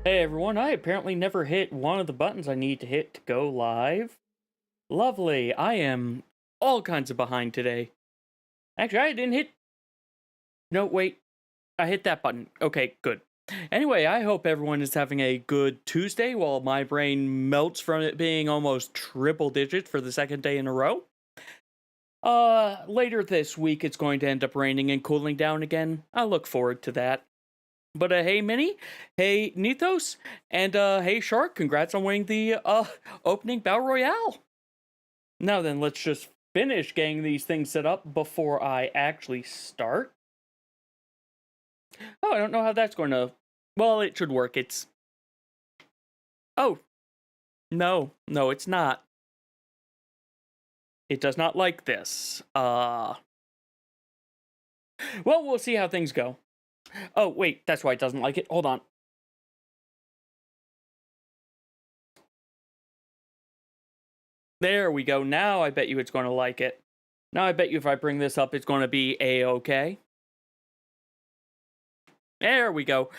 Hey everyone, I apparently never hit one of the buttons I need to hit to go live. Lovely, I am all kinds of behind today. Actually, I didn't hit... No, wait, I hit that button. Okay, good. Anyway, I hope everyone is having a good Tuesday while my brain melts from it being almost triple digits for the second day in a row. Later this week it's going to end up raining and cooling down again. I look forward to that. But hey Minnie, hey Nithos, and hey Shark, congrats on winning the opening Battle Royale. Now then, let's just finish getting these things set up before I actually start. Oh, I don't know how that's going to... Well, it should work. It's... Oh. No, it's not. It does not like this. Well, we'll see how things go. Oh, wait, that's why it doesn't like it. Hold on. There we go. Now I bet you it's going to like it. Now I bet you if I bring this up, it's going to be A-okay. There we go.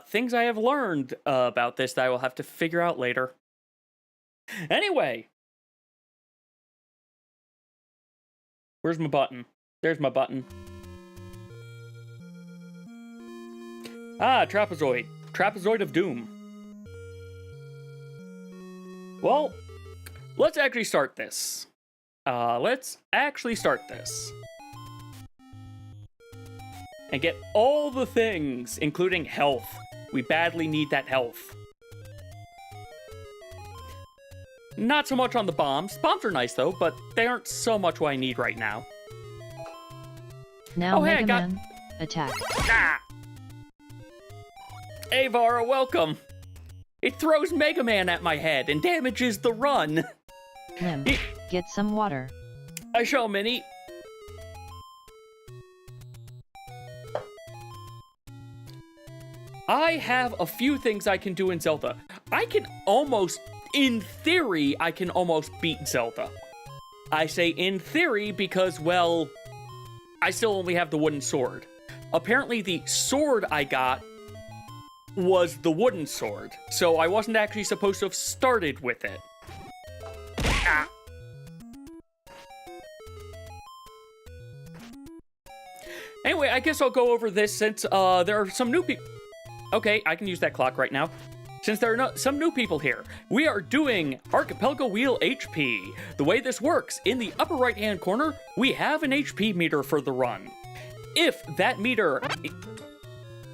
Things I have learned about this that I will have to figure out later. Anyway. Where's my button? There's my button. Ah, Trapezoid. Trapezoid of Doom. Well, let's actually start this. And get all the things, including health. We badly need that health. Not so much on the bombs. Bombs are nice, though, but they aren't so much what I need right now. Now, Mega Man, attack. Ah! Avara, welcome! It throws Mega Man at my head and damages the run! Lim, get some water. I shall, Minnie. I have a few things I can do in Zelda. In theory, I can almost beat Zelda. I say in theory because, well, I still only have the wooden sword. Apparently the sword I got was the wooden sword, so I wasn't actually supposed to have started with it. Ah. Anyway, I guess I'll go over this since there are some new people. Okay, I can use that clock right now. Since there are some new people here, we are doing Archipelago Wheel HP. The way this works, in the upper right-hand corner, we have an HP meter for the run. If that meter...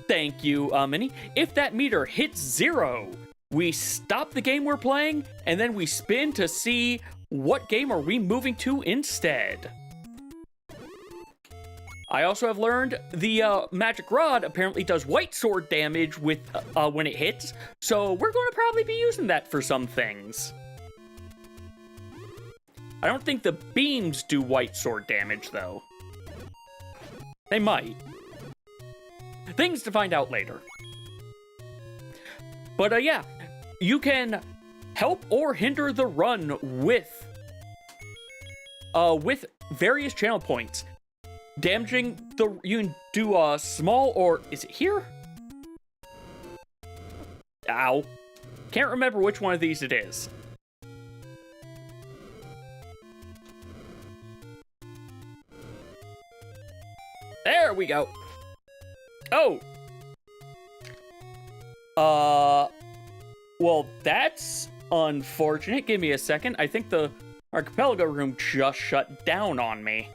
Thank you, Minnie. If that meter hits 0, we stop the game we're playing, and then we spin to see what game are we moving to instead. I also have learned the magic rod apparently does white sword damage with when it hits, so we're going to probably be using that for some things. I don't think the beams do white sword damage, though. They might. Things to find out later. But yeah, you can help or hinder the run with various channel points. Damaging the... You can do a small or... Is it here? Ow. Can't remember which one of these it is. There we go. Oh! Well, that's unfortunate. Give me a second. I think the Archipelago room just shut down on me.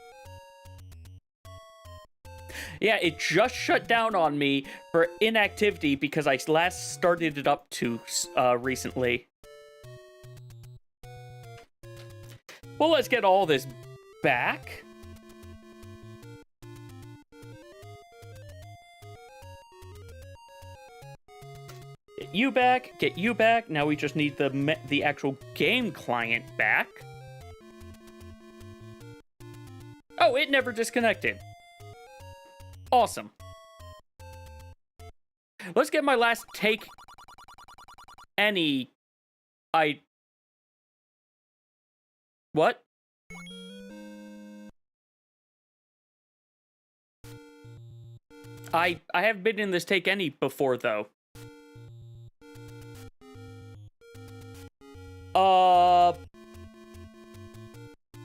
Yeah, it just shut down on me for inactivity because I last started it up too recently. Well, let's get all this back. Get you back, get you back. Now we just need the actual game client back. Oh, it never disconnected. Awesome. Let's get my last take. What? I have been in this take any before, though.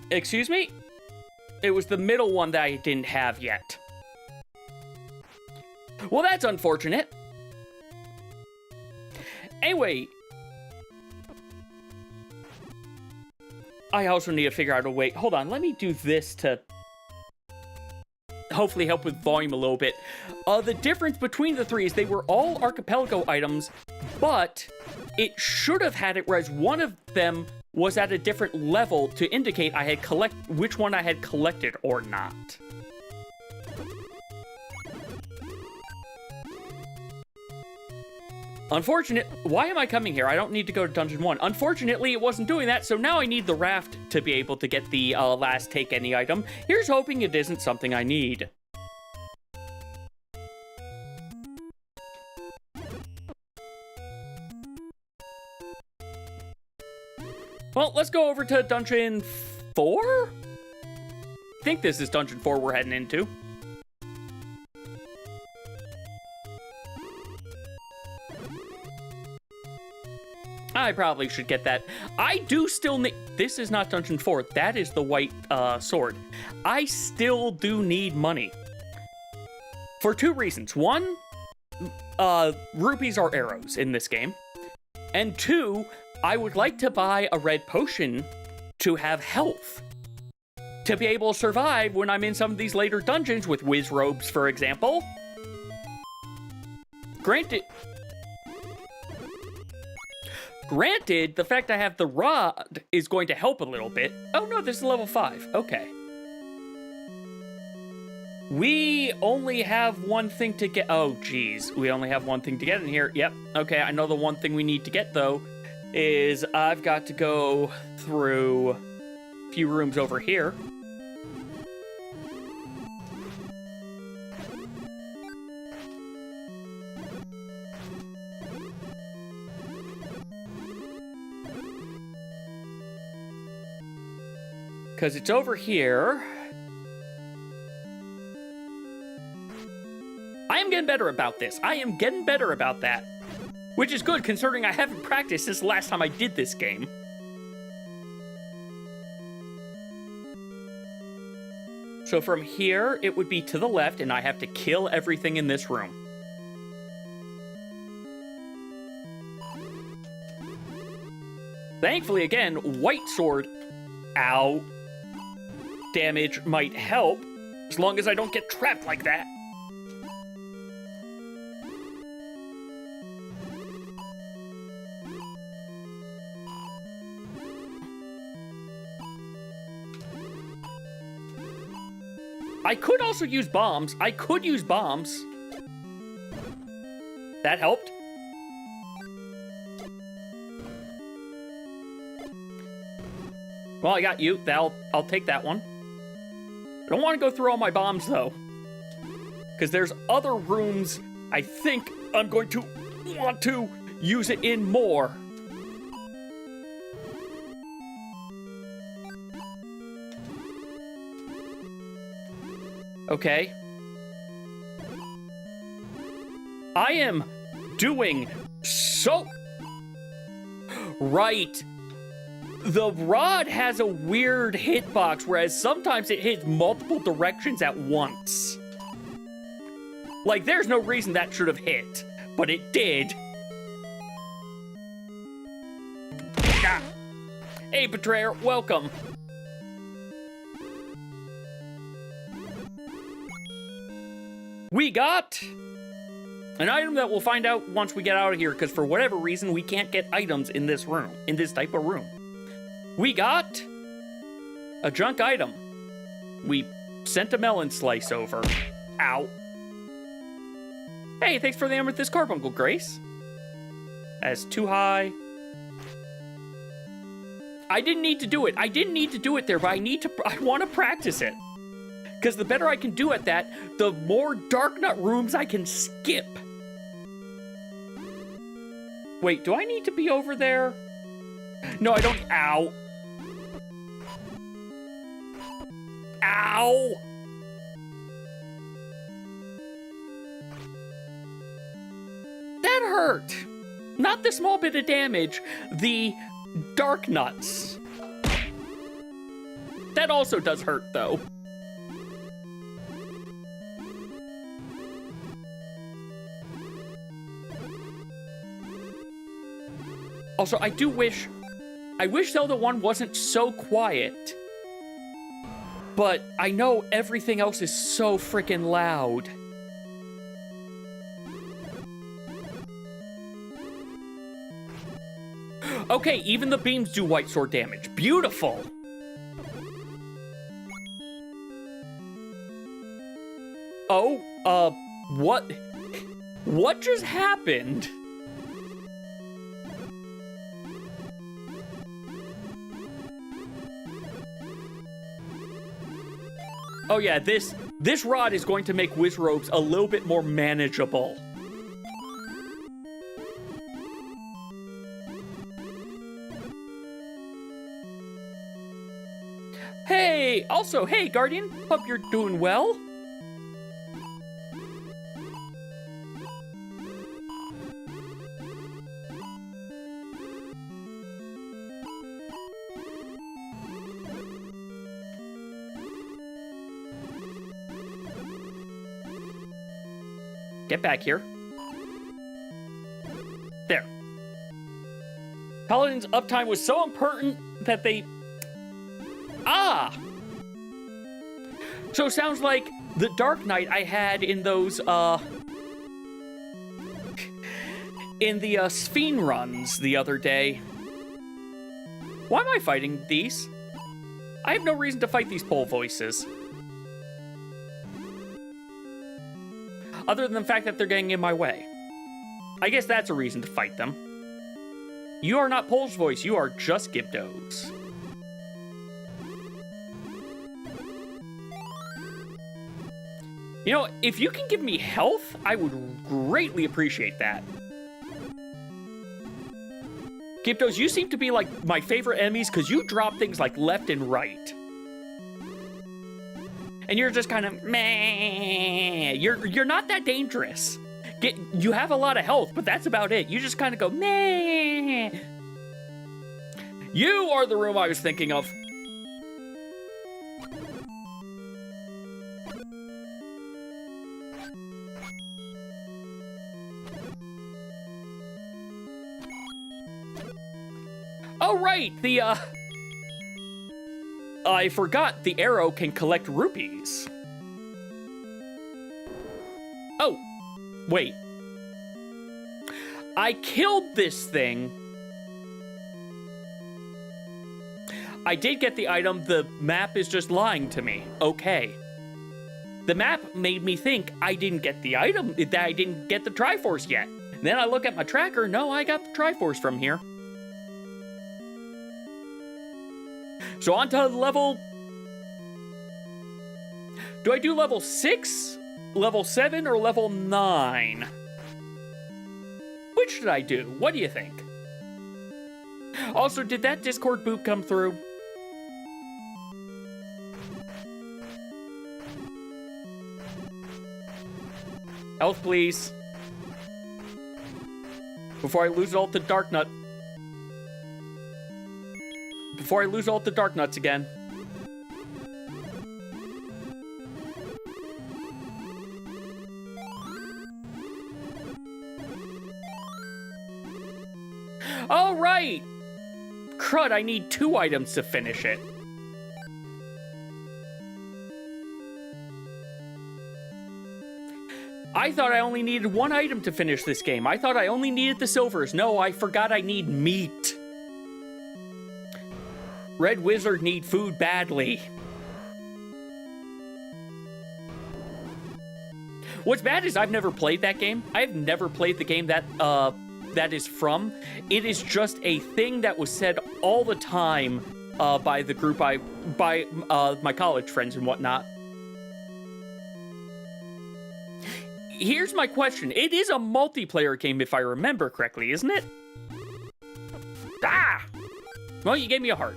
Excuse me? It was the middle one that I didn't have yet. Well, that's unfortunate. Anyway, I also need to figure out a way. Hold on, let me do this to hopefully help with volume a little bit. The difference between the three is they were all Archipelago items, but it should have had it, whereas one of them was at a different level to indicate I had which one I had collected or not. Why am I coming here? I don't need to go to Dungeon 1. Unfortunately, it wasn't doing that, so now I need the raft to be able to get the last take any item. Here's hoping it isn't something I need. Well, let's go over to Dungeon 4? I think this is Dungeon 4 we're heading into. I probably should get that. I do still need... This is not Dungeon 4. That is the white sword. I still do need money. For two reasons. One, rupees are arrows in this game. And two, I would like to buy a red potion to have health. To be able to survive when I'm in some of these later dungeons with whiz robes, for example. Granted, the fact I have the rod is going to help a little bit. Oh no, this is level 5. Okay. We only have one thing to get. Oh, geez. We only have one thing to get in here. Yep. Okay, I know the one thing we need to get, though, is I've got to go through a few rooms over here. Because it's over here. I am getting better about this. I am getting better about that. Which is good, considering I haven't practiced since the last time I did this game. So from here, it would be to the left, and I have to kill everything in this room. Thankfully, again, white sword, ow, damage might help, as long as I don't get trapped like that. I could also use bombs. I could use bombs. That helped. Well, I got you. I'll take that one. I don't want to go through all my bombs, though. Because there's other rooms I think I'm going to want to use it in more. Okay. I am doing so... Right. The rod has a weird hitbox, whereas sometimes it hits multiple directions at once. Like, there's no reason that should have hit, but it did. Ah. Hey, Betrayer, welcome. We got an item that we'll find out once we get out of here, because for whatever reason, we can't get items in this room, in this type of room. We got a junk item. We sent a melon slice over. Ow. Hey, thanks for the amethyst carbuncle, Grace. That's too high. I didn't need to do it. I didn't need to do it there, but I want to practice it. Because the better I can do at that, the more dark nut rooms I can skip. Wait, do I need to be over there? No, I don't. Ow. Ow! That hurt! Not the small bit of damage, the Dark Nuts. That also does hurt, though. Also, I wish Zelda 1 wasn't so quiet. But I know everything else is so freaking loud. Okay, even the beams do white sword damage. Beautiful! Oh, what? What just happened? Oh yeah, this rod is going to make Wizrobes a little bit more manageable. Hey, also, hey, Guardian, hope you're doing well. Get back here. There. Paladin's uptime was so important that they... Ah! So it sounds like the Dark Knight I had in those, in the, Sphene runs the other day. Why am I fighting these? I have no reason to fight these pole voices. Other than the fact that they're getting in my way. I guess that's a reason to fight them. You are not Pole's voice, you are just Gibdos. You know, if you can give me health, I would greatly appreciate that. Gibdos, you seem to be like my favorite enemies because you drop things like left and right. And you're just kind of meh. You're not that dangerous. You have a lot of health, but that's about it. You just kind of go meh. You are the room I was thinking of. Oh right, I forgot the arrow can collect rupees. Oh, wait. I killed this thing. I did get the item, the map is just lying to me. Okay. The map made me think I didn't get the item, that I didn't get the Triforce yet. Then I look at my tracker, no, I got the Triforce from here. So on to level... Do I do level 6, level 7, or level 9? Which should I do? What do you think? Also, did that Discord boot come through? Health, please. Before I lose all the Dark Nut. Before I lose all the Dark Nuts again. All right! Crud, I need 2 items to finish it. I thought I only needed 1 item to finish this game. I thought I only needed the silvers. No, I forgot I need meat. Red Wizard need food badly. What's bad is I've never played that game. I've never played the game that that is from. It is just a thing that was said all the time by the group by my college friends and whatnot. Here's my question. It is a multiplayer game if I remember correctly, isn't it? Ah! Well, you gave me a heart.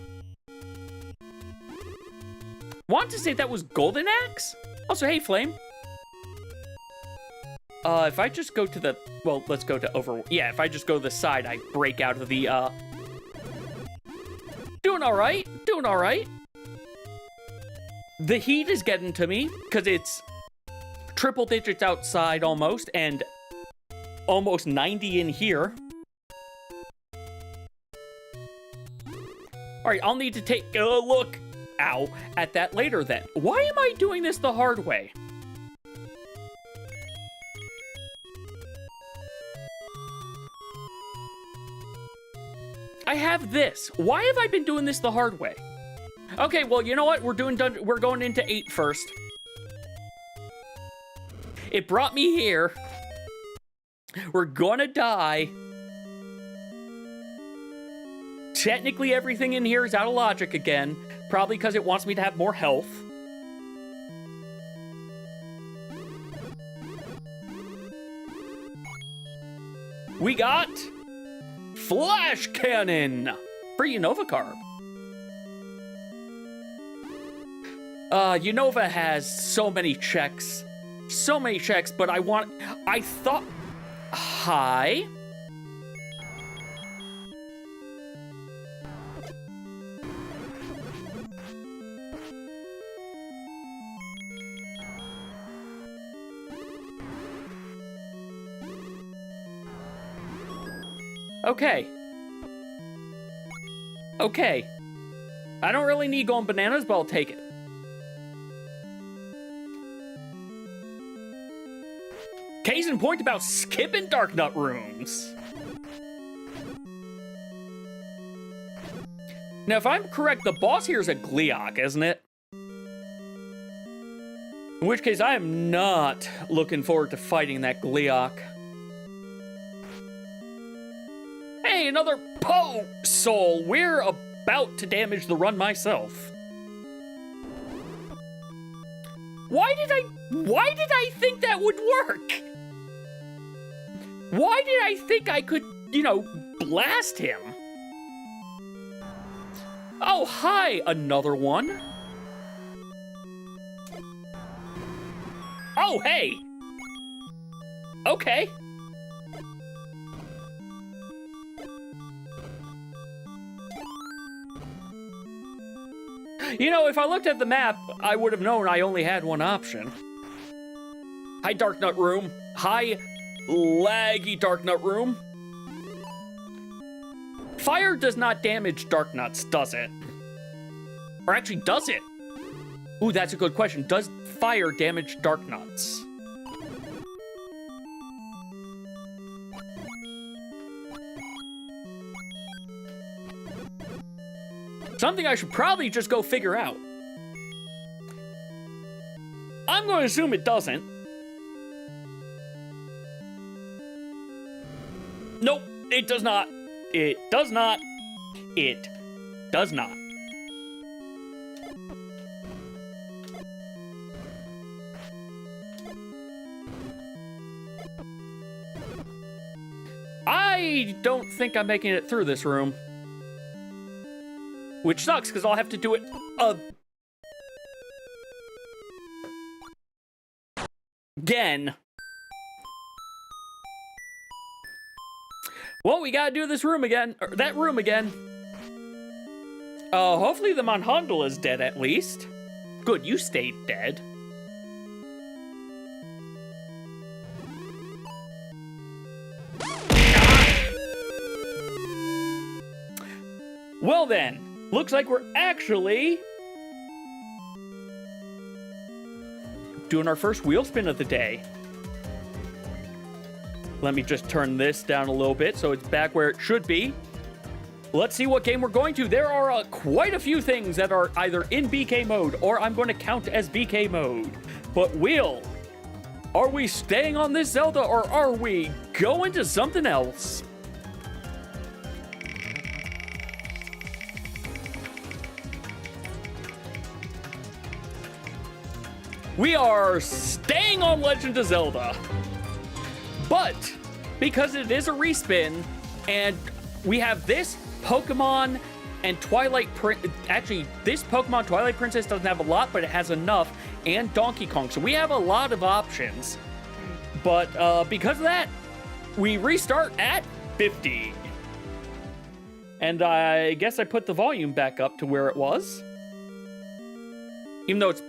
Want to say that was Golden Axe? Also, hey, Flame. If I just go to the... Well, let's go to over... Yeah, if I just go to the side, I break out of the, Doing all right. Doing all right. The heat is getting to me because it's triple digits outside almost and almost 90 in here. All right, I'll need to take a look, ow, at that later then. Why am I doing this the hard way? I have this. Why have I been doing this the hard way? Okay, well, you know what? We're going into 8 first. It brought me here. We're gonna die. Technically, everything in here is out of logic again. Probably because it wants me to have more health. We got Flash Cannon for Unova Carb. Unova has so many checks. So many checks, but I thought... Hi? Okay. Okay. I don't really need golden bananas, but I'll take it. Case in point about skipping Dark Nut rooms. Now, if I'm correct, the boss here is a Gleeok, isn't it? In which case, I am not looking forward to fighting that Gleeok. Hey, another Poe Soul. We're about to damage the run myself. Why did I think that would work? Why did I think I could, blast him? Oh, hi, another one. Oh, hey. Okay. If I looked at the map, I would have known I only had one option. Hi, Dark Nut Room. Hi, laggy Dark Nut Room. Fire does not damage Dark Nuts, does it? Or actually, does it? Ooh, that's a good question. Does fire damage Dark Nuts? Something I should probably just go figure out. I'm going to assume it doesn't. Nope, it does not. It does not. It does not. I don't think I'm making it through this room. Which sucks, because I'll have to do it again. Well, we gotta do this room again, or that room again. Hopefully the Monhandle is dead at least. Good, you stayed dead. Well then. Looks like we're actually doing our first wheel spin of the day. Let me just turn this down a little bit so it's back where it should be. Let's see what game we're going to. There are quite a few things that are either in BK mode or I'm going to count as BK mode. But are we staying on this Zelda or are we going to something else? We are staying on Legend of Zelda. But because it is a respin and we have this Pokemon and actually, this Pokemon Twilight Princess doesn't have a lot, but it has enough, and Donkey Kong. So we have a lot of options. But because of that, we restart at 50. And I guess I put the volume back up to where it was. Even though it's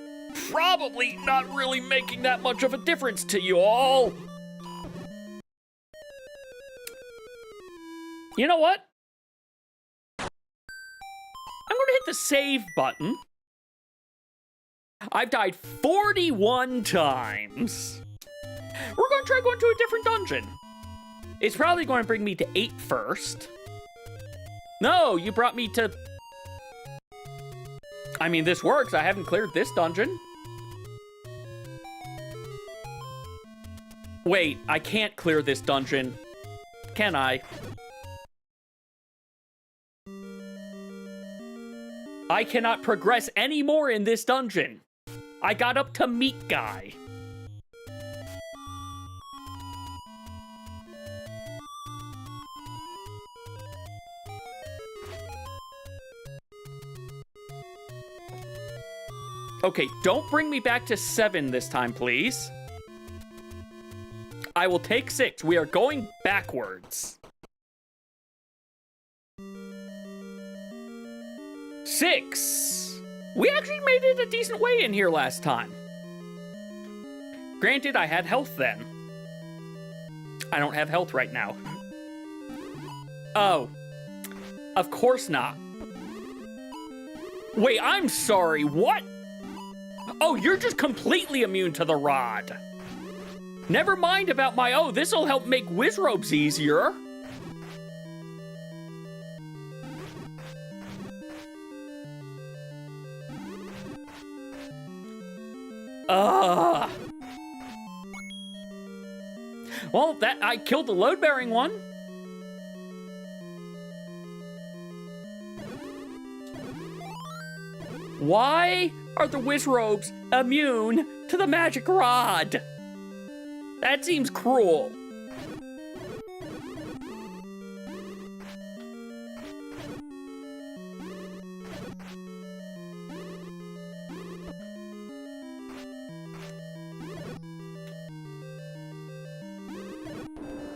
probably not really making that much of a difference to you all. You know what? I'm gonna hit the save button. I've died 41 times. We're gonna try going to a different dungeon. It's probably going to bring me to 8 first. No, you brought me to... I mean, this works. I haven't cleared this dungeon. Wait, I can't clear this dungeon. Can I? I cannot progress any more in this dungeon. I got up to Meat Guy. Okay, don't bring me back to 7 this time, please. I will take 6. We are going backwards. 6. We actually made it a decent way in here last time. Granted, I had health then. I don't have health right now. Oh. Of course not. Wait, I'm sorry, what? Oh, you're just completely immune to the rod. Never mind about my, oh, this'll help make Wizrobes easier. Well, I killed the load-bearing one. Why are the Wizrobes immune to the magic rod? That seems cruel.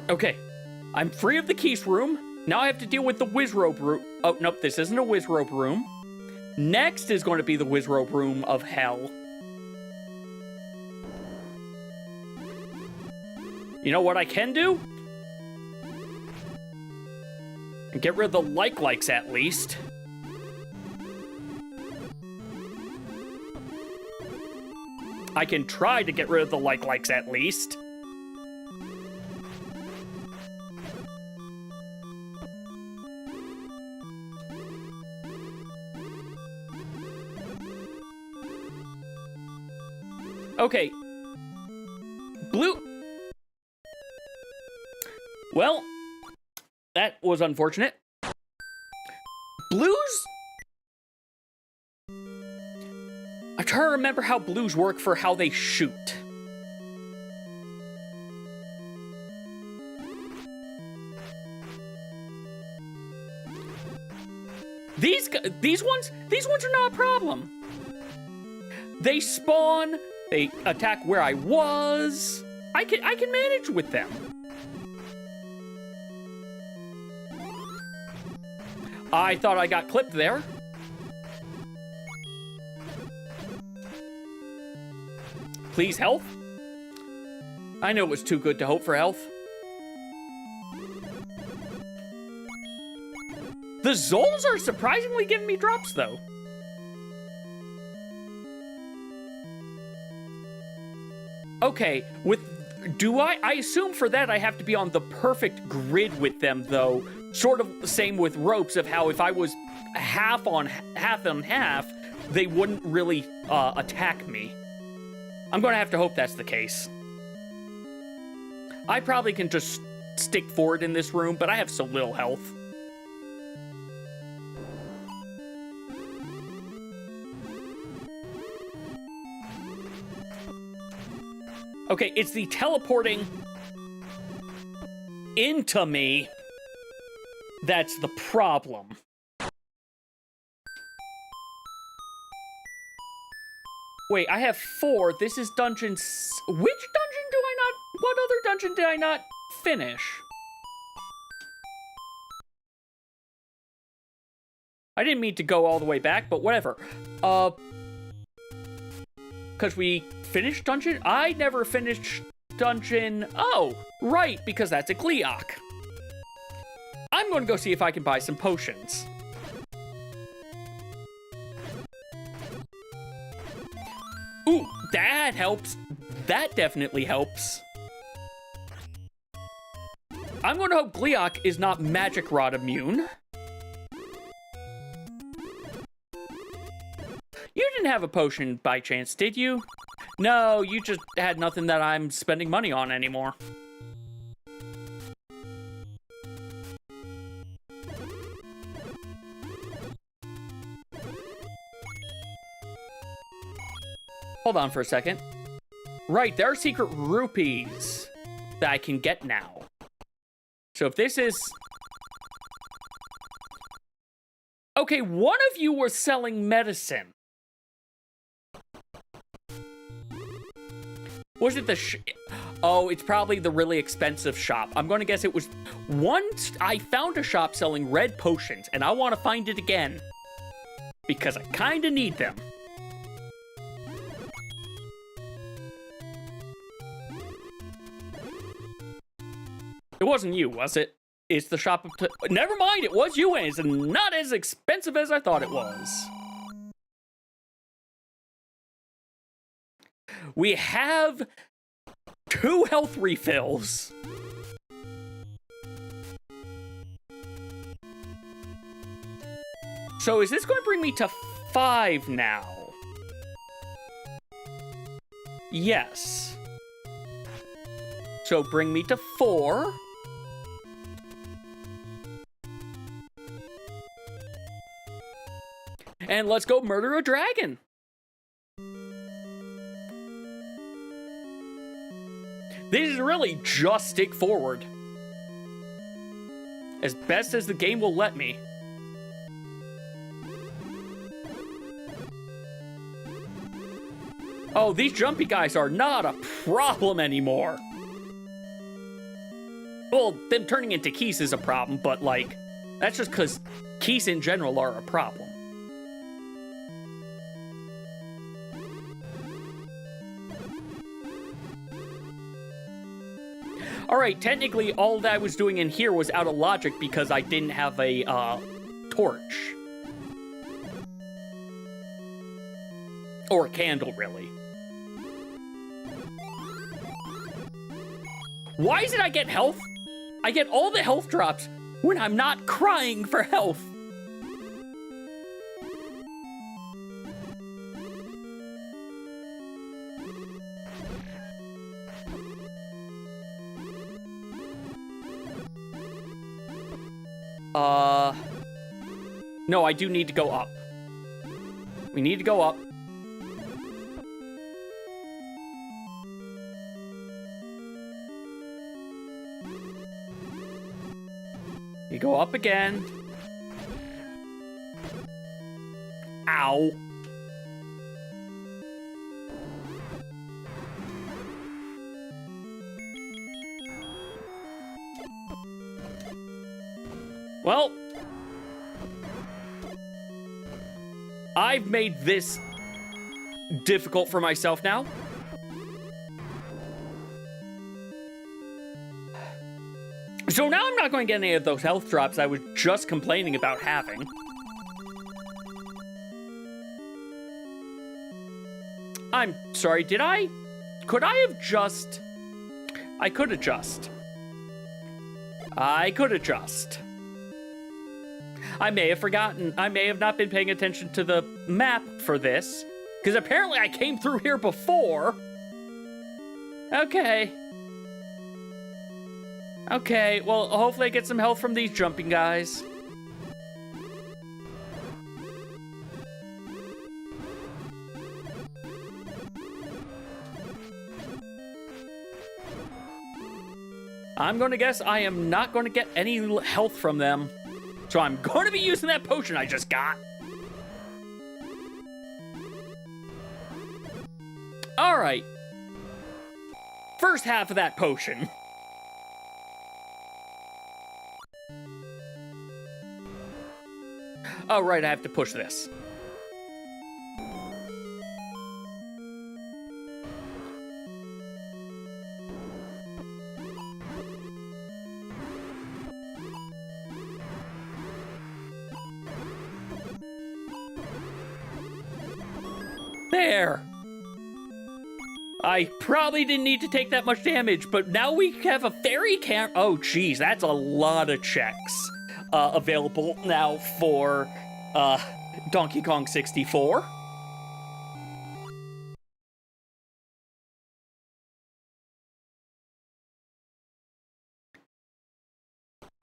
Okay, I'm free of the Keys room. Now I have to deal with the Wizrobe room. Oh, nope, this isn't a Wizrobe room. Next is going to be the Wizrobe room of hell. You know what I can do? And get rid of the likes at least. I can try to get rid of the likes at least. Okay. Blue. Well, that was unfortunate. Blues? I'm trying to remember how blues work for how they shoot. These ones are not a problem. They spawn, they attack where I was. I can manage with them. I thought I got clipped there. Please, health? I knew it was too good to hope for health. The Zols are surprisingly giving me drops, though. Okay, I assume for that I have to be on the perfect grid with them, though. Sort of the same with ropes, of how if I was half on half, they wouldn't really attack me. I'm gonna have to hope that's the case. I probably can just stick forward in this room, but I have so little health. Okay, it's the teleporting into me that's the problem. Wait, I have 4. This is dungeon... Which dungeon do I not... What other dungeon did I not finish? I didn't mean to go all the way back, but whatever. Because we finished dungeon? I never finished dungeon. Oh, right, because that's a Gleeok. I'm going to go see if I can buy some potions. Ooh, that helps. That definitely helps. I'm going to hope Gleeok is not Magic Rod immune. You didn't have a potion by chance, did you? No, you just had nothing that I'm spending money on anymore. Hold on for a second. Right, there are secret rupees that I can get now. So if this is... Okay, one of you was selling medicine. Was it the Oh, it's probably the really expensive shop. I'm going to guess it was... Once I found a shop selling red potions, and I want to find it again. Because I kind of need them. It wasn't you, was it? It's the shop of... Never mind, it was you, and it's not as expensive as I thought it was. We have 2 health refills. So is this going to bring me to 5 now? Yes. So bring me to 4. And let's go murder a dragon. This is really just stick forward. As best as the game will let me. Oh, these jumpy guys are not a problem anymore. Well, them turning into keys is a problem, but like, that's just because keys in general are a problem. Alright, technically all that I was doing in here was out of logic because I didn't have a, torch. Or a candle, really. Why is it I get health? I get all the health drops when I'm not crying for health. No, I do need to go up. We need to go up. You go up again. Ow. Well, I've made this difficult for myself now. So now I'm not going to get any of those health drops I was just complaining about having. I'm sorry, did I? Could I have just... I could adjust. I could adjust. I may have forgotten. I may have not been paying attention to the map for this, because apparently I came through here before. Okay. Okay, well, hopefully I get some health from these jumping guys. I'm going to guess I am not going to get any health from them. So I'm going to be using that potion I just got. All right. First half of that potion. Oh, right, I have to push this. There! I probably didn't need to take that much damage, but now we have a fairy camp. Oh, geez, that's a lot of checks available now for Donkey Kong 64.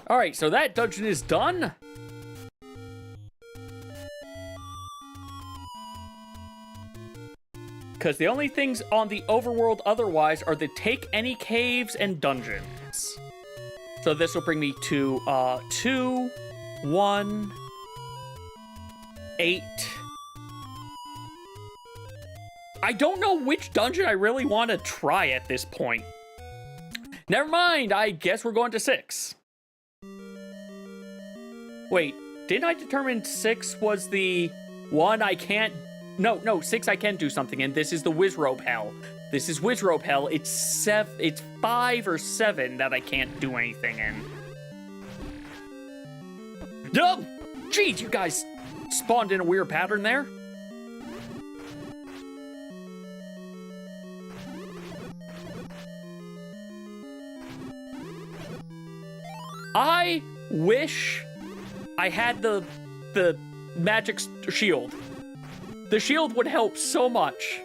All right, so that dungeon is done. Because the only things on the overworld otherwise are the take any caves and dungeons. So this will bring me to 2, 1, 8. I don't know which dungeon I really want to try at this point. Never mind, I guess we're going to 6. Wait, didn't I determine 6 was the one I can't... No, 6 I can do something in. This is the Wizrobe Hell. This is Wizrobe Hell. It's 5 or 7 that I can't do anything in. Oh, jeez, you guys spawned in a weird pattern there. I wish I had the magic shield. The shield would help so much.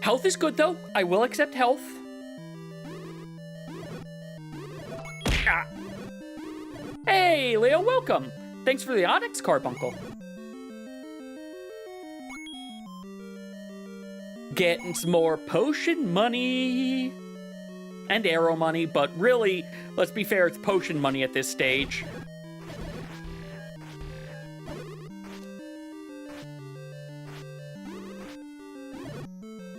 Health is good, though. I will accept health. Ah. Hey, Leo, welcome. Thanks for the Onyx Carbuncle. Getting some more potion money. And arrow money, but really, let's be fair, it's potion money at this stage.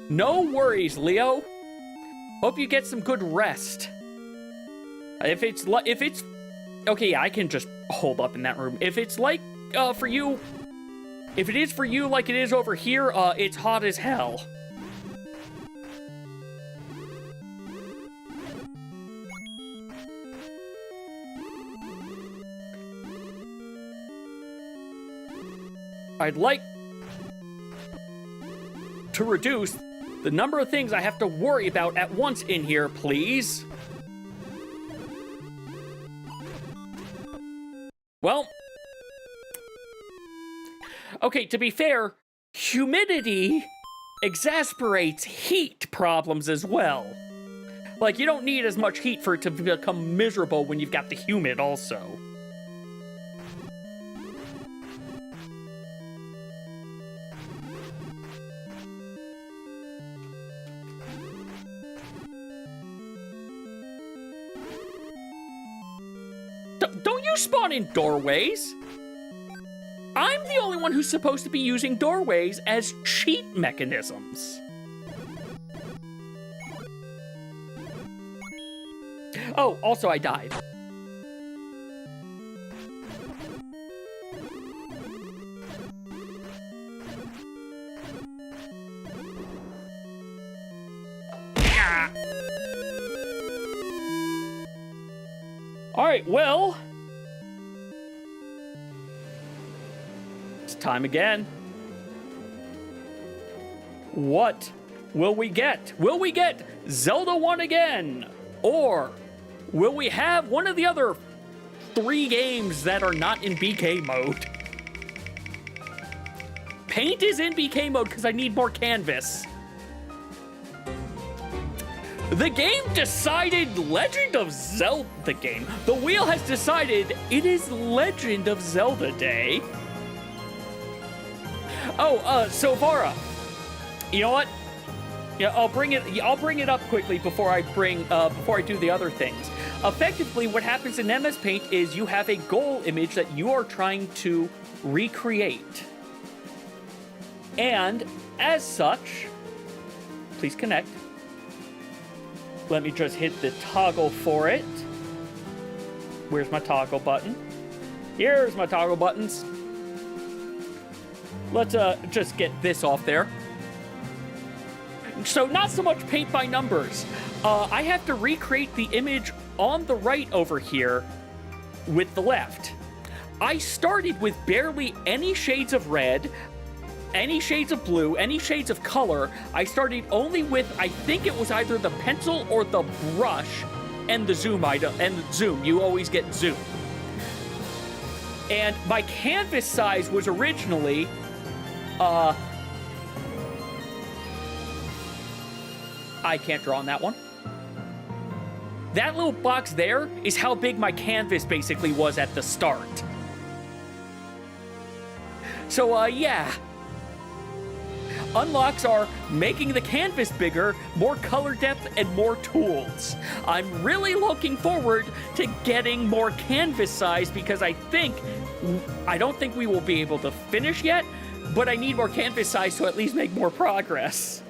No worries, Leo. Hope you get some good rest. If it's okay, yeah, I can just hold up in that room. If it's like for you, if it is for you like it is over here, it's hot as hell. I'd like to reduce the number of things I have to worry about at once in here, please. Well, okay, to be fair, humidity exasperates heat problems as well. Like, you don't need as much heat for it to become miserable when you've got the humid also. Don't you spawn in doorways? I'm the only one who's supposed to be using doorways as cheat mechanisms. Oh, also I died. All right, well, it's time again. What will we get? Will we get Zelda 1 again? Or will we have one of the other 3 games that are not in BK mode? Paint is in BK mode because I need more canvas. The game decided Legend of Zelda game. The wheel has decided it is Legend of Zelda Day. Oh, Sovara. You know what? Yeah, I'll bring it up quickly before I do the other things. Effectively, what happens in MS Paint is you have a goal image that you are trying to recreate. And as such, please connect. Let me just hit the toggle for it. Where's my toggle button? Here's my toggle buttons. Let's just get this off there. So not so much paint by numbers. I have to recreate the image on the right over here with the left. I started with barely any shades of red, any shades of blue, any shades of color. I started only with, I think it was either the pencil or the brush and the zoom item, and zoom. You always get zoom. And my canvas size was originally, I can't draw on that one. That little box there is how big my canvas basically was at the start. So, yeah. Unlocks are making the canvas bigger, more color depth, and more tools. I'm really looking forward to getting more canvas size because I don't think we will be able to finish yet, but I need more canvas size to at least make more progress.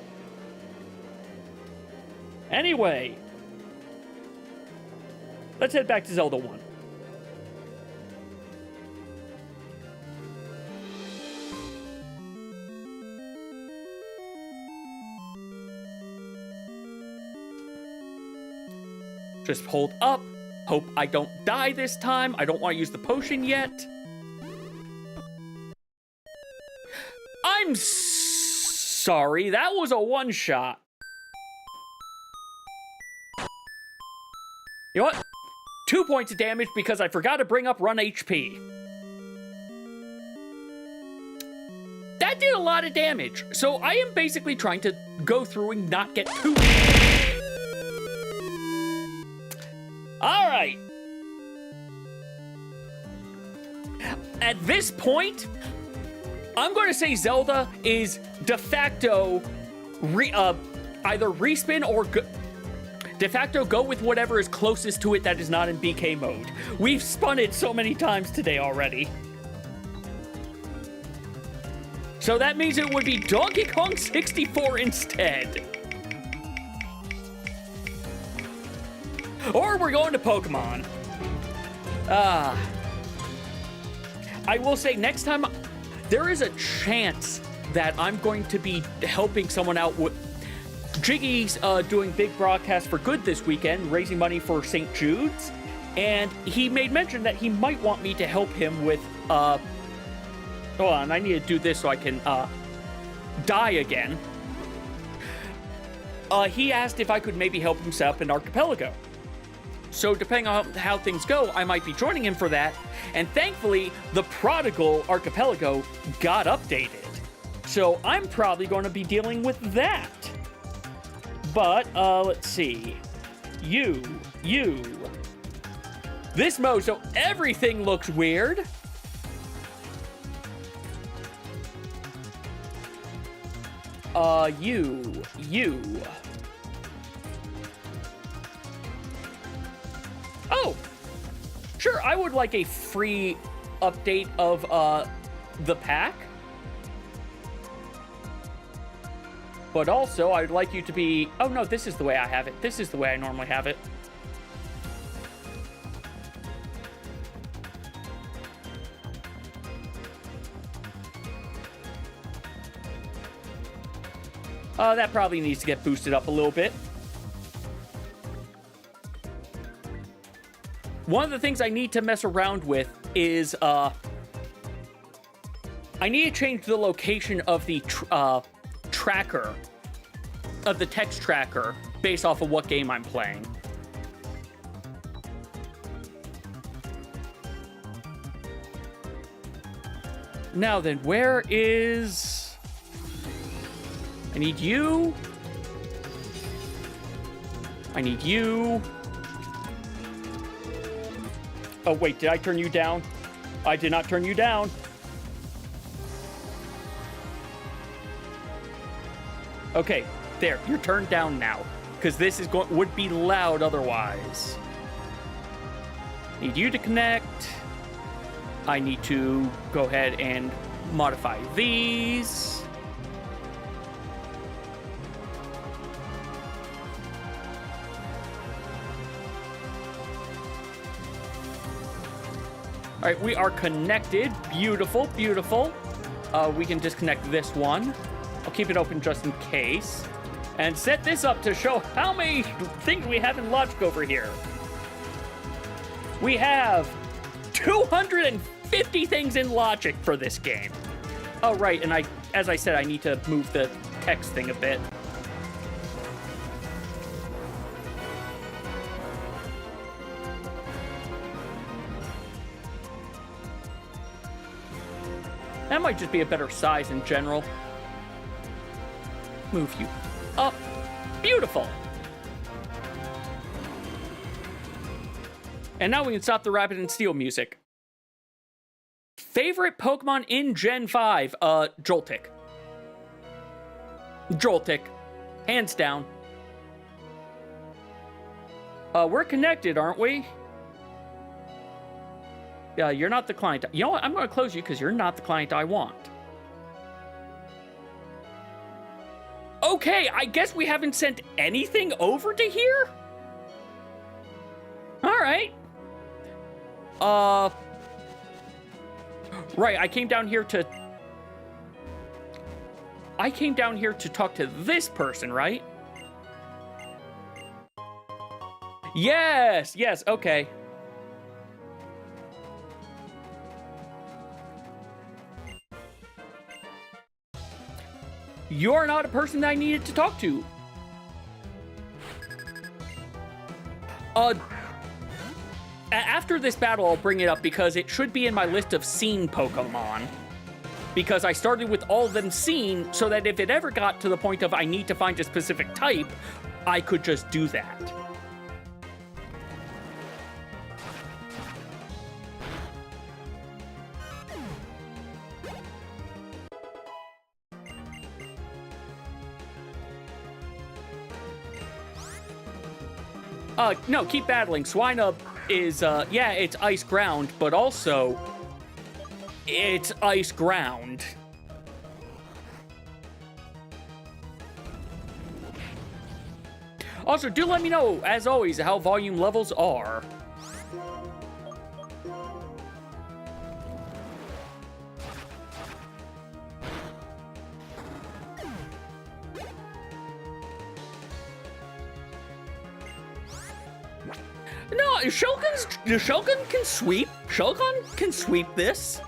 Anyway, let's head back to Zelda 1. Just hold up. Hope I don't die this time. I don't want to use the potion yet. I'm sorry. That was a one-shot. You know what? 2 points of damage because I forgot to bring up RunHP. That did a lot of damage. So I am basically trying to go through and not get too... All right. At this point, I'm going to say Zelda is de facto either respin or de facto go with whatever is closest to it that is not in BK mode. We've spun it so many times today already. So that means it would be Donkey Kong 64 instead. Or we're going to Pokemon. I will say next time, there is a chance that I'm going to be helping someone out with... Jiggy's doing big broadcast for good this weekend, raising money for St. Jude's, and he made mention that he might want me to help him with, hold on, I need to do this so I can, die again. He asked if I could maybe help him set up an Archipelago. So depending on how things go, I might be joining him for that, and thankfully, the Prodigal Archipelago got updated. So I'm probably going to be dealing with that. But, let's see. This mode, so everything looks weird. You. Oh! Sure, I would like a free update of, the pack. But also, I'd like you to be... Oh, no, this is the way I have it. This is the way I normally have it. That probably needs to get boosted up a little bit. One of the things I need to mess around with is, I need to change the location of the, tracker, of the text tracker, based off of what game I'm playing. Now then, where is... I need you. I need you. Oh, wait, did I turn you down? I did not turn you down. Okay, there, you're turned down now. Because this is would be loud otherwise. Need you to connect. I need to go ahead and modify these. right, we are connected. Beautiful, beautiful. We can disconnect this one. I'll keep it open just in case. And set this up to show how many things we have in logic over here. We have 250 things in logic for this game. Oh, right, and as I said, I need to move the text thing a bit. That might just be a better size in general. Move you up. Beautiful. And now we can stop the Rabbit and Steel music. Favorite Pokemon in Gen 5? Joltik. Joltik. Hands down. We're connected, aren't we? Yeah, you're not the client. You know what? I'm going to close you because you're not the client I want. Okay, I guess we haven't sent anything over to here? All right. Right, I came down here to talk to this person, right? Yes, okay. You're not a person that I needed to talk to. After this battle, I'll bring it up because it should be in my list of seen Pokemon. Because I started with all of them seen, so that if it ever got to the point of I need to find a specific type, I could just do that. No, keep battling. Swinub is, yeah, it's ice ground, but also, it's ice ground. Also, do let me know, as always, how volume levels are. No, Shulkin can sweep. Shulkin can sweep this.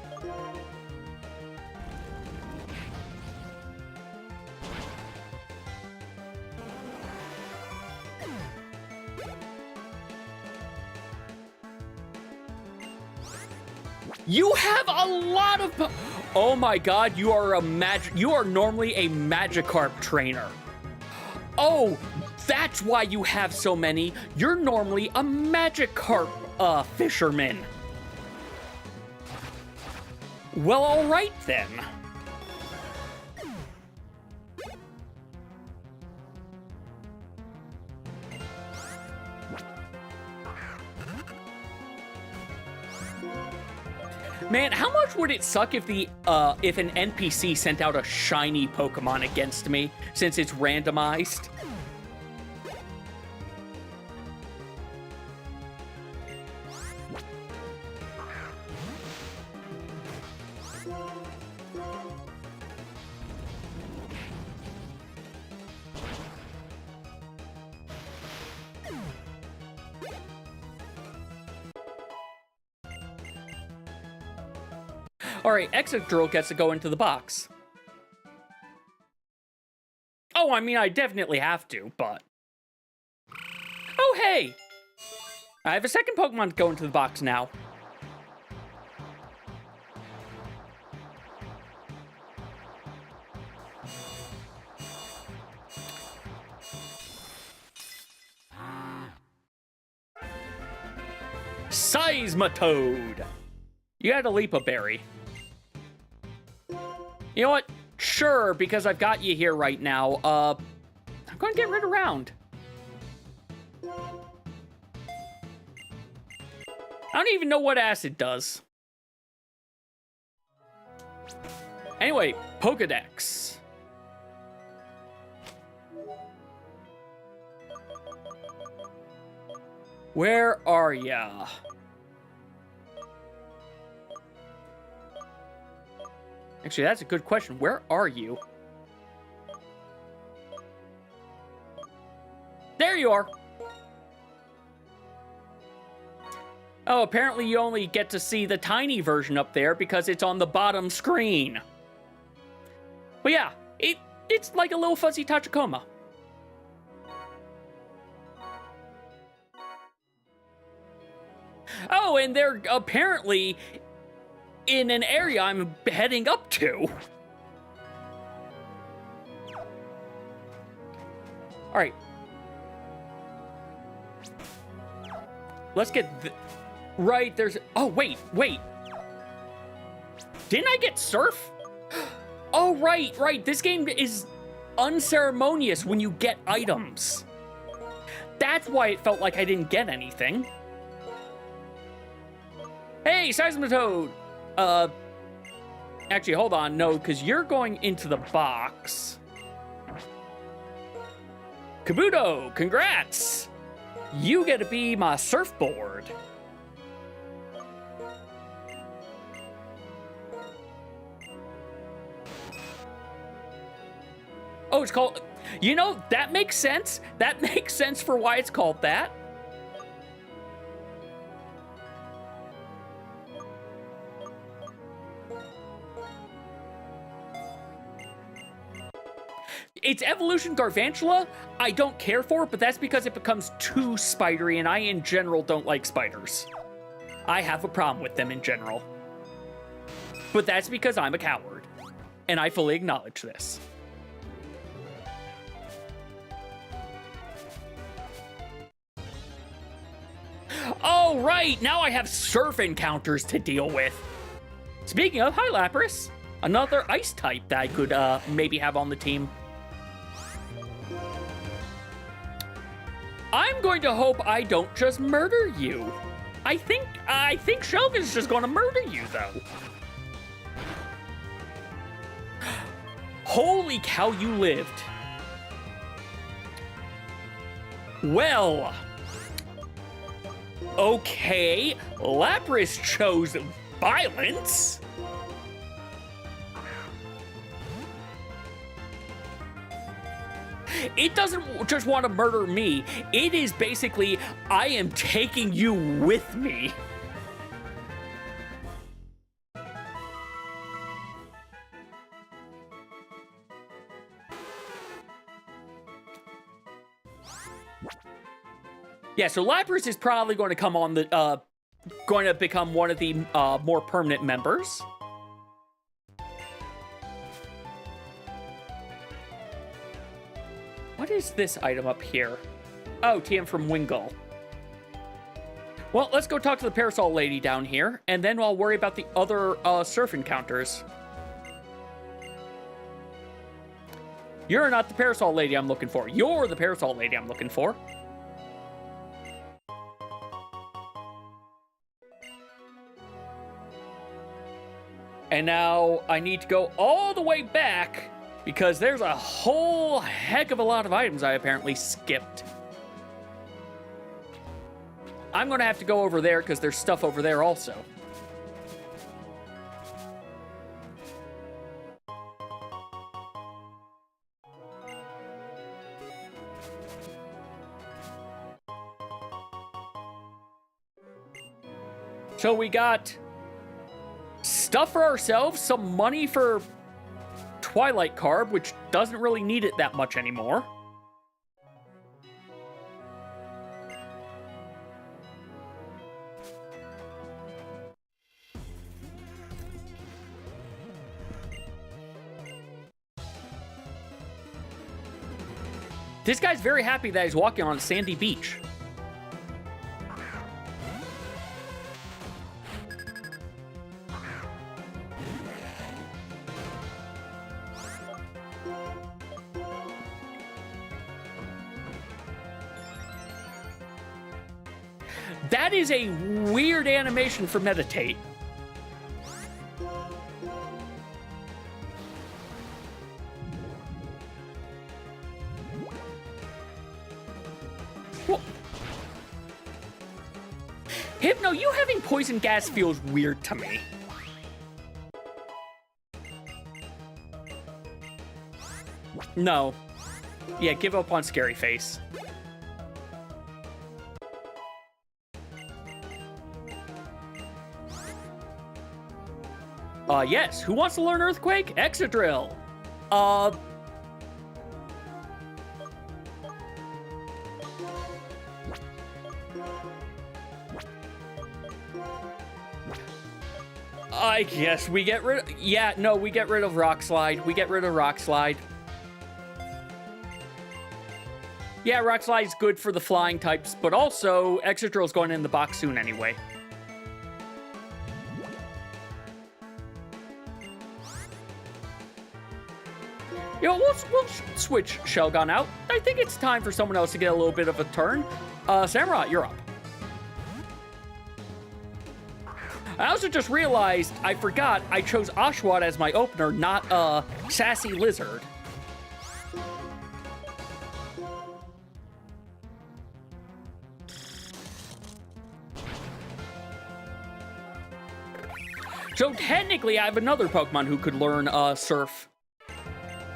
You have a lot of... Oh my god, you are normally a Magikarp trainer. Oh, that's why you have so many. You're normally a Magikarp fisherman. Well, all right then. Man, how much would it suck if if an NPC sent out a shiny Pokemon against me, since it's randomized? Alright, Excadrill gets to go into the box. Oh, I mean, I definitely have to, but... Oh, hey! I have a second Pokemon to go into the box now. Seismitoad! You had a Leapa Berry. You know what? Sure, because I've got you here right now. I'm going to get rid of Round. I don't even know what acid does. Anyway, Pokedex. Where are ya? Actually, that's a good question. Where are you? There you are. Oh, apparently you only get to see the tiny version up there because it's on the bottom screen. But yeah, it's like a little fuzzy Tachikoma. Oh, and they're apparently in an area I'm heading up to. All right. Let's get... Right, there's... Oh, wait. Didn't I get surf? Oh, right. This game is unceremonious when you get items. That's why it felt like I didn't get anything. Hey, Seismitoad! Actually, hold on. No, because you're going into the box. Kabuto, congrats! You get to be my surfboard. Oh, it's called... You know, that makes sense. That makes sense for why it's called that. Its evolution, Garvantula, I don't care for, but that's because it becomes too spidery, and I, in general, don't like spiders. I have a problem with them in general. But that's because I'm a coward, and I fully acknowledge this. Oh, right! Now I have surf encounters to deal with. Speaking of, hi, Lapras. Another ice type that I could maybe have on the team. I'm going to hope I don't just murder you. I think Shelvin's just going to murder you, though. Holy cow, you lived. Well... Okay, Lapras chose violence. It doesn't just want to murder me. It is basically, I am taking you with me. Yeah, so Lapras is probably going to come on the, going to become one of the more permanent members. What is this item up here? Oh, TM from Wingull. Well, let's go talk to the Parasol Lady down here, and then I'll worry about the other surf encounters. You're not the Parasol Lady I'm looking for. You're the Parasol Lady I'm looking for. And now I need to go all the way back because there's a whole heck of a lot of items I apparently skipped. I'm going to have to go over there because there's stuff over there also. So we got stuff for ourselves, some money for Twilight Carb, which doesn't really need it that much anymore. This guy's very happy that he's walking on a sandy beach. That is a weird animation for Meditate. Well, Hypno, you having poison gas feels weird to me. No. Yeah, give up on Scary Face. Yes. Who wants to learn Earthquake? Exadrill. I guess we get rid of... Yeah, no, we get rid of Rock Slide. We get rid of Rock Slide. Yeah, Rock Slide's good for the flying types, but also Exadrill's going in the box soon anyway. You know, we'll switch Shelgon out. I think it's time for someone else to get a little bit of a turn. Samurott, you're up. I also just realized I forgot I chose Oshawott as my opener, not Sassy Lizard. So technically, I have another Pokemon who could learn Surf,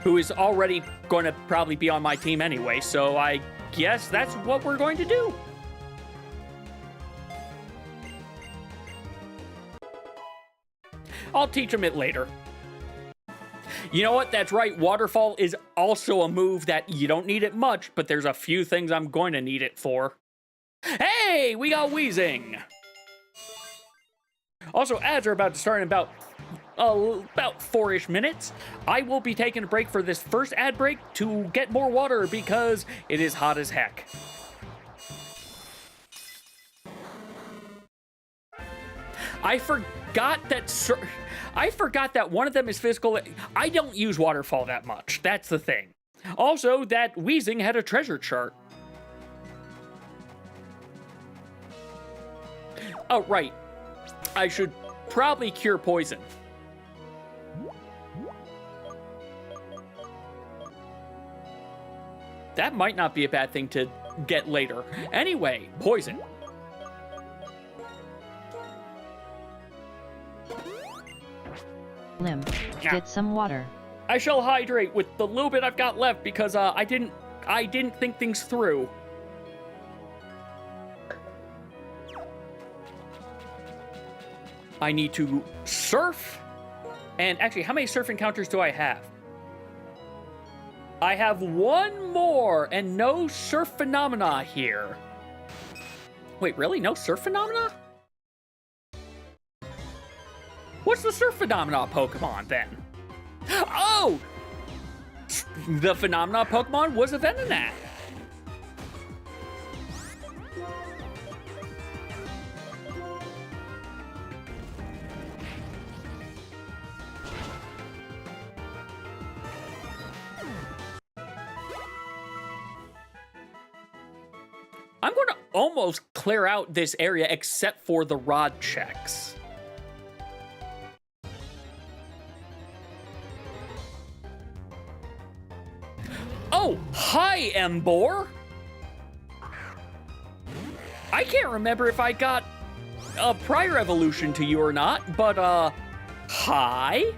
who is already going to probably be on my team anyway, so I guess that's what we're going to do. I'll teach him it later. You know what? That's right. Waterfall is also a move that you don't need it much, but there's a few things I'm going to need it for. Hey, we got Weezing. Also, ads are about to start in about 4-ish minutes. I will be taking a break for this first ad break to get more water because it is hot as heck. I forgot that one of them is physical. I don't use Waterfall that much. That's the thing. Also, that Weezing had a treasure chart. Oh, right. I should probably cure poison. That might not be a bad thing to get later. Anyway, poison. Limb, get some water. I shall hydrate with the little bit I've got left because I didn't think things through. I need to surf. And actually, how many surf encounters do I have? I have one more and no surf phenomena here. Wait, really? No surf phenomena? What's the surf phenomena Pokemon then? Oh! The phenomena Pokemon was a Venonat. I'm going to almost clear out this area except for the rod checks. Oh, hi, Embor. I can't remember if I got a prior evolution to you or not, but, hi?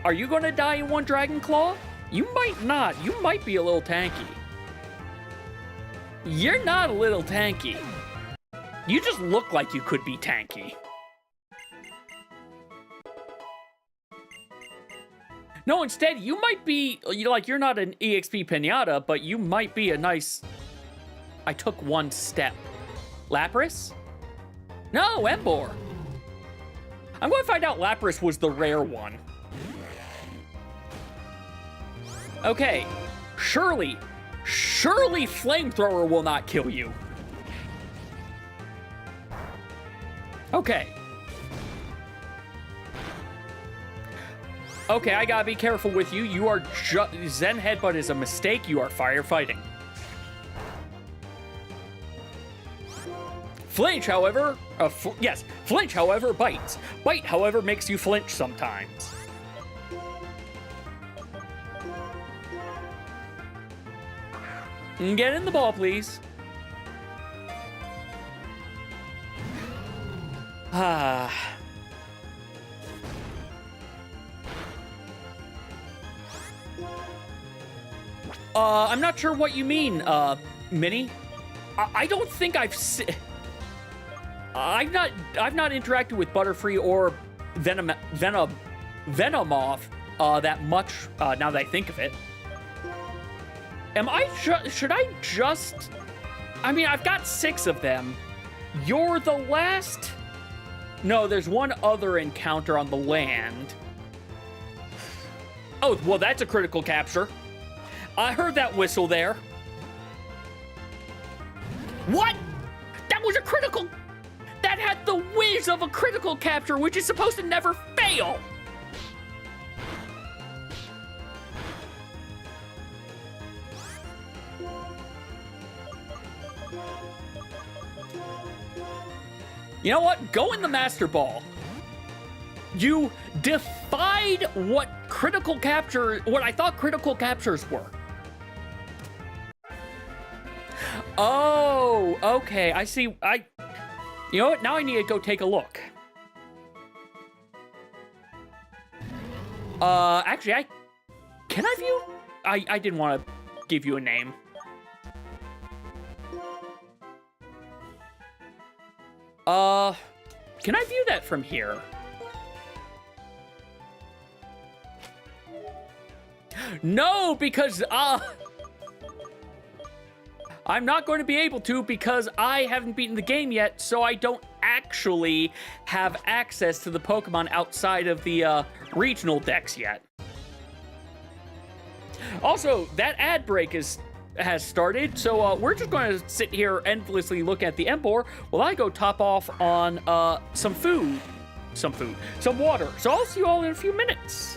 Are you going to die in one Dragon Claw? You might not. You might be a little tanky. You're not a little tanky. You just look like you could be tanky. No, instead, you might be, you're not an EXP Pinata, but you might be a nice... I took one step. Lapras? No, Embor. I'm going to find out Lapras was the rare one. Okay, surely Flamethrower will not kill you. Okay. Okay, I gotta be careful with you. You are Zen Headbutt is a mistake. You are firefighting. Flinch, however, yes, flinch, however, bites. Bite, however, makes you flinch sometimes. Get in the ball, please. Ah. I'm not sure what you mean, Minnie. I don't think I've not interacted with Butterfree or Venomoth that much, now that I think of it. Should I just... I mean, I've got 6 of them. You're the last? No, there's one other encounter on the land. Oh, well, that's a critical capture. I heard that whistle there. What? That was a critical... That had the whiz of a critical capture, which is supposed to never fail. You know what? Go in the Master Ball. You defied what I thought critical captures were. Oh, okay. I see. You know what? Now I need to go take a look. Actually, can I view? I didn't want to give you a name. Can I view that from here? No, because, I'm not going to be able to because I haven't beaten the game yet, so I don't actually have access to the Pokemon outside of the, regional decks yet. Also, that ad break has started, so we're just going to sit here endlessly looking at the Emboar while I go top off on some water. So I'll see you all in a few minutes.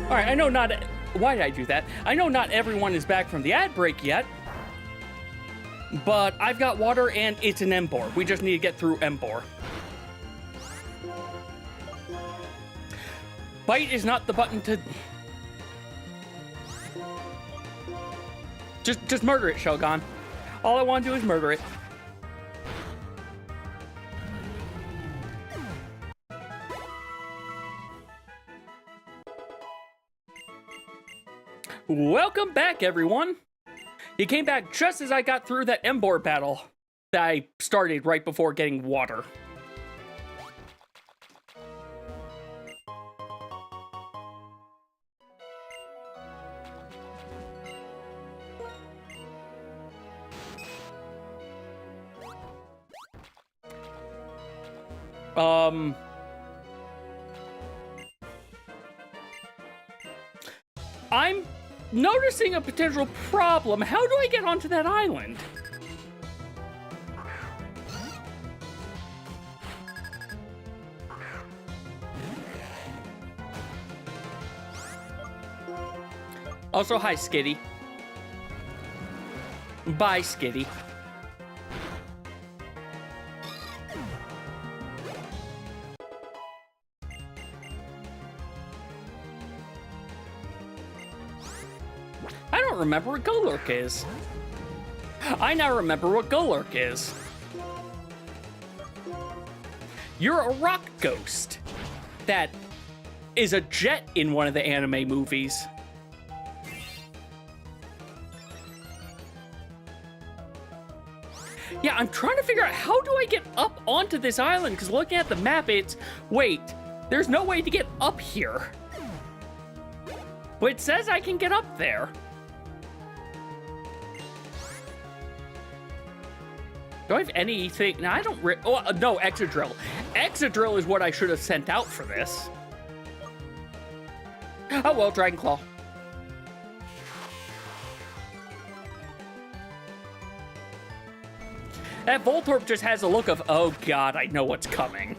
All right, I know not... Why did I do that? I know not everyone is back from the ad break yet, but I've got water and it's an Emboar. We just need to get through Emboar. Bite is not the button to... Just murder it, Shogun. All I want to do is murder it. Welcome back, everyone. You came back just as I got through that Emboar battle that I started right before getting water. I'm noticing a potential problem. How do I get onto that island? Also, hi, Skitty. Bye, Skitty. I don't remember what Golurk is. I now remember what Golurk is. You're a rock ghost that is a jet in one of the anime movies. Yeah, I'm trying to figure out how do I get up onto this island, because looking at the map, it's... Wait, there's no way to get up here. But it says I can get up there. Do I have anything? No, I don't... Oh, no, Exadrill. Exadrill is what I should have sent out for this. Oh, well, Dragonclaw. That Voltorb just has a look of, oh god, I know what's coming.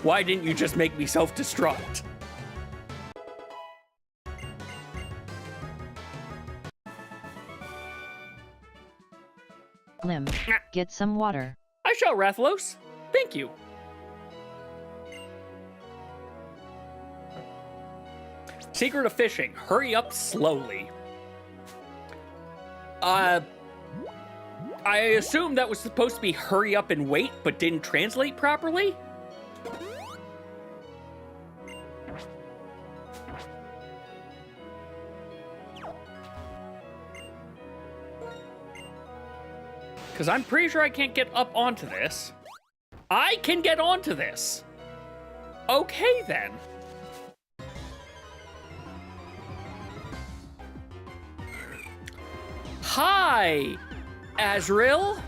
Why didn't you just make me self-destruct? Lim, get some water. I shall, Rathalos. Thank you. Secret of fishing. Hurry up slowly. I assume that was supposed to be hurry up and wait, but didn't translate properly? Because I'm pretty sure I can't get up onto this. I can get onto this! Okay, then. Hi, Azrael.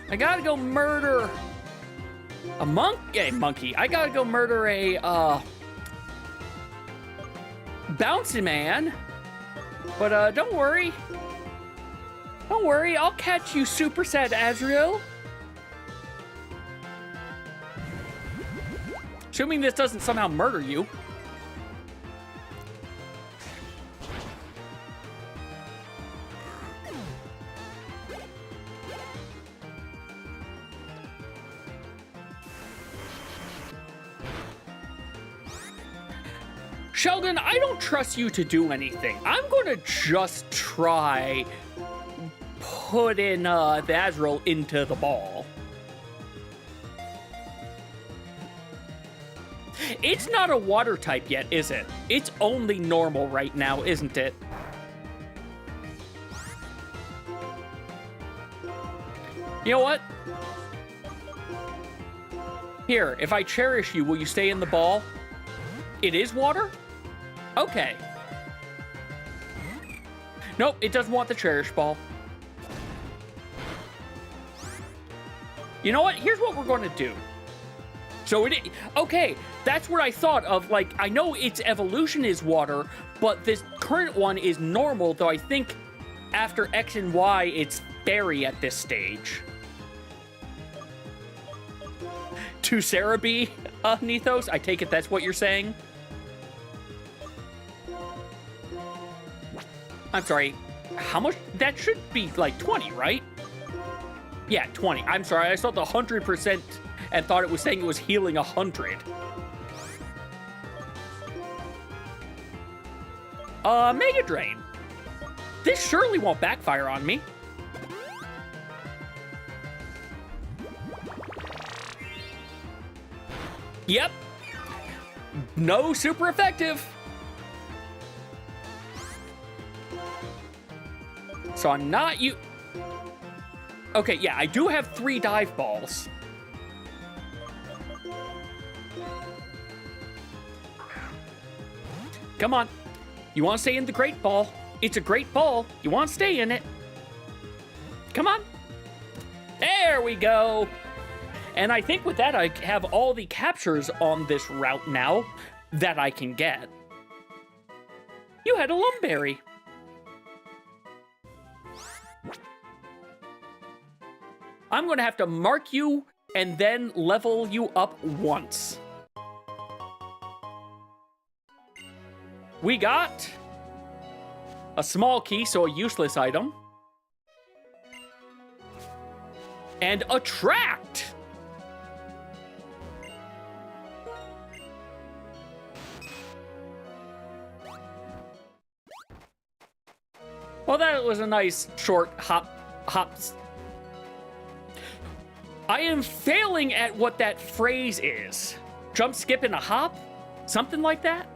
I gotta go murder a monkey. I gotta go murder a bouncy man. But don't worry. Don't worry, I'll catch you, Super Sad Azrael. Assuming this doesn't somehow murder you. Sheldon, I don't trust you to do anything. I'm gonna just try putting the Azrael into the ball. It's not a water type yet, is it? It's only normal right now, isn't it? You know what? Here, if I cherish you, will you stay in the ball? It is water? Okay. Nope, it doesn't want the cherish ball. You know what? Here's what we're going to do. So okay, that's what I thought of. Like, I know its evolution is water, but this current one is normal, though I think after X and Y, it's fairy at this stage. To Cerebi, Nethos? I take it that's what you're saying? I'm sorry, how much? That should be like 20, right? Yeah, 20. I'm sorry, I saw the 100% and thought it was saying it was healing 100. Mega Drain. This surely won't backfire on me. Yep. No super effective. So I'm not you. Okay, yeah, I do have 3 dive balls. Come on. You want to stay in the great ball? It's a great ball. You want to stay in it. Come on. There we go. And I think with that, I have all the captures on this route now that I can get. You had a Lumberry. I'm going to have to mark you and then level you up once. We got a small key, so a useless item. And attract. Well, that was a nice short hops. I am failing at what that phrase is. Jump, skip, and a hop? Something like that?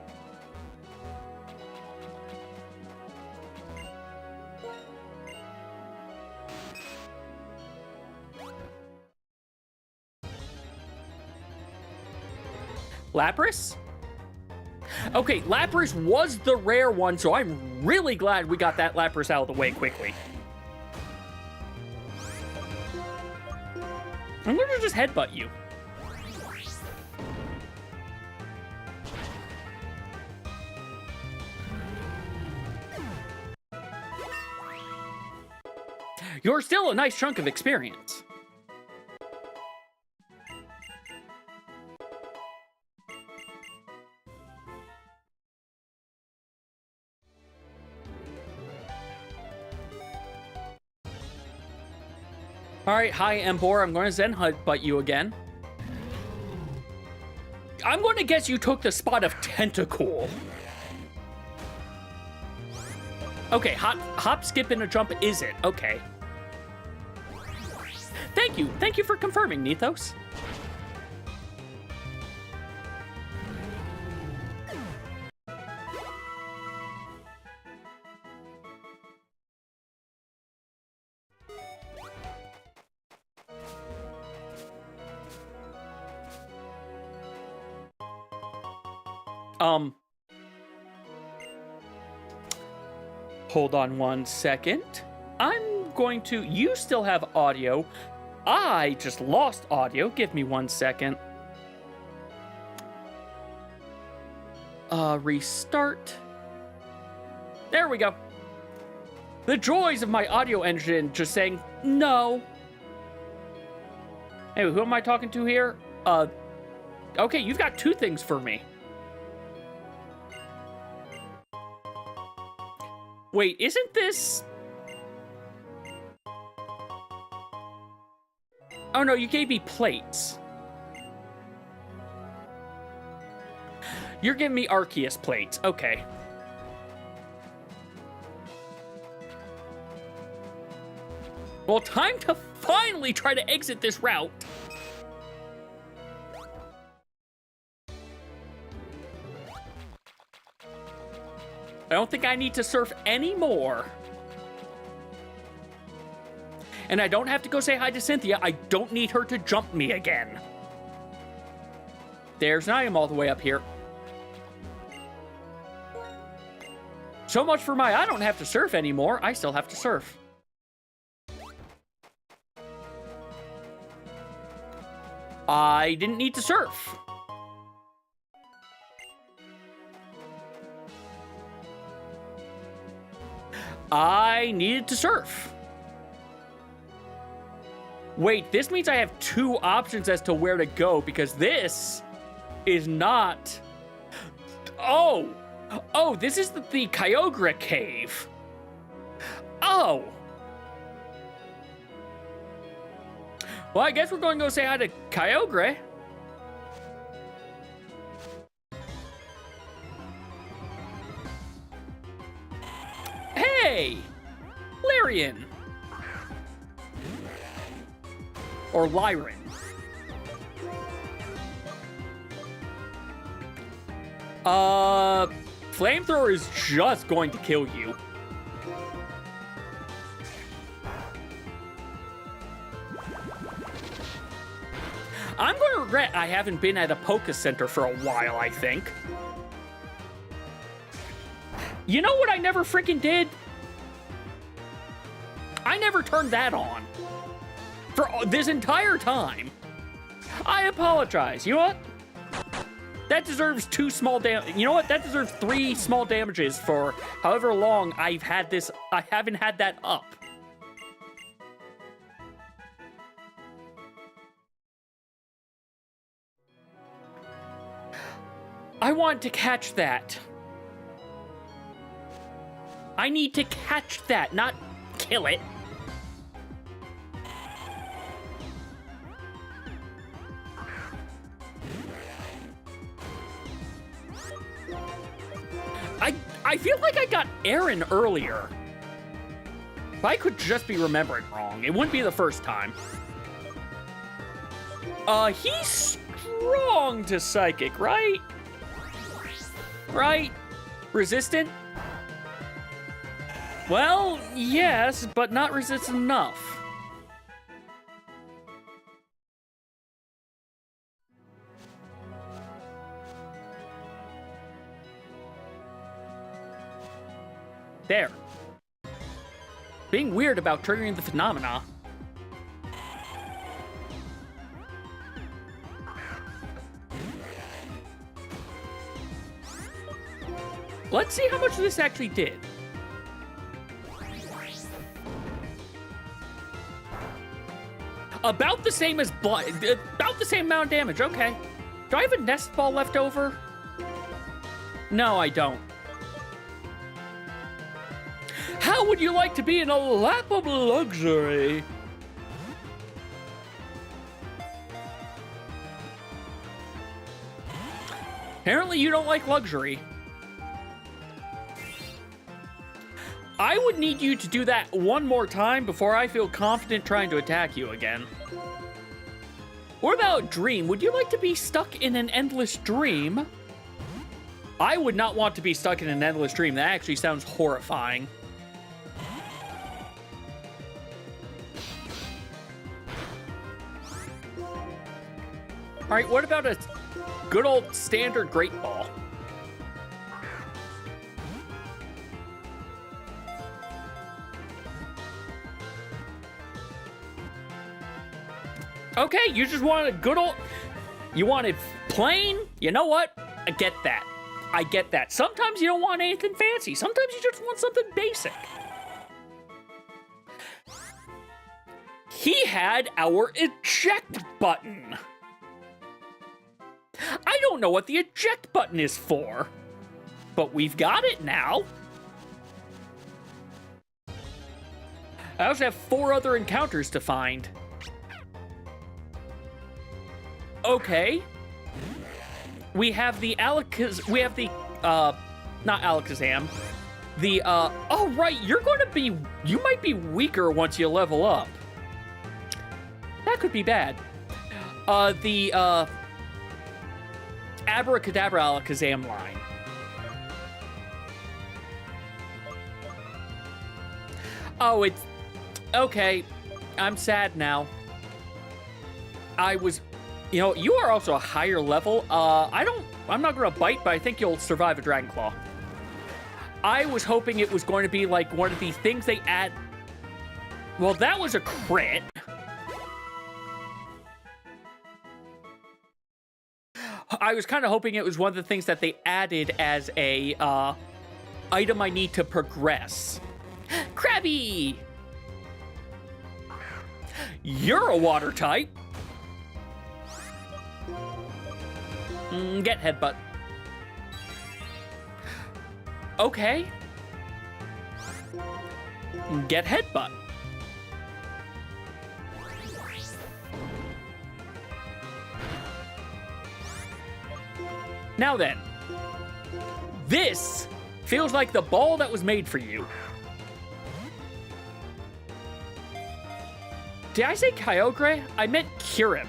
Lapras? Okay, Lapras was the rare one, so I'm really glad we got that Lapras out of the way quickly. I'm gonna just headbutt you. You're still a nice chunk of experience. Alright, hi Embor, I'm going to Zen headbutt you again. I'm going to guess you took the spot of Tentacool. Okay, hop, skip, and a jump is it. Okay. Thank you for confirming, Nethos. Hold on one second. I'm going to... You still have audio. I just lost audio. Give me 1 second. Restart. There we go. The joys of my audio engine just saying no. Hey, who am I talking to here? Okay, you've got 2 things for me. Wait, isn't this... Oh no, you gave me plates. You're giving me Arceus plates. Okay. Well, time to finally try to exit this route. I don't think I need to surf anymore. And I don't have to go say hi to Cynthia. I don't need her to jump me again. There's an item all the way up here. So much for my I don't have to surf anymore. I still have to surf. I didn't need to surf. I needed to surf. Wait, this means I have 2 options as to where to go because this is not... Oh, this is the Kyogre cave. Oh. Well, I guess we're going to go say hi to Kyogre. Hey! Larian! Or Lyran. Flamethrower is just going to kill you. I'm going to regret I haven't been at a Poké Center for a while, I think. You know what I never freaking did? I never turned that on. for this entire time. I apologize. You know what? That deserves 2 small damage. You know what? That deserves 3 small damages for however long I've had this. I haven't had that up. I want to catch that. I need to catch that, not kill it. I feel like I got Aaron earlier. But I could just be remembering wrong. It wouldn't be the first time. He's strong to psychic, right? Right? Resistant? Well, yes, but not resistant enough. There. Being weird about triggering the phenomena. Let's see how much this actually did. About the same as blood. About the same amount of damage. Okay. Do I have a nest ball left over? No, I don't. How would you like to be in a lap of luxury? Apparently you don't like luxury. I would need you to do that one more time before I feel confident trying to attack you again. What about dream? Would you like to be stuck in an endless dream? I would not want to be stuck in an endless dream. That actually sounds horrifying. All right, what about a good old standard Great Ball? Okay, you just wanted a good old... You wanted plain? You know what? I get that. I get that. Sometimes you don't want anything fancy. Sometimes you just want something basic. He had our eject button. I don't know what the eject button is for, but we've got it now. I also have 4 other encounters to find. Okay. We have the not Alakazam. Oh right, you might be weaker once you level up. That could be bad. Abracadabra Alakazam line. Oh, it's... Okay, I'm sad now. You know, you are also a higher level. I'm not gonna bite, but I think you'll survive a Dragon Claw. I was hoping it was going to be like one of these things they add... Well, that was a crit. I was kind of hoping it was one of the things that they added as a item I need to progress. Krabby! You're a water type. Get headbutt. Okay. Get headbutt. Now then, this feels like the ball that was made for you. Did I say Kyogre? I meant Kyurem.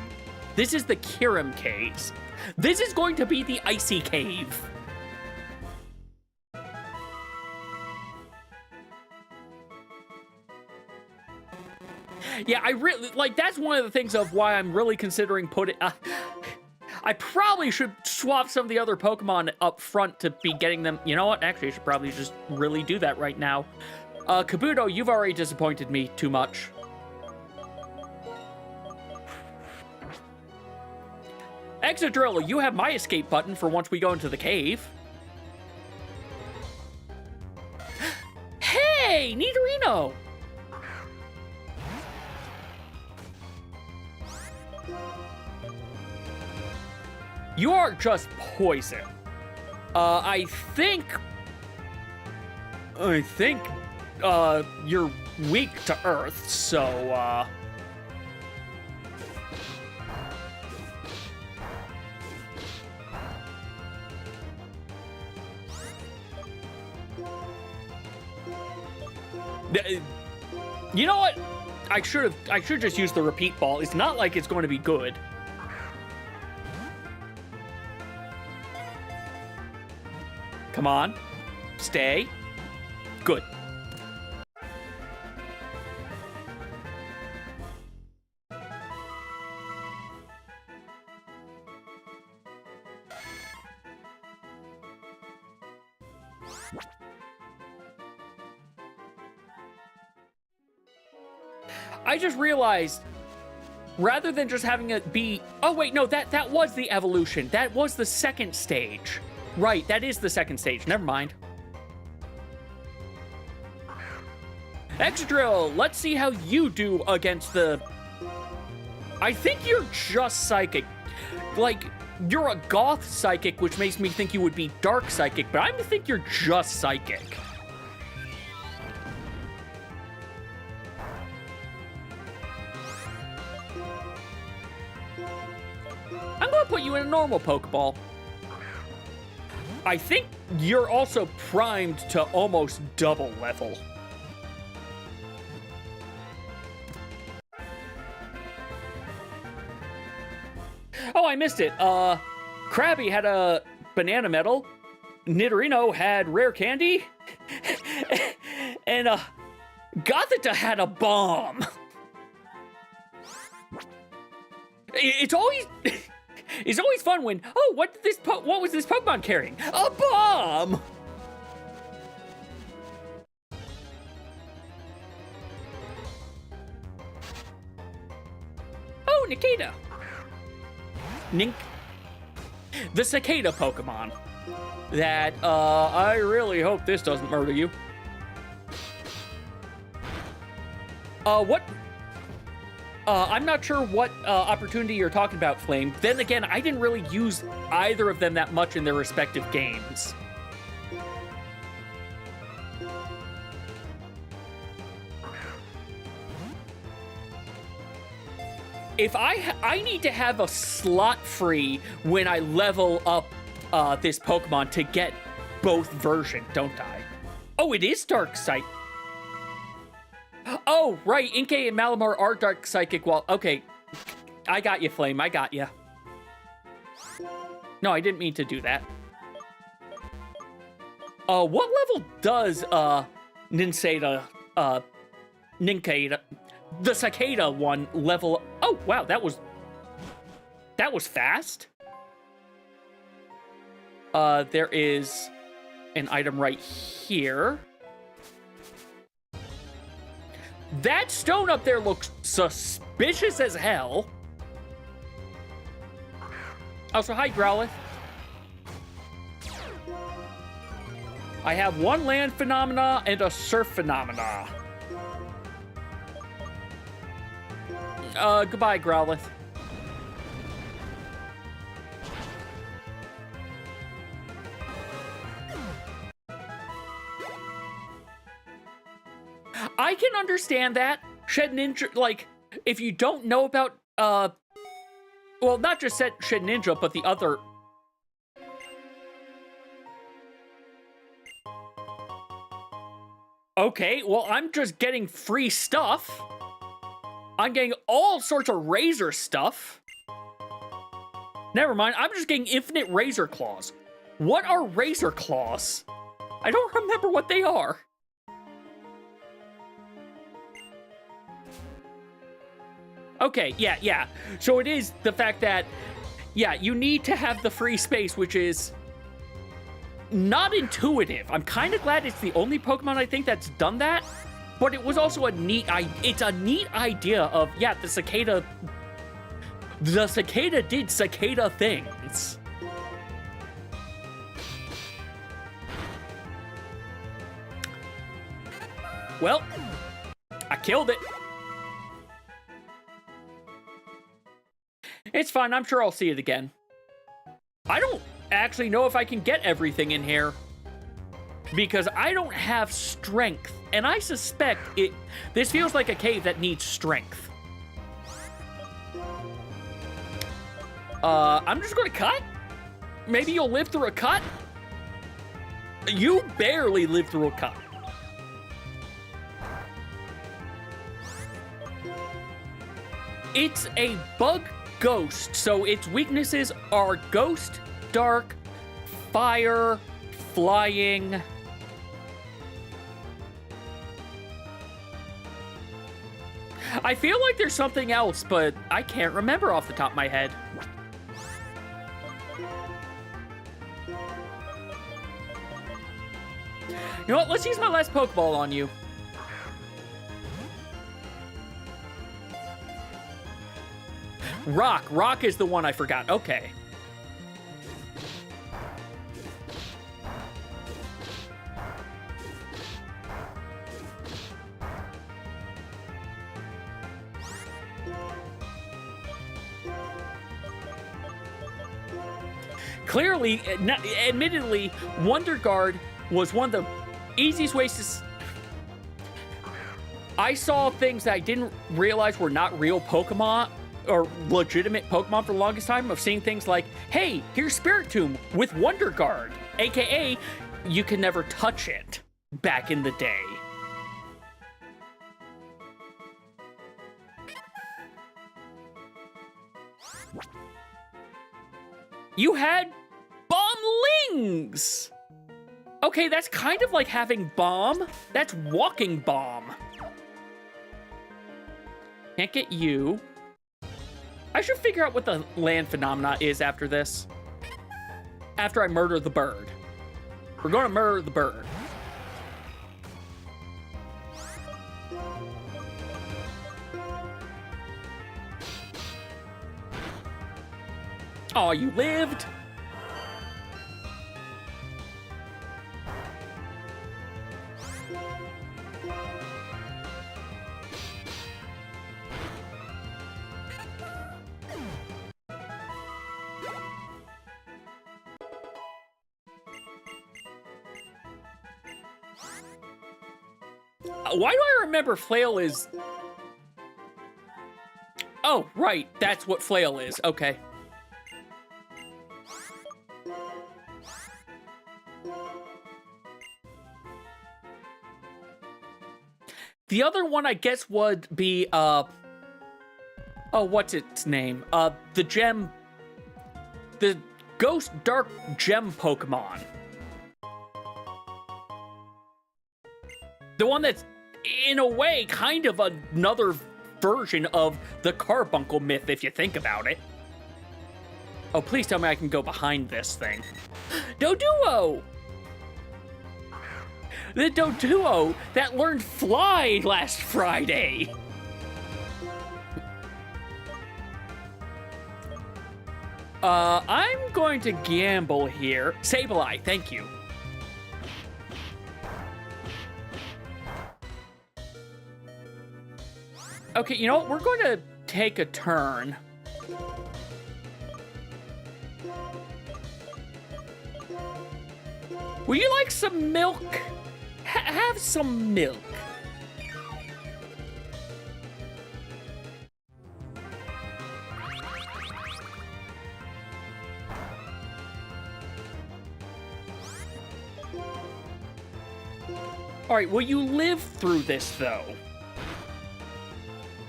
This is the Kyurem Caves. This is going to be the Icy Cave. Yeah, I really, like, that's one of the things of why I'm really considering putting... I probably should swap some of the other Pokemon up front to be getting them... You know what? Actually, I should probably just really do that right now. Kabuto, you've already disappointed me too much. Exadrill, you have my escape button for once we go into the cave. Hey, Nidorino! You are just poison. I think you're weak to Earth, so, you know what? I should just use the repeat ball. It's not like it's going to be good. Come on. Stay. Good. I just realized, rather than just having it be... Oh, wait, no, that was the evolution. That was the second stage. Right, that is the second stage. Never mind. Excadrill, let's see how you do against the... I think you're just psychic. Like, you're a goth psychic, which makes me think you would be dark psychic, but I think you're just psychic. I'm gonna put you in a normal Pokeball. I think you're also primed to almost double level. Oh, I missed it. Krabby had a banana medal. Nidorino had rare candy. And, Gothita had a bomb. It's always... It's always fun when, oh, what was this Pokemon carrying? A bomb! Oh, Nikita. The cicada Pokemon. That, I really hope this doesn't murder you. What? I'm not sure what opportunity you're talking about, Flame. Then again, I didn't really use either of them that much in their respective games. If I need to have a slot free when I level up this Pokemon to get both versions, don't I? Oh, it is Dark Psychic. Oh, right. Inkay and Malamar are Dark Psychic. Well, okay. I got you, Flame. I got you. No, I didn't mean to do that. What level does, Nincada, the Cicada one level... Oh, wow, that was fast. There is an item right here. That stone up there looks suspicious as hell. Also, hi, Growlithe. I have one land phenomena and a surf phenomena. Goodbye, Growlithe. I can understand that. Shed Ninja, like, if you don't know about, well, not just Shed Ninja, but the other... Okay, well, I'm just getting free stuff. I'm getting all sorts of Razor stuff. Never mind, I'm just getting infinite Razor Claws. What are Razor Claws? I don't remember what they are. Okay, yeah. So it is the fact that, yeah, you need to have the free space, which is not intuitive. I'm kind of glad it's the only Pokemon I think that's done that, but it was also a neat idea of, yeah, the Cicada... The cicada did cicada things. Well, I killed it. It's fine, I'm sure I'll see it again. I don't actually know if I can get everything in here, because I don't have strength, and I suspect this feels like a cave that needs strength. I'm just gonna cut? Maybe you'll live through a cut? You barely lived through a cut. It's a bug ghost, so its weaknesses are ghost, dark, fire, flying. I feel like there's something else, but I can't remember off the top of my head. You know what? Let's use my last Pokeball on you. Rock. Rock is the one I forgot. Okay. Clearly, admittedly, Wonder Guard was one of the easiest ways to... I saw things that I didn't realize were not real Pokemon, or legitimate Pokemon for the longest time, of seeing things like, hey, here's Spirit Tomb with Wonder Guard, aka you can never touch it back in the day. You had Bombings! Okay, that's kind of like having Bomb. That's walking Bomb. Can't get you. I should figure out what the land phenomena is after this. After I murder the bird. We're going to murder the bird. Oh, you lived? Why do I remember Flail is... Oh, right. That's what Flail is. Okay. The other one, I guess, would be, oh, what's its name? The gem... The Ghost Dark Gem Pokemon. The one that's, in a way, kind of another version of the Carbuncle myth, if you think about it. Oh, please tell me I can go behind this thing. Doduo! The Doduo that learned Fly last Friday. I'm going to gamble here. Sableye, thank you. Okay, you know what? We're going to take a turn. Would you like some milk? Have some milk. All right, will you live through this, though?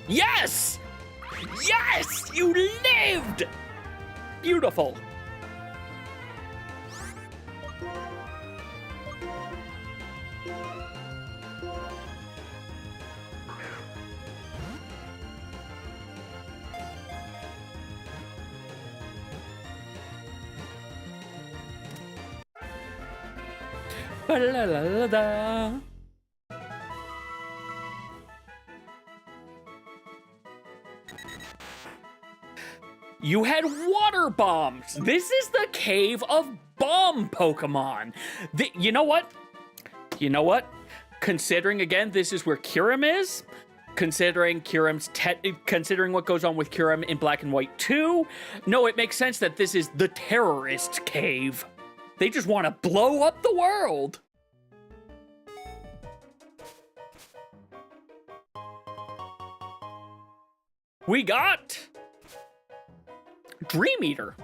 Yes! Yes! You lived! Beautiful. Ba-la-la-la-la. You had water bombs. This is the cave of bomb Pokemon. You know what? You know what? Considering, again, this is where Kyurem is, considering what goes on with Kyurem in Black and White 2, no, it makes sense that this is the terrorist cave. They just want to blow up the world. We got Dream Eater.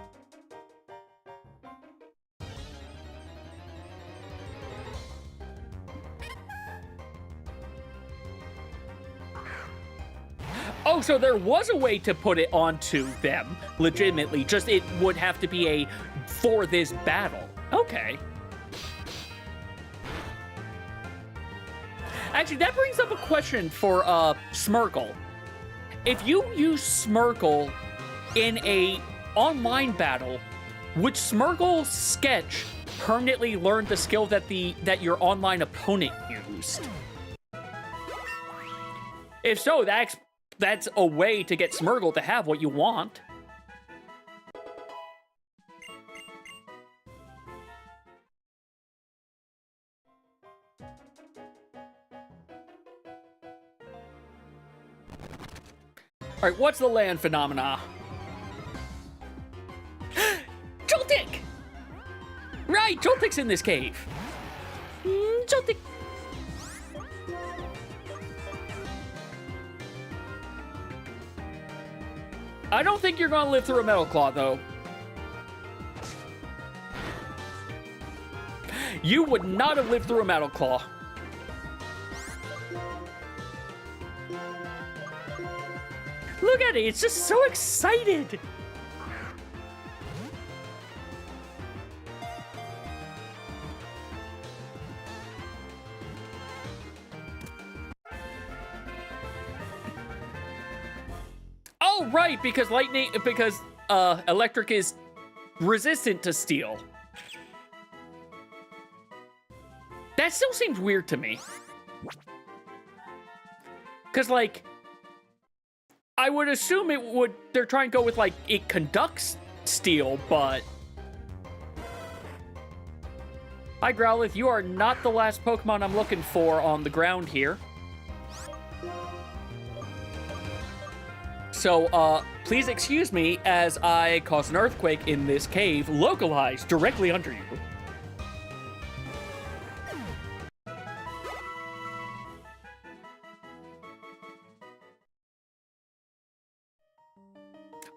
Oh, so there was a way to put it onto them, legitimately, just it would have to be for this battle. Okay. Actually, that brings up a question for Smirgle. If you use Smirgle in a online battle, would Smirgle's sketch permanently learn the skill that your online opponent used? If so, that's a way to get Smirgle to have what you want. All right, what's the land phenomena? Joltik! Right, Joltik's in this cave. Joltik. I don't think you're gonna live through a Metal Claw, though. You would not have lived through a Metal Claw. Look at it, it's just so excited. Oh, right, because electric is resistant to steel. That still seems weird to me. Because, like, I would assume they're trying to go with, like, it conducts steel, but... Hi, Growlithe, you are not the last Pokemon I'm looking for on the ground here. So, please excuse me as I cause an earthquake in this cave, localized directly under you.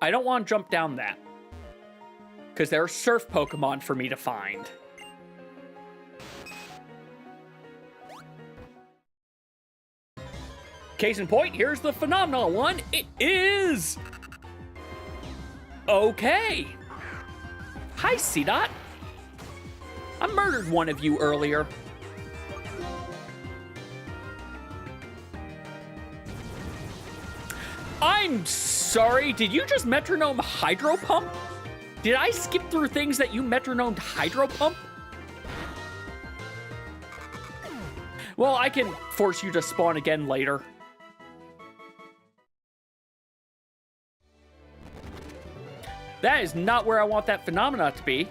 I don't want to jump down that, because there are surf Pokemon for me to find. Case in point, here's the phenomenal one. It is... Okay. Hi, C-Dot. I murdered one of you earlier. I'm sorry, did you just metronome Hydro Pump? Did I skip through things that you metronomed Hydro Pump? Well, I can force you to spawn again later. That is not where I want that phenomena to be.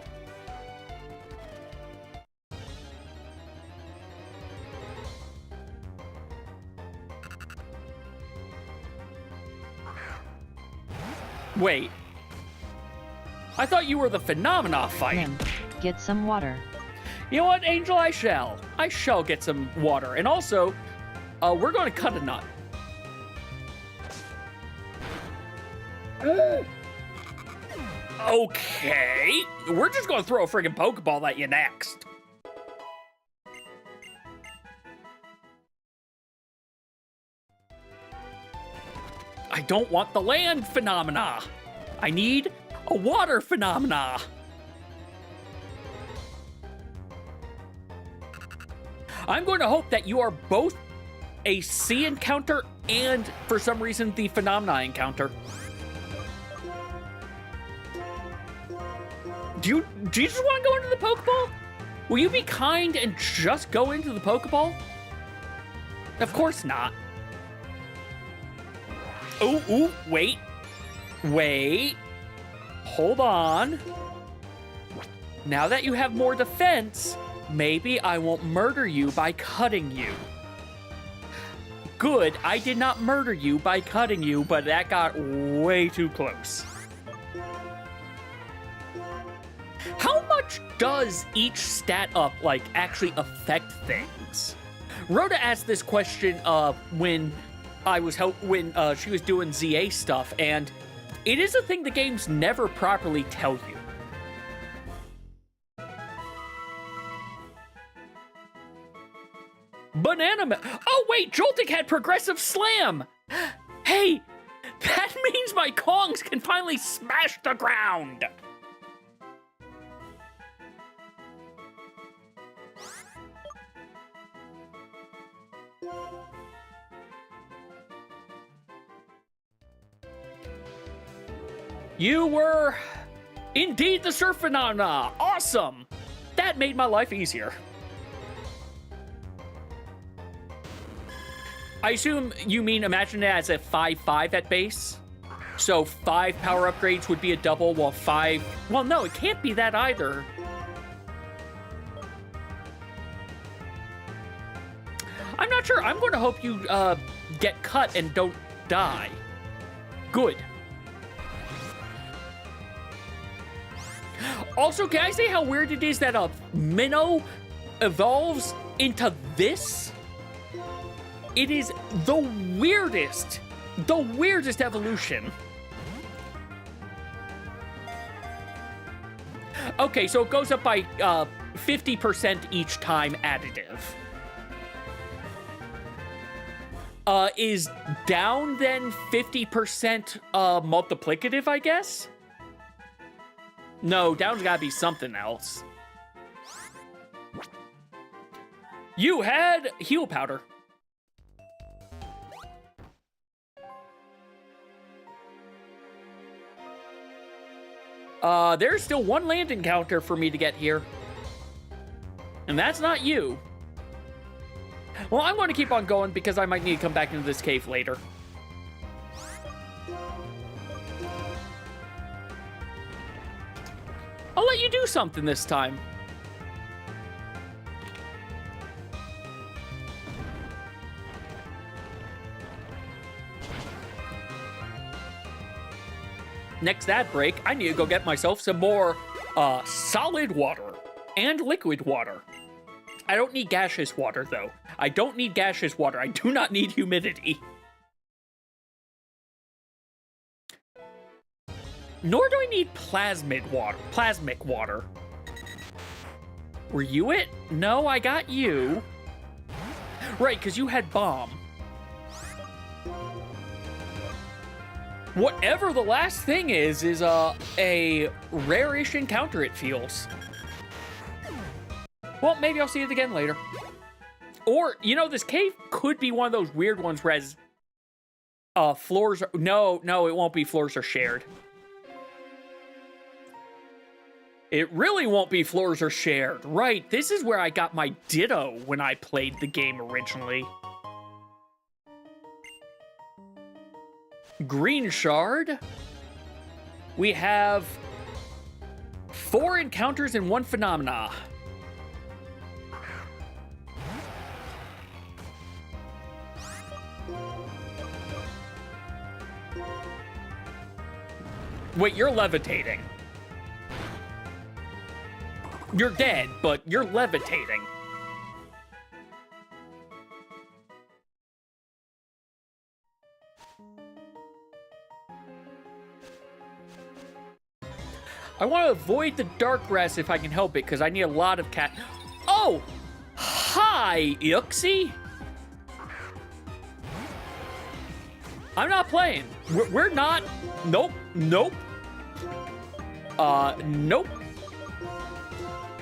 Wait. I thought you were the phenomena fight. Nim, get some water. You know what, Angel? I shall. I shall get some water. And also, we're going to cut a nut. Okay. We're just going to throw a friggin' Pokeball at you next. I don't want the land phenomena. I need a water phenomena. I'm going to hope that you are both a sea encounter and, for some reason, the phenomena encounter. Do you just want to go into the Pokeball? Will you be kind and just go into the Pokeball? Of course not. Ooh, wait. Wait. Hold on. Now that you have more defense, maybe I won't murder you by cutting you. Good, I did not murder you by cutting you, but that got way too close. How much does each stat up, like, actually affect things? Rhoda asked this question when she was doing ZA stuff, and it is a thing the games never properly tell you. Oh wait, Joltik had progressive slam! Hey, that means my Kongs can finally smash the ground! You were indeed the surf phenomena! Awesome! That made my life easier. I assume you mean imagine it as a 5-5 at base? So 5 power upgrades would be a double, while 5... Well, no, it can't be that either. I'm not sure. I'm going to hope you get cut and don't die. Good. Also, can I say how weird it is that a Minnow evolves into this? It is the weirdest evolution. Okay, so it goes up by 50% each time additive. Is down then 50% multiplicative, I guess? No, down's gotta be something else. You had heal powder. There's still one land encounter for me to get here. And that's not you. Well, I'm going to keep on going because I might need to come back into this cave later. I'll let you do something this time. Next ad break, I need to go get myself some more solid water and liquid water. I don't need gaseous water, though. I don't need gaseous water. I do not need humidity. Nor do I need plasmic water. Were you it? No, I got you. Right, because you had bomb. Whatever the last thing is a rare-ish encounter, it feels. Well, maybe I'll see it again later. Or, you know, this cave could be one of those weird ones where floors are... No, it won't be floors are shared. It really won't be floors are shared. Right, this is where I got my Ditto when I played the game originally. Green shard. We have 4 encounters and 1 phenomena. Wait, you're levitating. You're dead, but you're levitating. I want to avoid the dark grass if I can help it, because I need a lot of cat... Oh! Hi, Yuxie! I'm not playing. We're not... Nope. Nope. Nope.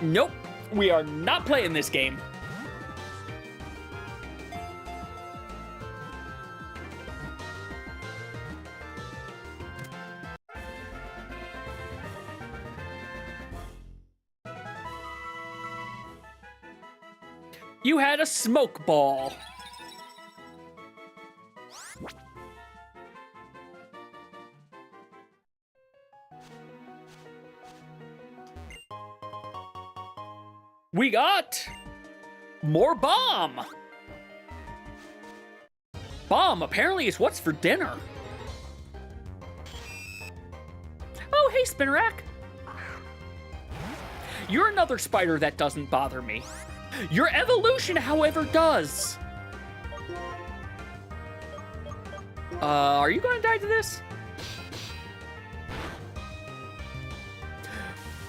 Nope. We are not playing this game. You had a smoke ball. We got more bomb. Bomb apparently is what's for dinner. Oh, hey, Spinnerack. You're another spider that doesn't bother me. Your evolution, however, does. Are you gonna die to this?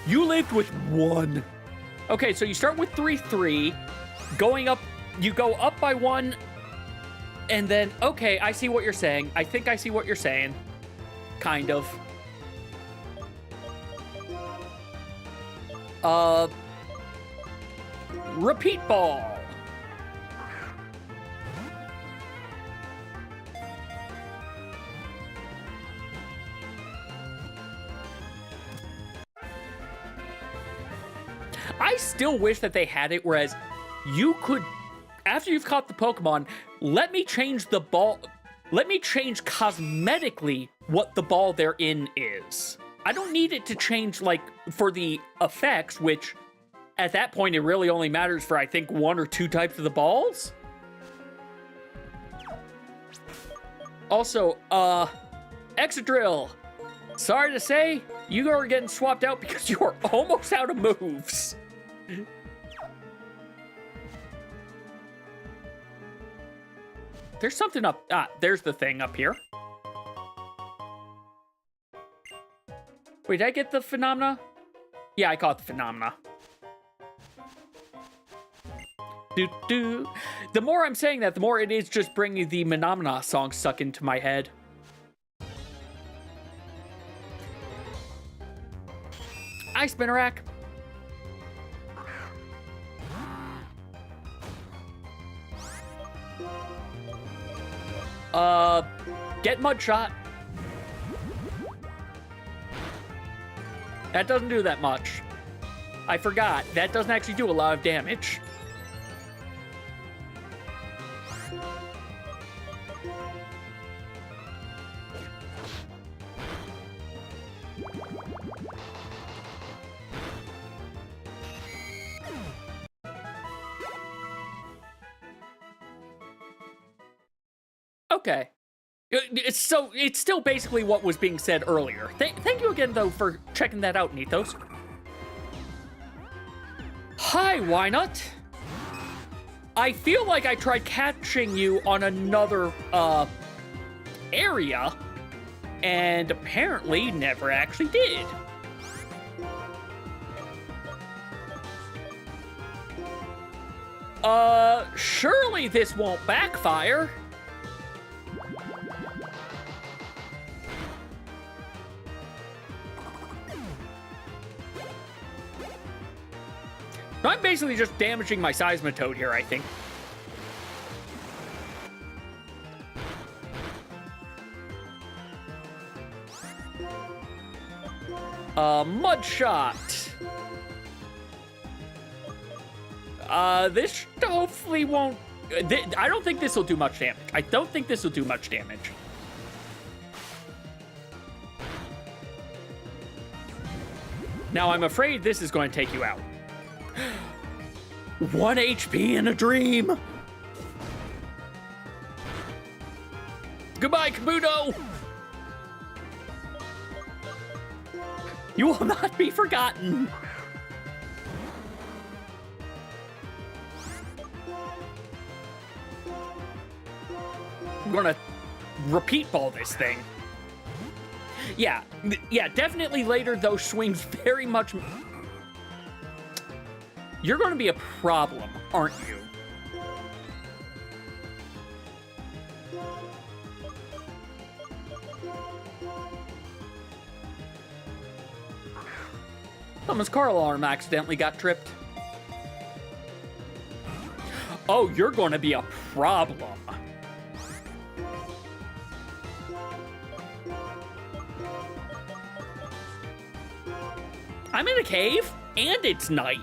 You lived with 1. Okay, so you start with 3-3. Going up, you go up by 1. And then, okay, I see what you're saying. I think I see what you're saying. Kind of. Repeat ball. I still wish that they had it, whereas you could, after you've caught the Pokemon, let me change the ball, let me change cosmetically what the ball they're in is. I don't need it to change, like, for the effects, which, at that point, it really only matters for, I think, 1 or 2 types of the balls. Also, Excadrill, sorry to say, you are getting swapped out because you are almost out of moves. There's something up, there's the thing up here. Wait, did I get the phenomena? Yeah, I caught the phenomena. The more I'm saying that, the more it is just bringing the Phenomena song stuck into my head. Hi, Spinnerack. Get Mudshot. That doesn't do that much. I forgot. That doesn't actually do a lot of damage. Okay. So, it's still basically what was being said earlier. Thank you again, though, for checking that out, Nethos. Hi, Wynut. I feel like I tried catching you on another, area, and apparently never actually did. Surely this won't backfire. I'm basically just damaging my Seismitoad here, I think. Mudshot. This hopefully won't... I don't think this will do much damage. I don't think this will do much damage. Now, I'm afraid this is going to take you out. 1 HP in a dream. Goodbye, Kabuto. You will not be forgotten. I'm gonna repeat ball this thing. Yeah, definitely later those swings very much... You're going to be a problem, aren't you? Someone's car alarm accidentally got tripped. Oh, you're going to be a problem. I'm in a cave, and it's night.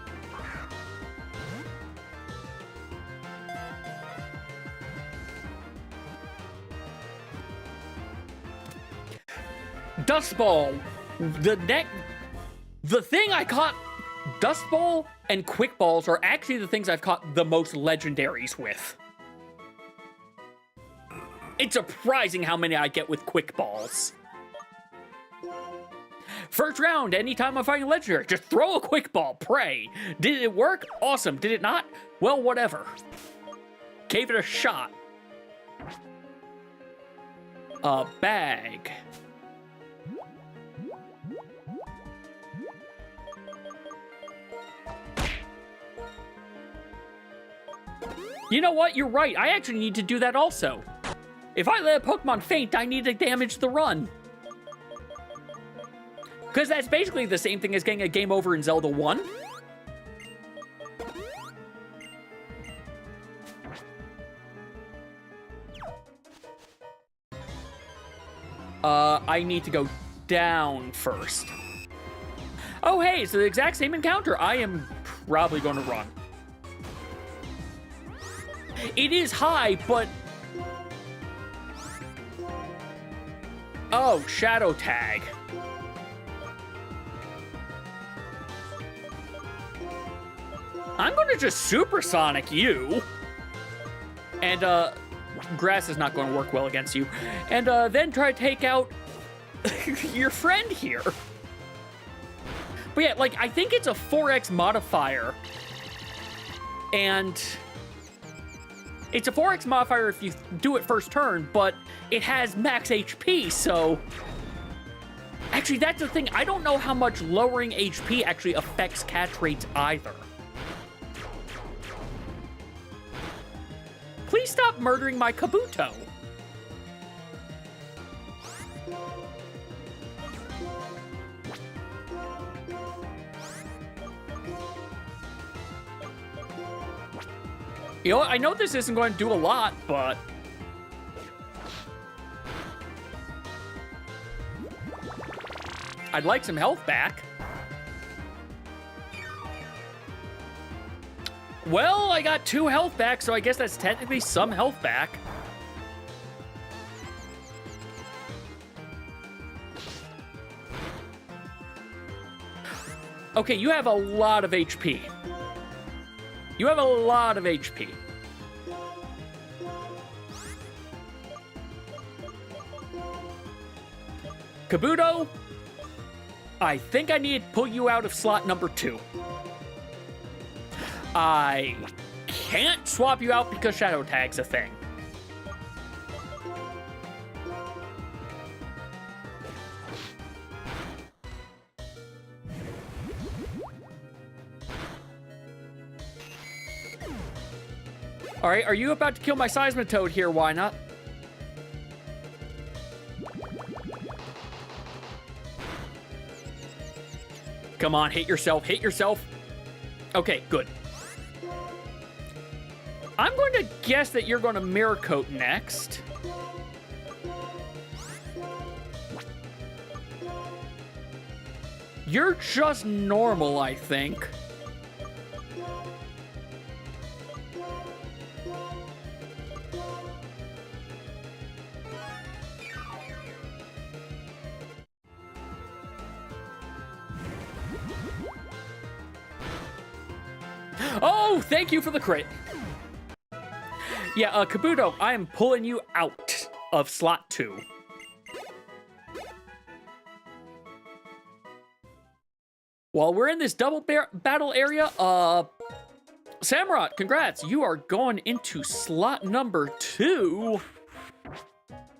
Dust Ball. The thing I caught Dust Bowl and Quick Balls are actually the things I've caught the most legendaries with. It's surprising how many I get with Quick Balls. First round, anytime I'm fighting a legendary, just throw a Quick Ball, pray. Did it work? Awesome. Did it not? Well, whatever. Gave it a shot. A bag. You know what? You're right. I actually need to do that also. If I let a Pokemon faint, I need to damage the run. Because that's basically the same thing as getting a game over in Zelda 1. I need to go down first. Oh, hey, it's the exact same encounter. I am probably going to run. It is high, but... Oh, Shadow Tag. I'm going to just Supersonic you. And, Grass is not going to work well against you. And, then try to take out your friend here. But yeah, like, I think it's a 4x modifier. And... It's a 4x modifier if you do it first turn, but it has max HP, so... Actually, that's the thing. I don't know how much lowering HP actually affects catch rates either. Please stop murdering my Kabuto. You know what? I know this isn't going to do a lot, but... I'd like some health back. Well, I got 2 health back, so I guess that's technically some health back. Okay, you have a lot of HP. You have a lot of HP. Kabuto, I think I need to pull you out of slot number 2. I can't swap you out because Shadow Tag's a thing. All right, are you about to kill my Seismitoad here? Why not? Come on, hit yourself, hit yourself. Okay, good. I'm going to guess that you're going to Mirror Coat next. You're just normal, I think. Oh, thank you for the crit. Yeah, Kabuto, I am pulling you out of slot 2. While we're in this double battle area, Samurott, congrats. You are going into slot number 2.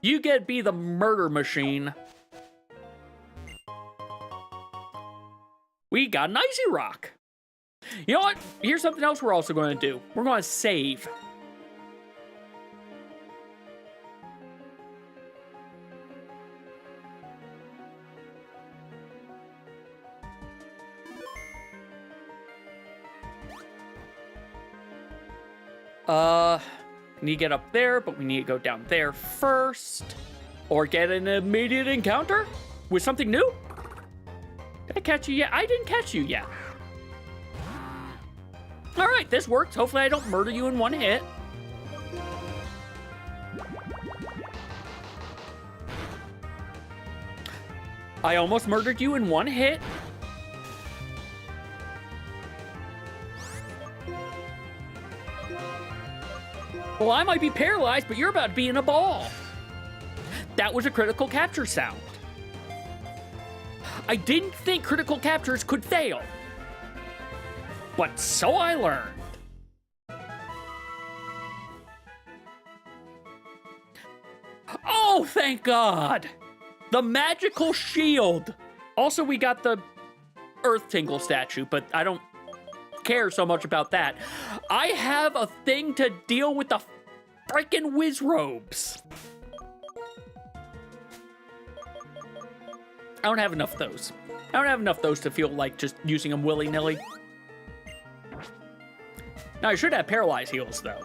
You get to be the murder machine. We got an Icy Rock. You know what? Here's something else we're also going to do. We're going to save. Need to get up there, but we need to go down there first. Or get an immediate encounter with something new. Did I catch you yet? I didn't catch you yet. All right, this works. Hopefully I don't murder you in one hit. I almost murdered you in one hit. Well, I might be paralyzed, but you're about to be in a ball. That was a critical capture sound. I didn't think critical captures could fail. But so I learned. Oh, thank God. The magical shield. Also, we got the Earth Tingle statue, but I don't care so much about that. I have a thing to deal with the freaking whiz robes. I don't have enough of those. I don't have enough of those to feel like just using them willy-nilly. Now, I should have paralyzed heals, though.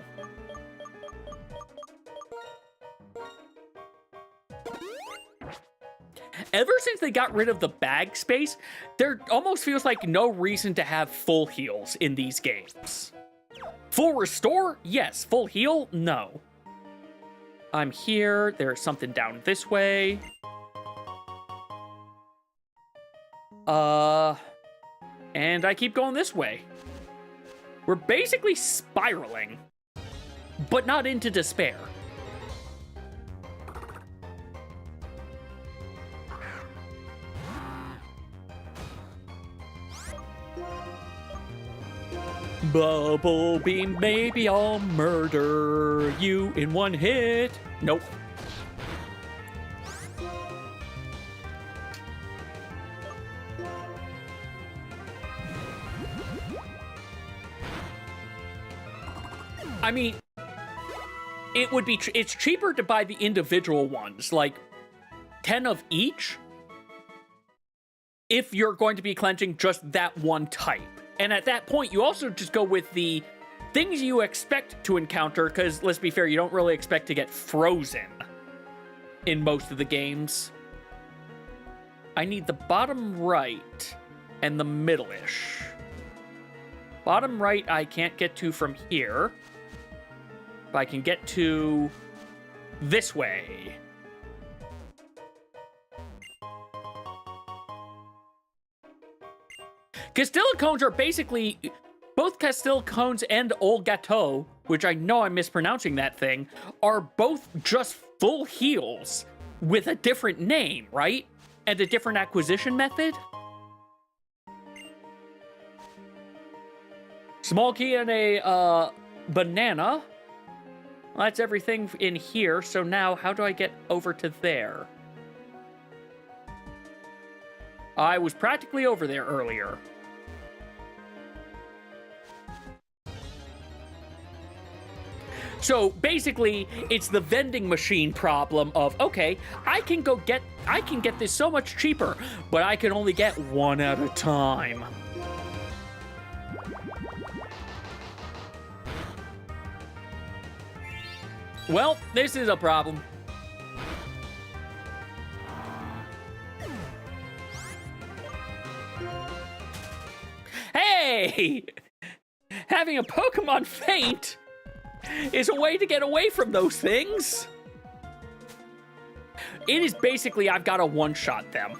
Ever since they got rid of the bag space, there almost feels like no reason to have full heals in these games. Full restore? Yes. Full heal? No. I'm here. There's something down this way. And I keep going this way. We're basically spiraling, but not into despair. Bubble beam, maybe I'll murder you in one hit. Nope. I mean, it would be, it's cheaper to buy the individual ones, like 10 of each, if you're going to be clenching just that one type. And at that point, you also just go with the things you expect to encounter, because let's be fair, you don't really expect to get frozen in most of the games. I need the bottom right and the middle-ish. Bottom right I can't get to from here. But I can get to this way. Castilla cones are basically, both Castilla cones and Old Gateau, which I know I'm mispronouncing that thing, are both just full heals with a different name, right? And a different acquisition method? Small key and a banana. Well, that's everything in here, so now how do I get over to there? I was practically over there earlier. So basically, it's the vending machine problem of, okay, I can get this so much cheaper, but I can only get one at a time. Well, this is a problem. Hey! Having a Pokemon faint is a way to get away from those things. It is basically I've got to one-shot them.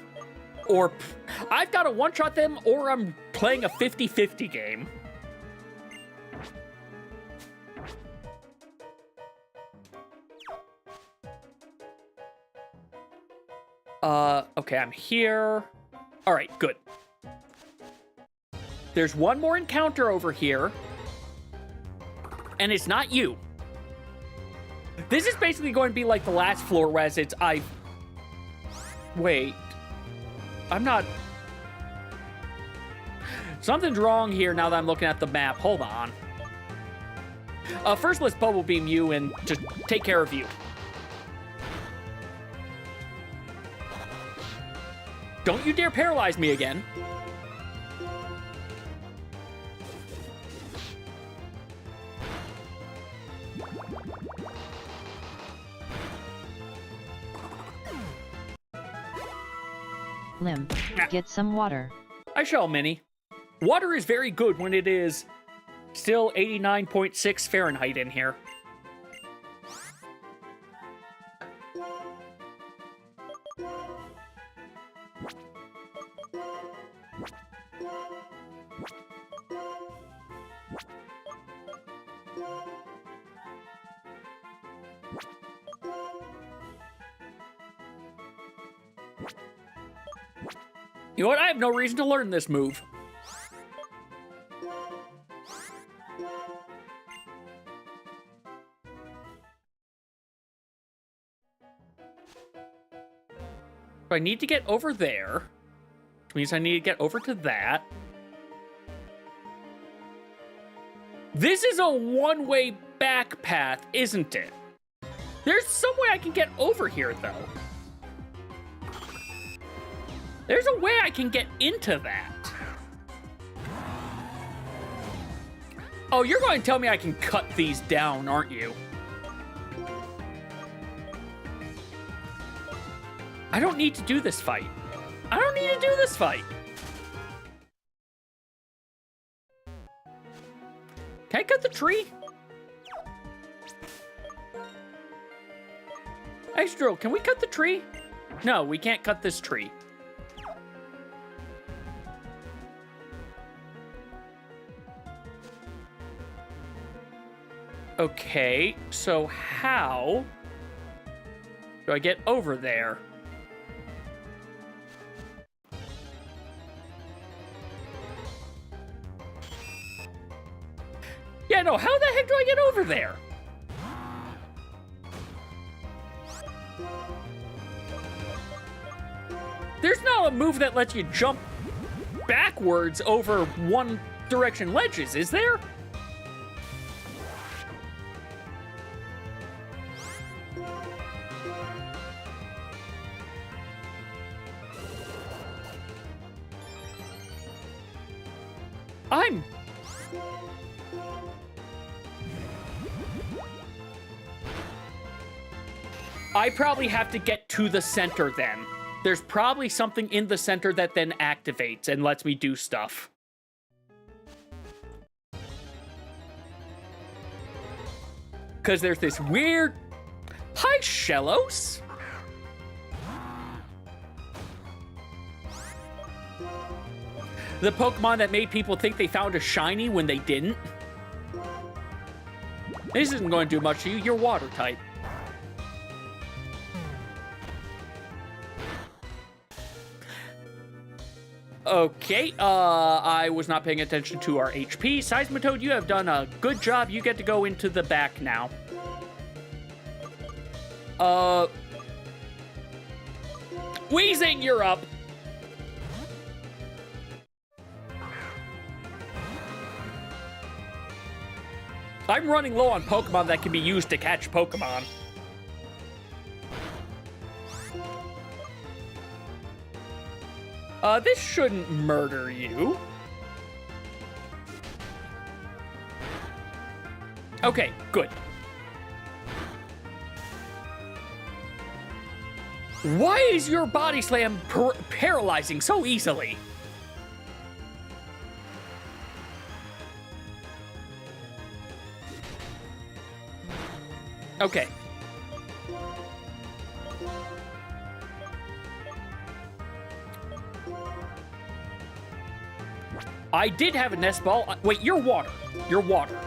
Or I've got to one-shot them, or I'm playing a 50-50 game. Okay, I'm here. All right, good. There's one more encounter over here, and it's not you. This is basically going to be like the last floor, whereas it's Wait. I'm not... Something's wrong here now that I'm looking at the map. Hold on. First, let's Bubble Beam you and just take care of you. Don't you dare paralyze me again. Limb, get some water. I shall, Minnie. Water is very good when it is still 89.6 Fahrenheit in here. You know what? I have no reason to learn this move. So I need to get over there. Which means I need to get over to that. This is a one-way back path, isn't it? There's some way I can get over here, though. There's a way I can get into that. Oh, you're going to tell me I can cut these down, aren't you? I don't need to do this fight. I don't need to do this fight. Can I cut the tree? Ice Drill, can we cut the tree? No, we can't cut this tree. Okay, so how do I get over there? Yeah, no, how the heck do I get over there? There's not a move that lets you jump backwards over one direction ledges, is there? I probably have to get to the center then. There's probably something in the center that then activates and lets me do stuff. Because there's this weird... Hi, Shellos! The Pokemon that made people think they found a shiny when they didn't. This isn't going to do much to you. You're water type. Okay, I was not paying attention to our HP. Seismitoad, you have done a good job. You get to go into the back now. Weezing, you're up. I'm running low on Pokemon that can be used to catch Pokemon. This shouldn't murder you. Okay, good. Why is your body slam paralyzing so easily? Okay. I did have a nest ball. Wait, you're water. You're water.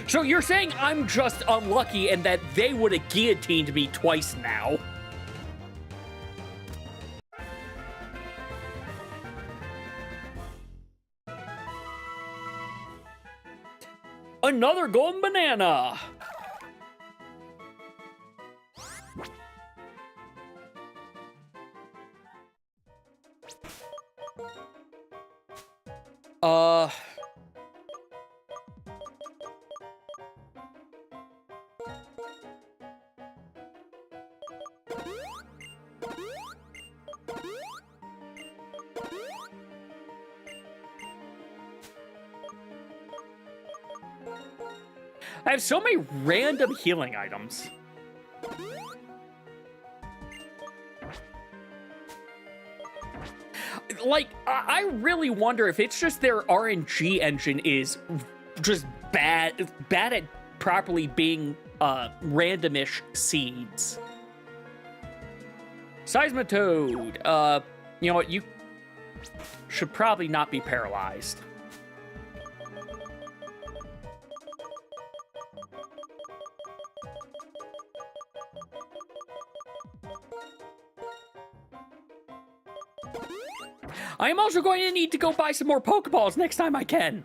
So you're saying I'm just unlucky and that they would have guillotined me twice now? Another golden banana! I have so many random healing items. Like, I really wonder if it's just their RNG engine is just bad at properly being randomish seeds. Seismitoad, you know what, you should probably not be paralyzed. I am also going to need to go buy some more Pokeballs next time I can.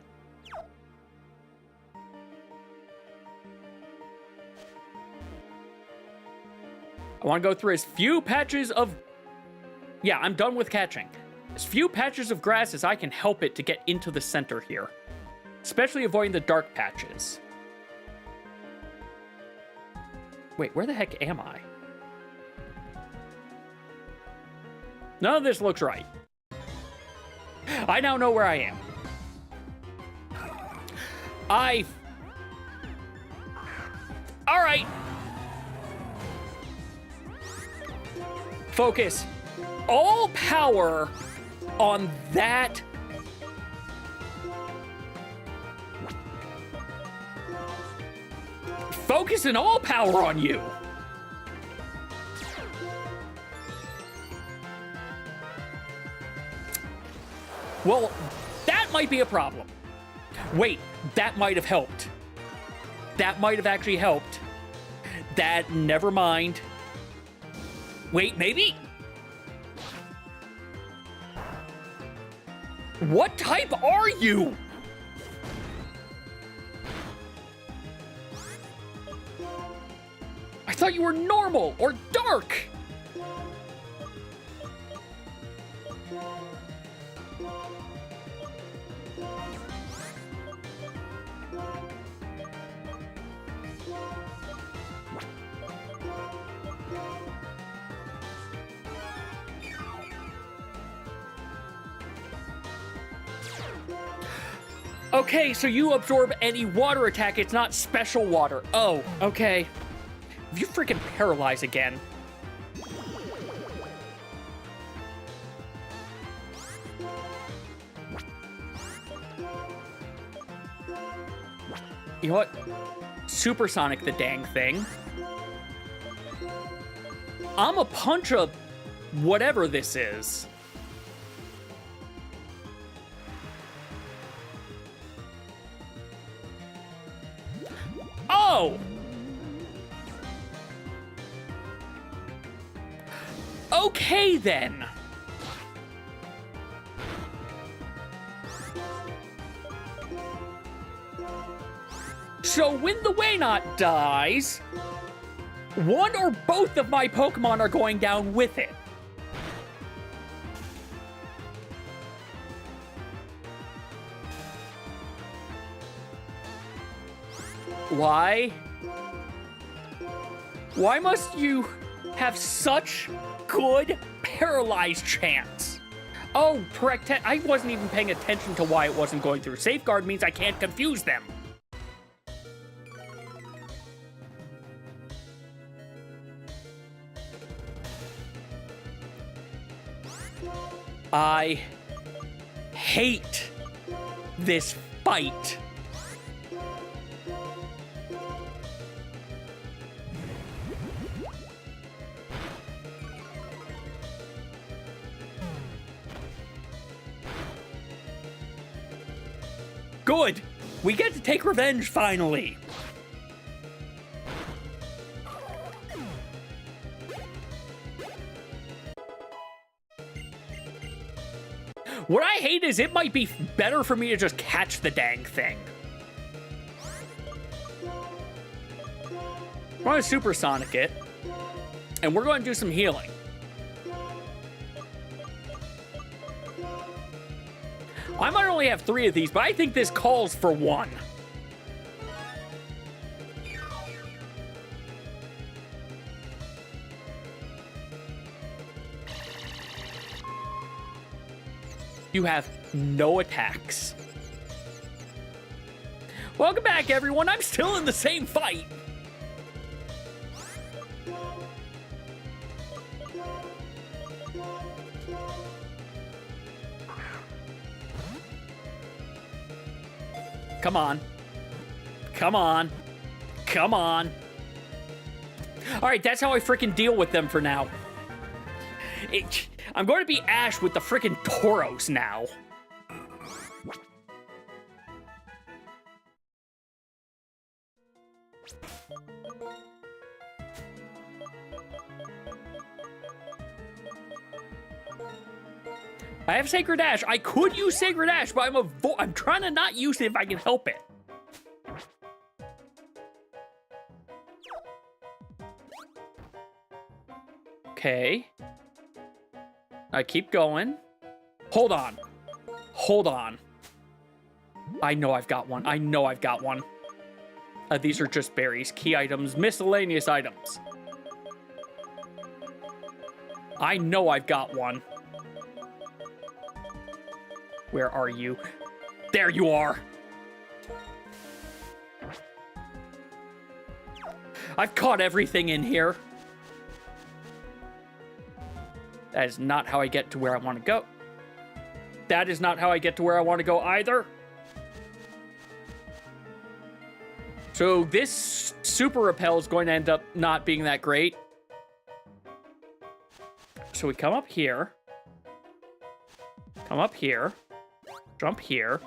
I want to go through as few patches of... Yeah, I'm done with catching. As few patches of grass as I can help it to get into the center here. Especially avoiding the dark patches. Wait, where the heck am I? None of this looks right. I now know where I am. All right. Focus. All power on that. Focus and all power on you. Well, that might be a problem. Wait, that might have helped. That might have actually helped. That, never mind. Wait, maybe? What type are you? I thought you were normal or dark. Okay, so you absorb any water attack. It's not special water. Oh, okay. If you freaking paralyze again. You know what? Supersonic the dang thing. I'm a punch a whatever this is. Oh! Okay, then. So when the Waynot dies, one or both of my Pokemon are going down with it. Why? Why must you have such good paralyzed chance? Oh, correct. I wasn't even paying attention to why it wasn't going through. Safeguard means I can't confuse them. I hate this fight. Good! We get to take revenge, finally! What I hate is it might be better for me to just catch the dang thing. We're going to supersonic it, and we're going to do some healing. I might only have 3 of these, but I think this calls for 1. You have no attacks. Welcome back, everyone. I'm still in the same fight. Come on. Come on. Come on. All right, that's how I freaking deal with them for now. I'm going to be Ash with the freaking Tauros now. I have Sacred Ash. I could use Sacred Ash, but I'm trying to not use it if I can help it. Okay. I keep going. Hold on. Hold on. I know I've got one. I know I've got one. These are just berries, key items, miscellaneous items. I know I've got one. Where are you? There you are. I've caught everything in here. That is not how I get to where I want to go. That is not how I get to where I want to go either. So this super repel is going to end up not being that great. So we come up here. Come up here. Jump here.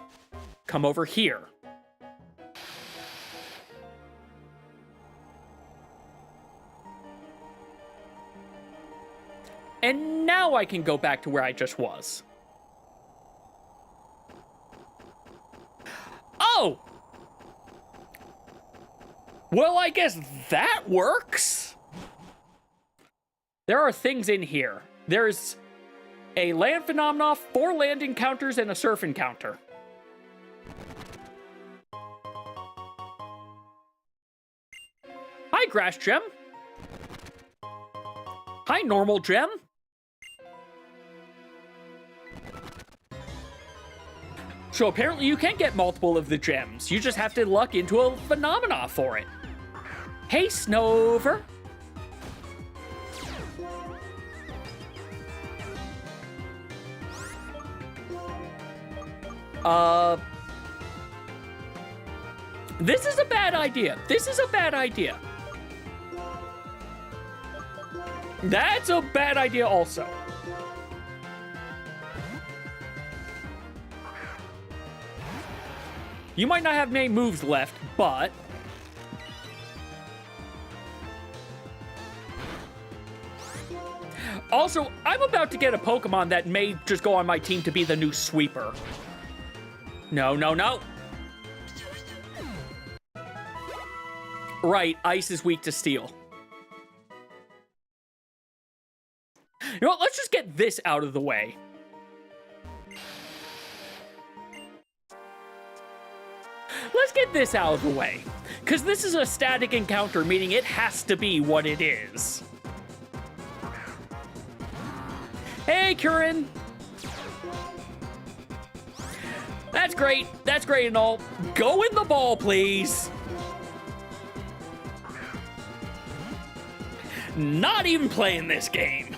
Come over here. And now I can go back to where I just was. Oh! Well, I guess that works. There are things in here. There's a land phenomena, 4 land encounters, and a surf encounter. Hi, Grass Gem. Hi, Normal Gem. So apparently you can get multiple of the gems. You just have to luck into a phenomena for it. Hey, Snover. This is a bad idea. This is a bad idea. That's a bad idea also. You might not have many moves left, but... Also, I'm about to get a Pokemon that may just go on my team to be the new sweeper. No, no, no. Right, Ice is weak to Steel. You know what, let's just get this out of the way. Let's get this out of the way. Because this is a static encounter, meaning it has to be what it is. Hey, Curran. That's great. That's great and all. Go in the ball, please. Not even playing this game.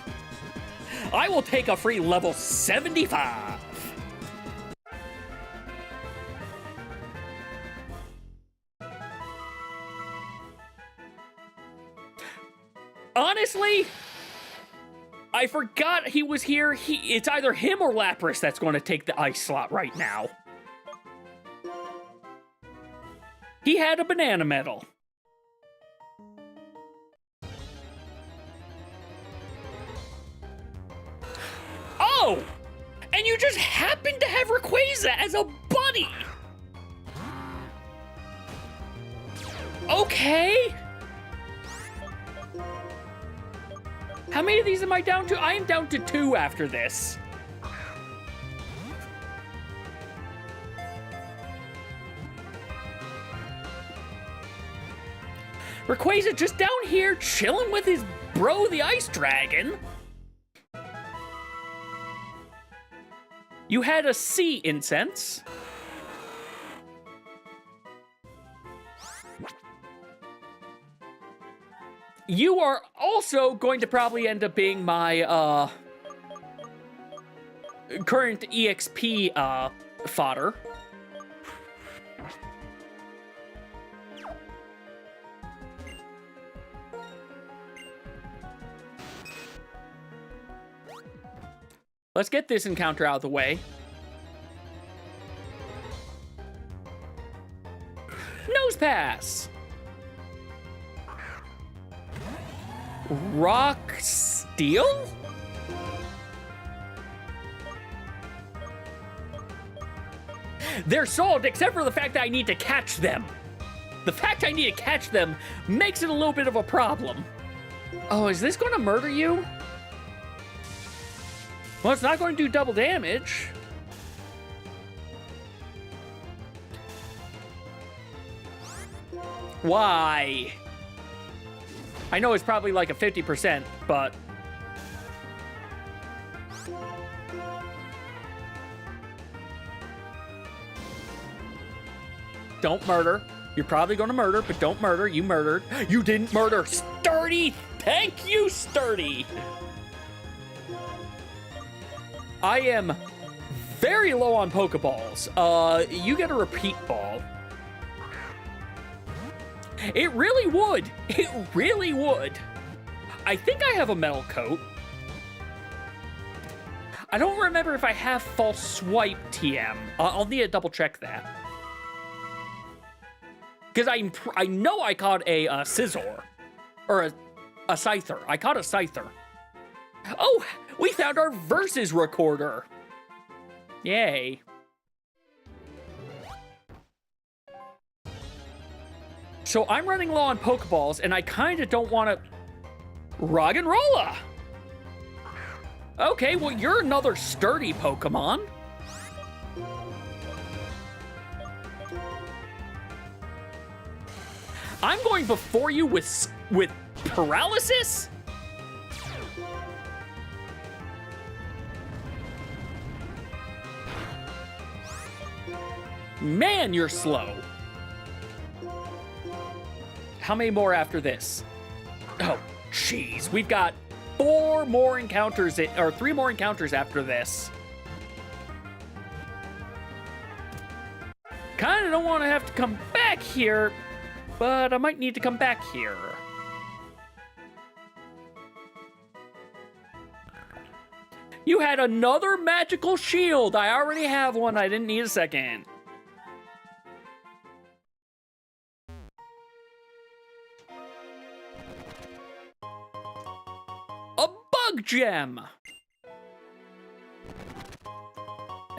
I will take a free level 75. Honestly, I forgot he was here. It's either him or Lapras that's going to take the ice slot right now. He had a banana medal. Oh! And you just happen to have Rayquaza as a buddy! Okay. How many of these am I down to? I am down to 2 after this. Rayquaza just down here chilling with his bro, the Ice Dragon. You had a sea incense. You are also going to probably end up being my current EXP fodder. Let's get this encounter out of the way. Nose Pass! Rock Steel? They're solved except for the fact that I need to catch them. The fact I need to catch them makes it a little bit of a problem. Oh, is this going to murder you? Well, it's not going to do double damage. Why? I know it's probably like a 50%, but... Don't murder. You're probably going to murder, but don't murder. You murdered. You didn't murder. Sturdy! Thank you, Sturdy! I am very low on Pokeballs. You get a repeat ball. It really would. It really would. I think I have a metal coat. I don't remember if I have false swipe TM. I'll need to double check that. Because I know I caught a Scizor. Or a Scyther. I caught a Scyther. Oh, we found our versus recorder. Yay. So I'm running low on Pokeballs, and I kind of don't want to... Roggenrola! Okay, well, you're another sturdy Pokemon. I'm going before you with paralysis? Man, you're slow. How many more after this? Oh, jeez. We've got 4 more encounters, or 3 more encounters after this. Kinda don't want to have to come back here, but I might need to come back here. You had another magical shield. I already have one. I didn't need a second. A bug gem.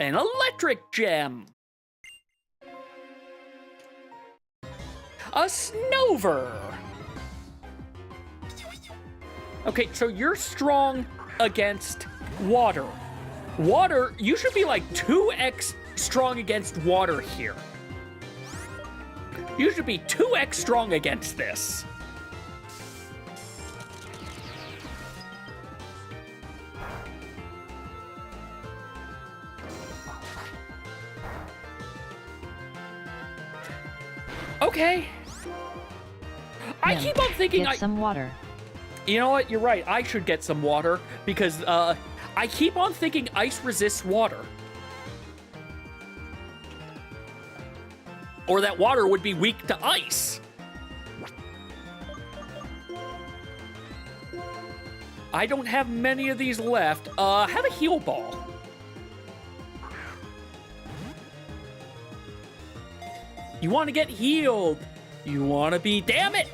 An electric gem. A Snover. Okay, so you're strong against water. Water, you should be like 2x strong against water here. You should be 2x strong against this. Okay. I keep on thinking get some water. You know what? You're right. I should get some water because I keep on thinking ice resists water. Or that water would be weak to ice. I don't have many of these left. Have a heal ball. You want to get healed. You want to be... Damn it!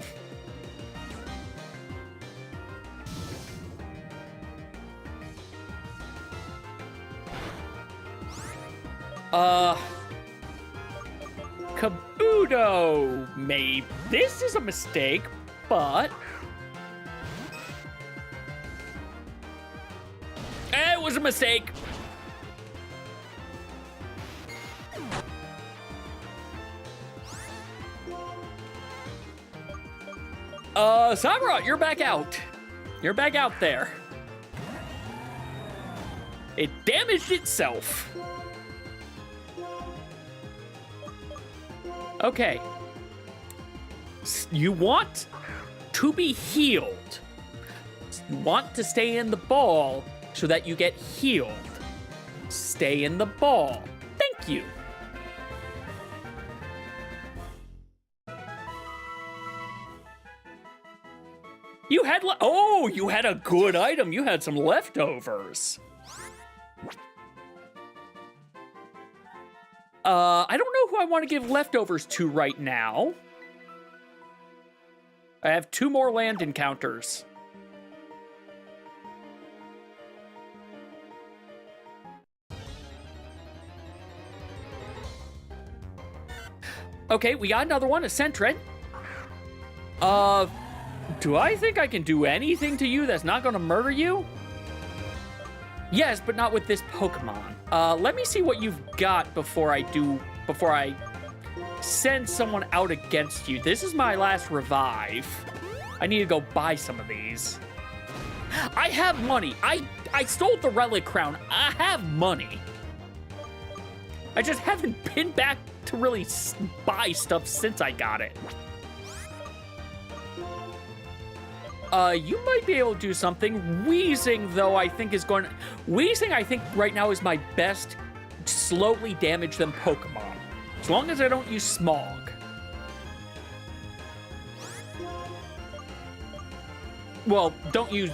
Kabuto, maybe. This is a mistake, but... It was a mistake. Samurott, you're back out. You're back out there. It damaged itself. Okay. You want to be healed. You want to stay in the ball so that you get healed. Stay in the ball. Thank you. You had you had a good item. You had some leftovers. I don't know who I want to give leftovers to right now. I have 2 more land encounters. Okay, we got another one, a Sentret. Do I think I can do anything to you that's not gonna murder you? Yes, but not with this Pokemon. Let me see what you've got before I send someone out against you. This is my last revive. I need to go buy some of these. I have money. I stole the Relic Crown. I have money. I just haven't been back to really buy stuff since I got it. You might be able to do something. Wheezing, though, I think is going... Wheezing, I think, right now is my best slowly damage them Pokemon. As long as I don't use Smog. Well, don't use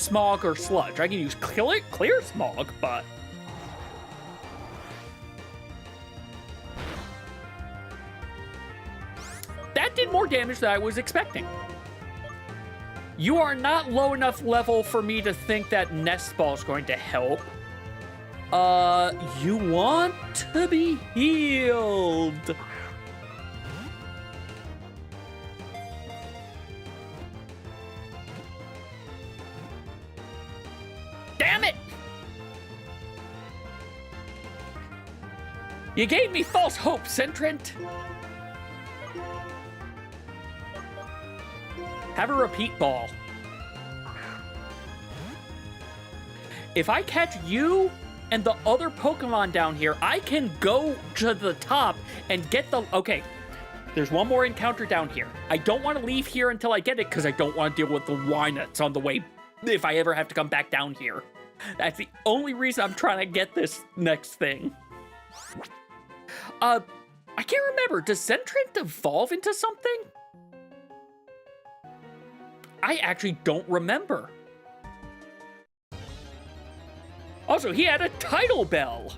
Smog or Sludge. I can use Clear Smog, but... That did more damage than I was expecting. You are not low enough level for me to think that Nest Ball is going to help. You want to be healed. Damn it! You gave me false hope, Sentrent. Have a repeat ball. If I catch you and the other Pokemon down here, I can go to the top and get the... Okay, there's one more encounter down here. I don't want to leave here until I get it because I don't want to deal with the Wynuts on the way if I ever have to come back down here. That's the only reason I'm trying to get this next thing. I can't remember. Does Sentrent evolve into something? I actually don't remember. Also, he had a title bell.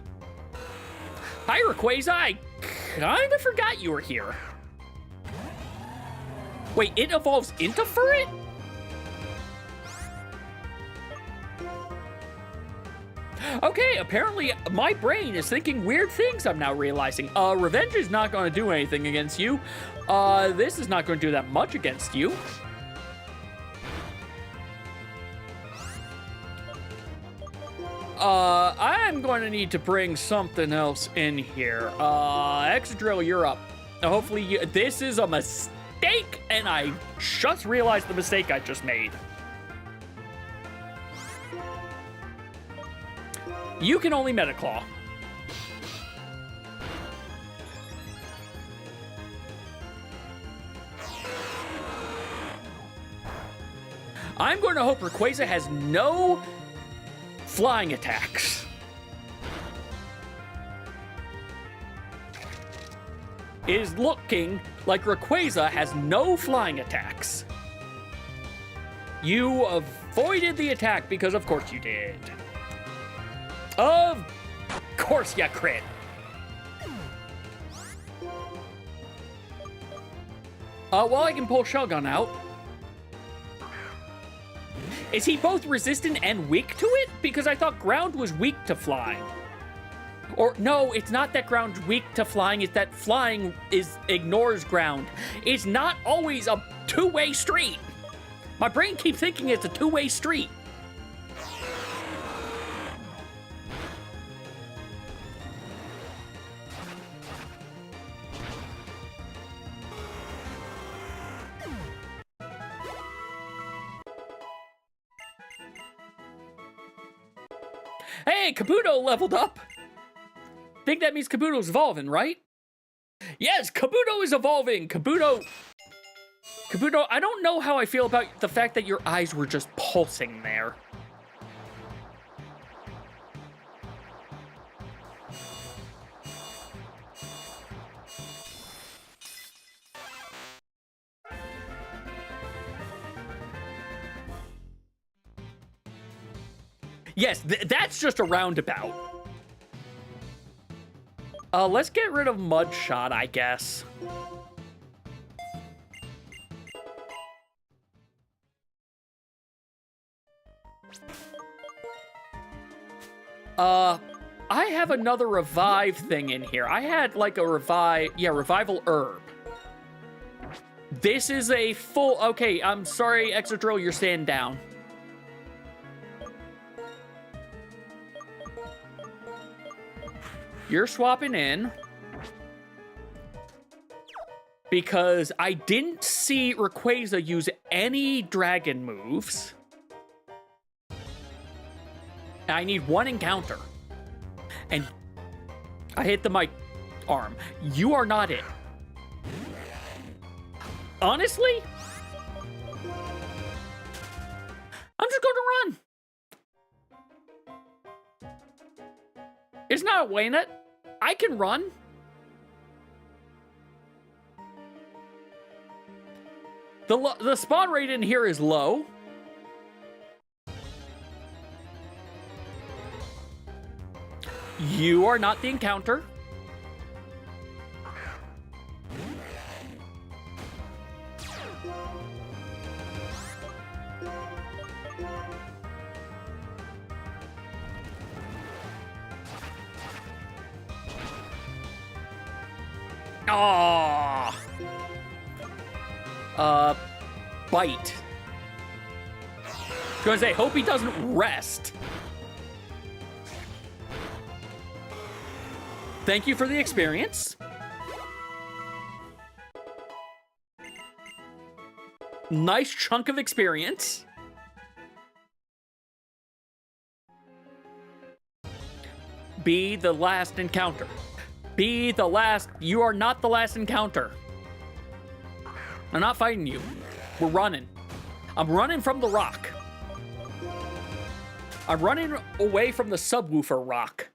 Hi, Rayquaza. I kind of forgot you were here. Wait, it evolves into Furret? Okay, apparently my brain is thinking weird things I'm now realizing. Revenge is not going to do anything against you. This is not going to do that much against you. I'm going to need to bring something else in here. Excadrill, you're up. Hopefully, this is a mistake, and I just realized the mistake I just made. You can only Metaclaw. I'm going to hope Rayquaza has no flying attacks. It is looking like Rayquaza has no flying attacks. You avoided the attack because of course you did. Of course you crit. Well, I can pull Shelgon out. Is he both resistant and weak to it? Because I thought ground was weak to flying. Or no, it's not that ground's weak to flying, it's that flying ignores ground. It's not always a two-way street. My brain keeps thinking it's a two-way street. Hey, Kabuto leveled up. Think that means Kabuto's evolving, right? Yes, Kabuto is evolving. Kabuto, I don't know how I feel about the fact that your eyes were just pulsing there. Yes, that's just a roundabout. Let's get rid of Mud Shot, I guess. I have another revive thing in here. I had like a revival herb. This is a full, okay, I'm sorry, Exodrill, you're staying down. You're swapping in. Because I didn't see Rayquaza use any dragon moves. I need one encounter. And I hit the mic arm. You are not it. Honestly? I'm just going to run. It's not weighing it. I can run. The spawn rate in here is low. You are not the encounter. Aww. Bite. I was gonna say, hope he doesn't rest. Thank you for the experience. Nice chunk of experience. Be the last encounter. Be the last. You are not the last encounter. I'm not fighting you. We're running. I'm running from the rock. I'm running away from the subwoofer rock.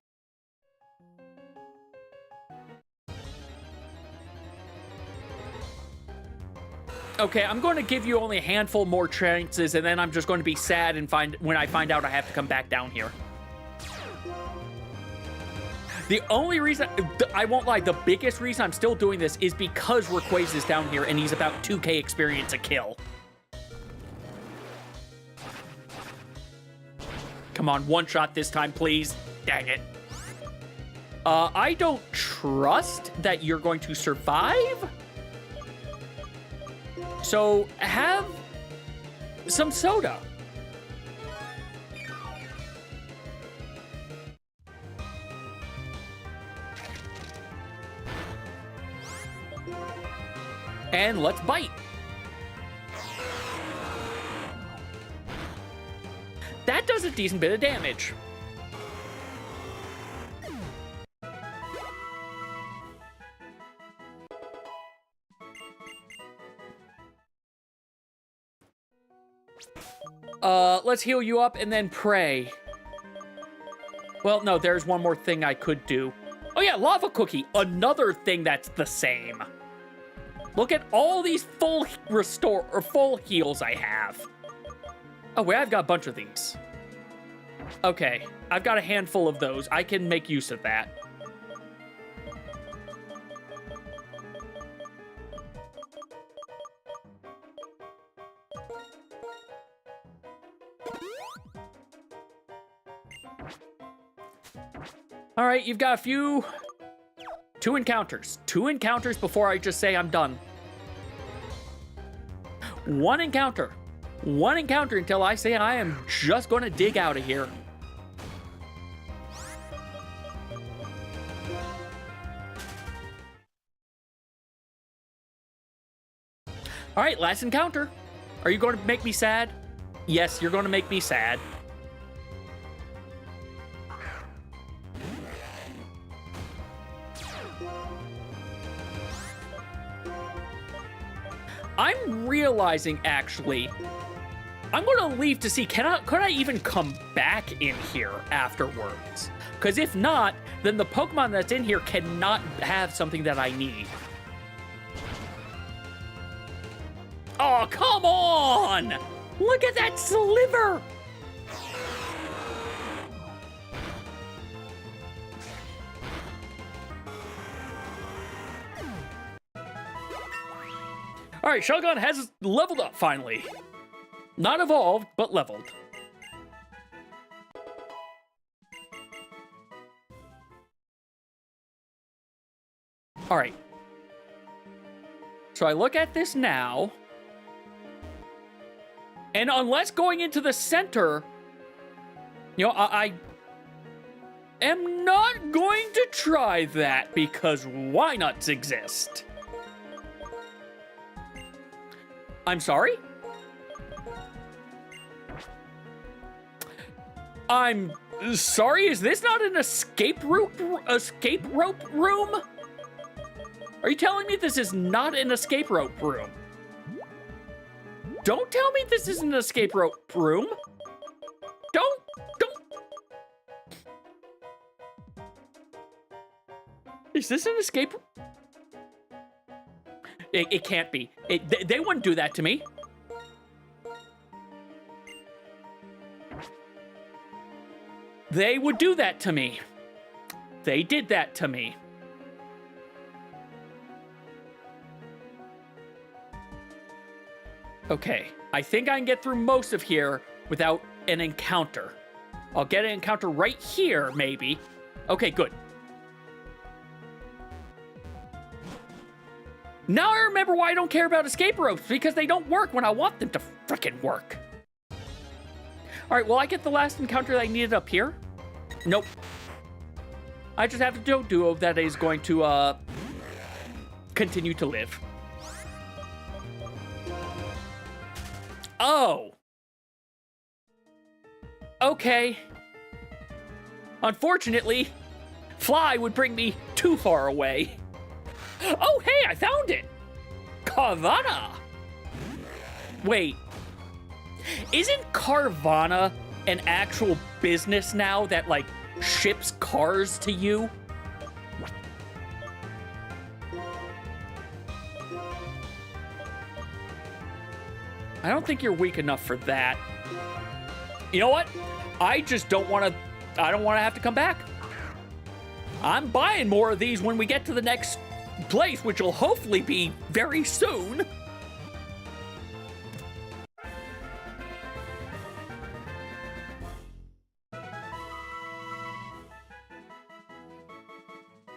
Okay, I'm going to give you only a handful more chances, and then I'm just going to be sad and when I find out I have to come back down here. The only reason, I won't lie, the biggest reason I'm still doing this is because Rayquaza is down here and he's about 2k experience a kill. Come on, one shot this time, please. Dang it. I don't trust that you're going to survive. So, have some soda. And let's bite. That does a decent bit of damage. Let's heal you up and then pray. Well, no, there's one more thing I could do. Oh yeah, lava cookie, another thing that's the same. Look at all these full restore or full heals I have. Oh wait, I've got a bunch of these. Okay, I've got a handful of those. I can make use of that. All right, you've got two encounters. Two encounters before I just say I'm done. One encounter until I say I am just gonna dig out of here. All right, last encounter. Are you going to make me sad? Yes, you're going to make me sad. I'm realizing, actually, I'm going to leave to see, could I even come back in here afterwards? Because if not, then the Pokemon that's in here cannot have something that I need. Oh, come on! Look at that sliver! All right, Shelgon has leveled up finally. Not evolved, but leveled. All right. So I look at this now. And unless going into the center, you know, I am not going to try that because why not exist? I'm sorry? I'm sorry, is this not an escape rope room? Are you telling me this is not an escape rope room? Don't tell me this is an escape rope room. Don't. Is this an escape? It can't be. They wouldn't do that to me. They would do that to me. They did that to me. Okay, I think I can get through most of here without an encounter. I'll get an encounter right here, maybe. Okay, good. Now I remember why I don't care about escape ropes, because they don't work when I want them to frickin' work. All right, will I get the last encounter that I needed up here? Nope. I just have a duo that is going to continue to live. Oh. Okay. Unfortunately, fly would bring me too far away. Oh, hey, I found it! Carvana! Wait. Isn't Carvana an actual business now that, like, ships cars to you? I don't think you're weak enough for that. You know what? I just don't want to... I don't want to have to come back. I'm buying more of these when we get to the next place, which will hopefully be very soon.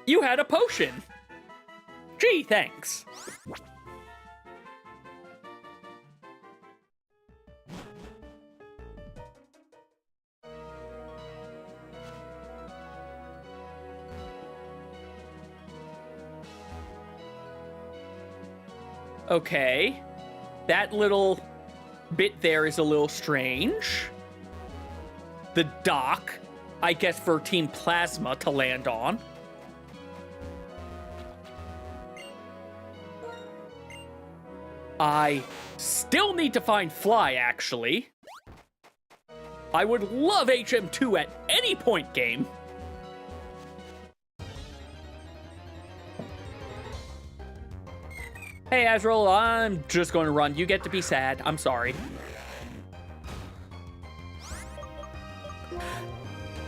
You had a potion. Gee, thanks. Okay. That little bit there is a little strange. The dock, I guess for Team Plasma to land on. I still need to find Fly, actually. I would love HM2 at any point game. Hey, Azrael, I'm just going to run. You get to be sad. I'm sorry.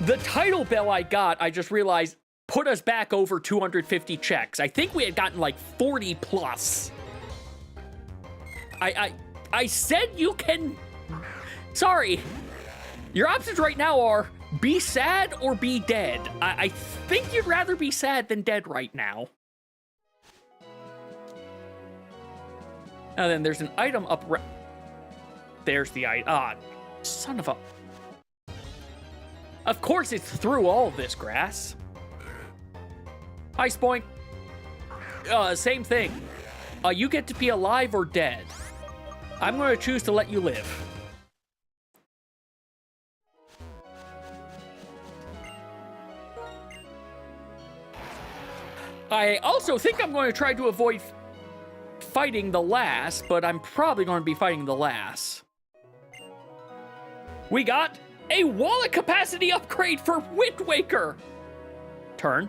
The title bell I got, I just realized, put us back over 250 checks. I think we had gotten like 40 plus. I said you can... Sorry. Your options right now are be sad or be dead. I think you'd rather be sad than dead right now. Now then, there's an item up... There's the item. Ah, son of a... Of course it's through all of this grass. Hi, Spoink. Same thing. You get to be alive or dead. I'm going to choose to let you live. I also think I'm going to try to avoid fighting the lass, but I'm probably going to be fighting the lass. We got a wallet capacity upgrade for Wind Waker. Turn.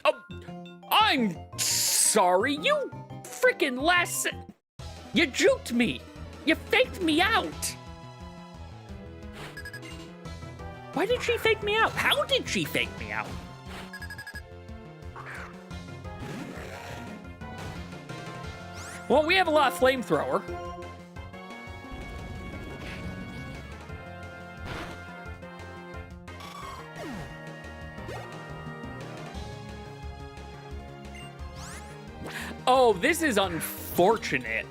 Oh, I'm sorry, you freaking lass. You juked me. You faked me out. Why did she fake me out? How did she fake me out? Well, we have a lot of flamethrower. Oh, this is unfortunate.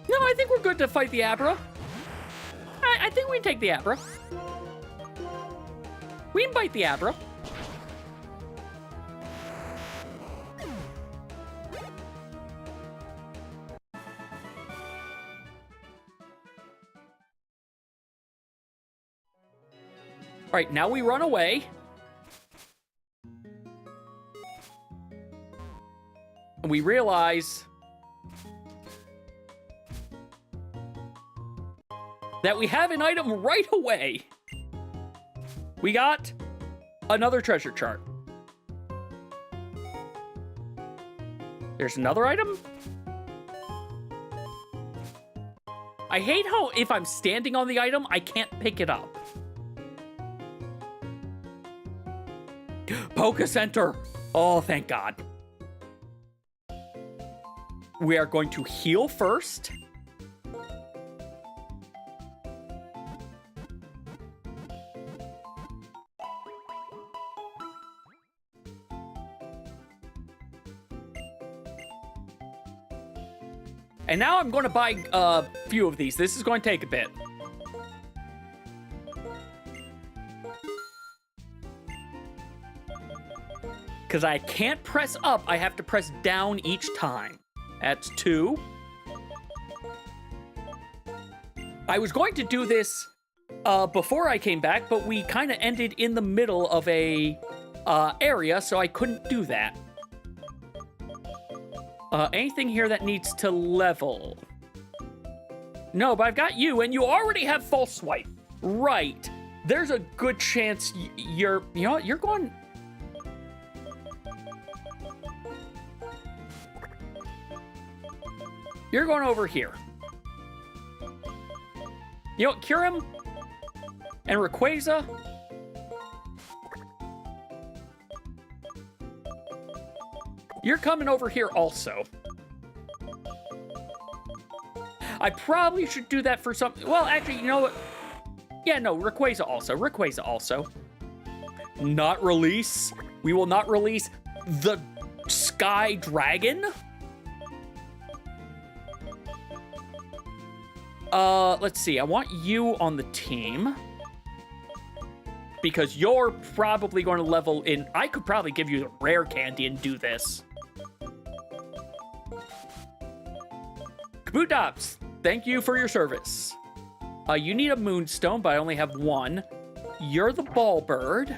No, I think we're good to fight the Abra. I think we can take the Abra. We can bite the Abra. All right, now we run away. And we realize that we have an item right away. We got another treasure chart. There's another item. I hate how if I'm standing on the item, I can't pick it up. Poke Center. Oh, thank God. We are going to heal first. And now I'm going to buy a few of these. This is going to take a bit. Because I can't press up, I have to press down each time. That's 2. I was going to do this before I came back, but we kind of ended in the middle of a area, so I couldn't do that. Anything here that needs to level? No, but I've got you, and you already have false swipe. Right. There's a good chance you're, you know what, you're going... You're going over here. You know what, Kyurem and Rayquaza. You're coming over here also. I probably should do that for some... Well, actually, you know what? Yeah, no, Rayquaza also. Rayquaza also. Not release. We will not release the Sky Dragon. Let's see. I want you on the team. Because you're probably going to level in... I could probably give you the rare candy and do this. Kabutops, thank you for your service. You need a Moonstone, but I only have 1. You're the ball bird.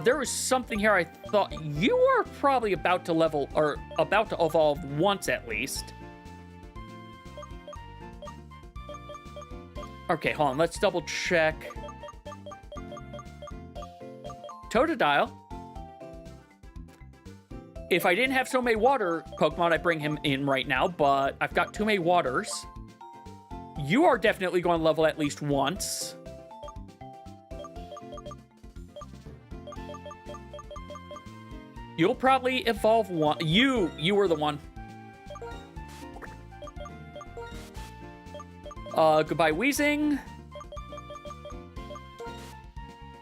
There was something here I thought you were probably about to level, or about to evolve once at least. Okay, hold on, let's double check. Totodile. If I didn't have so many water Pokemon, I'd bring him in right now, but I've got too many waters. You are definitely going to level at least once. You'll probably evolve one. You were the one. Goodbye, Weezing.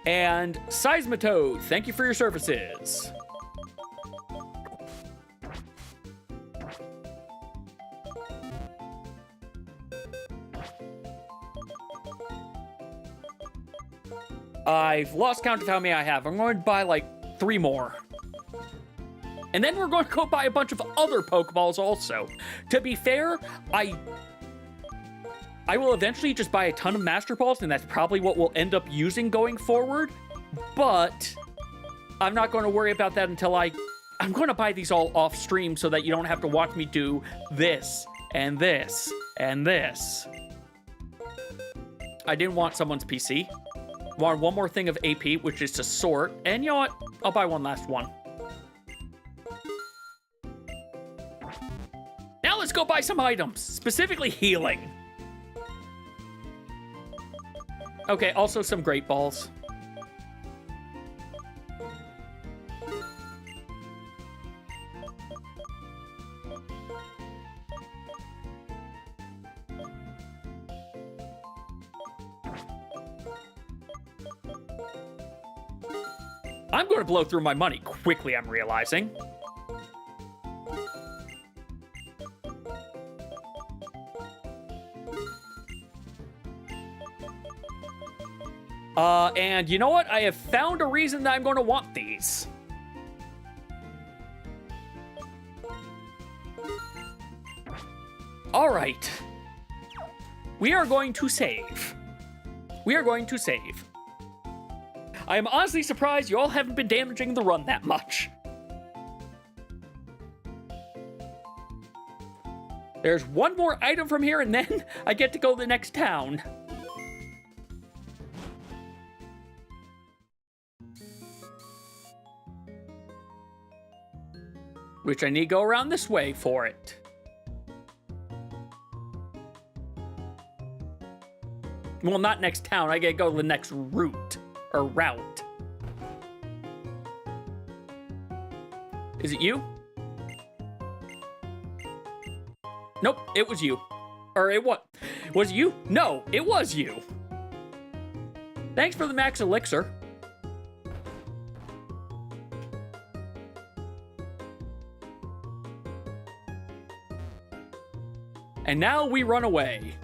And Seismitoad, thank you for your services. I've lost count of how many I have. I'm going to buy like 3 more. And then we're going to go buy a bunch of other Pokeballs also. To be fair, I will eventually just buy a ton of Master Balls, and that's probably what we'll end up using going forward. But I'm not going to worry about that until I'm going to buy these all off stream so that you don't have to watch me do this, and this, and this. I didn't want someone's PC. Wanted one more thing of AP, which is to sort. And you know what? I'll buy one last one. Now let's go buy some items, specifically healing. Okay, also some Great Balls. I'm going to blow through my money quickly, I'm realizing. And you know what? I have found a reason that I'm going to want these. All right. We are going to save. We are going to save. I am honestly surprised you all haven't been damaging the run that much. There's one more item from here, and then I get to go to the next town. Which I need to go around this way for it. Well, not next town. I gotta go to the next route. Or route. Is it you? Nope, it was you. Or it what? Was it you? No, it was you. Thanks for the max elixir. And now we run away.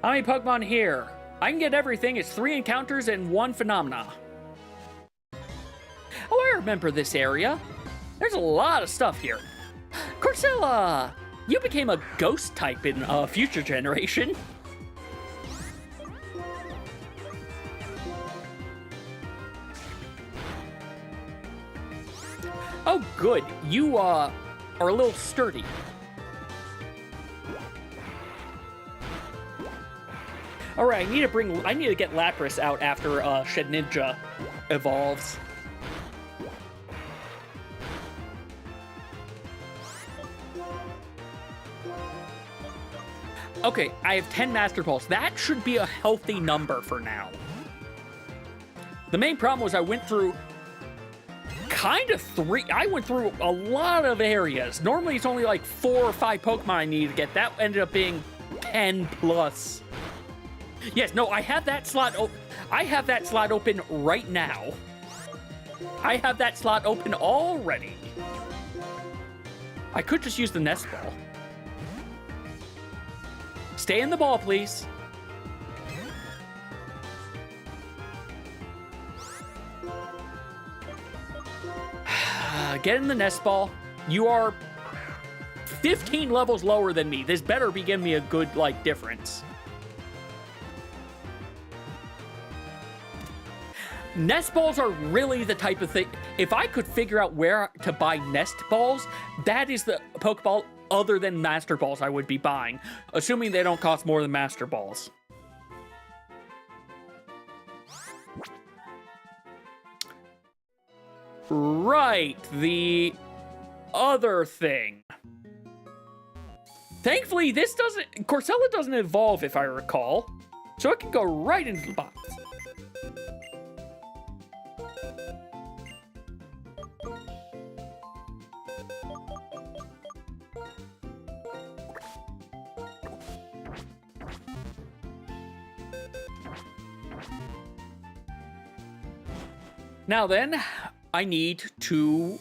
How many Pokemon here? I can get everything. It's 3 encounters and 1 phenomena. Oh, I remember this area. There's a lot of stuff here. Corcella! You became a ghost type in a future generation. Oh, good. You, are a little sturdy. All right, I need to get Lapras out after Shedinja evolves. Okay, I have 10 Master Balls. That should be a healthy number for now. The main problem was I went through I went through a lot of areas. Normally it's only like 4 or 5 Pokemon I need to get. That ended up being 10 plus. Yes, no, I have that slot open right now. I have that slot open already. I could just use the Nest Ball. Stay in the ball, please. Get in the Nest Ball. You are 15 levels lower than me. This better be giving me a good, difference. Nest Balls are really the type of thing... If I could figure out where to buy Nest Balls, that is the Pokeball other than Master Balls I would be buying. Assuming they don't cost more than Master Balls. Right, the other thing. Thankfully, Corcella doesn't evolve, if I recall. So it can go right into the box. Now then, I need to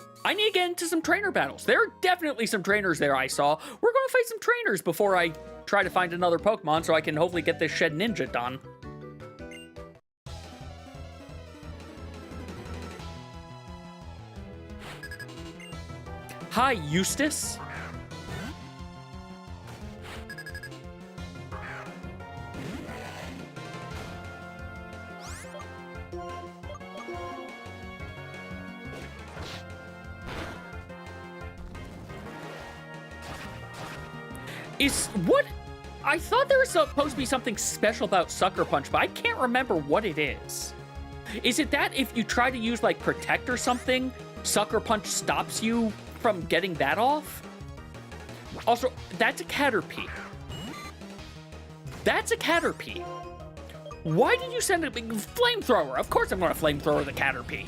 get into some trainer battles. There are definitely some trainers there I saw. We're going to fight some trainers before I try to find another Pokemon so I can hopefully get this Shedinja done. Hi, Eustace. I thought there was supposed to be something special about Sucker Punch, but I can't remember what it is. Is it that if you try to use, Protect or something, Sucker Punch stops you from getting that off? Also, that's a Caterpie. That's a Caterpie. Why did you send a big Flamethrower? Of course I'm going to Flamethrower the Caterpie.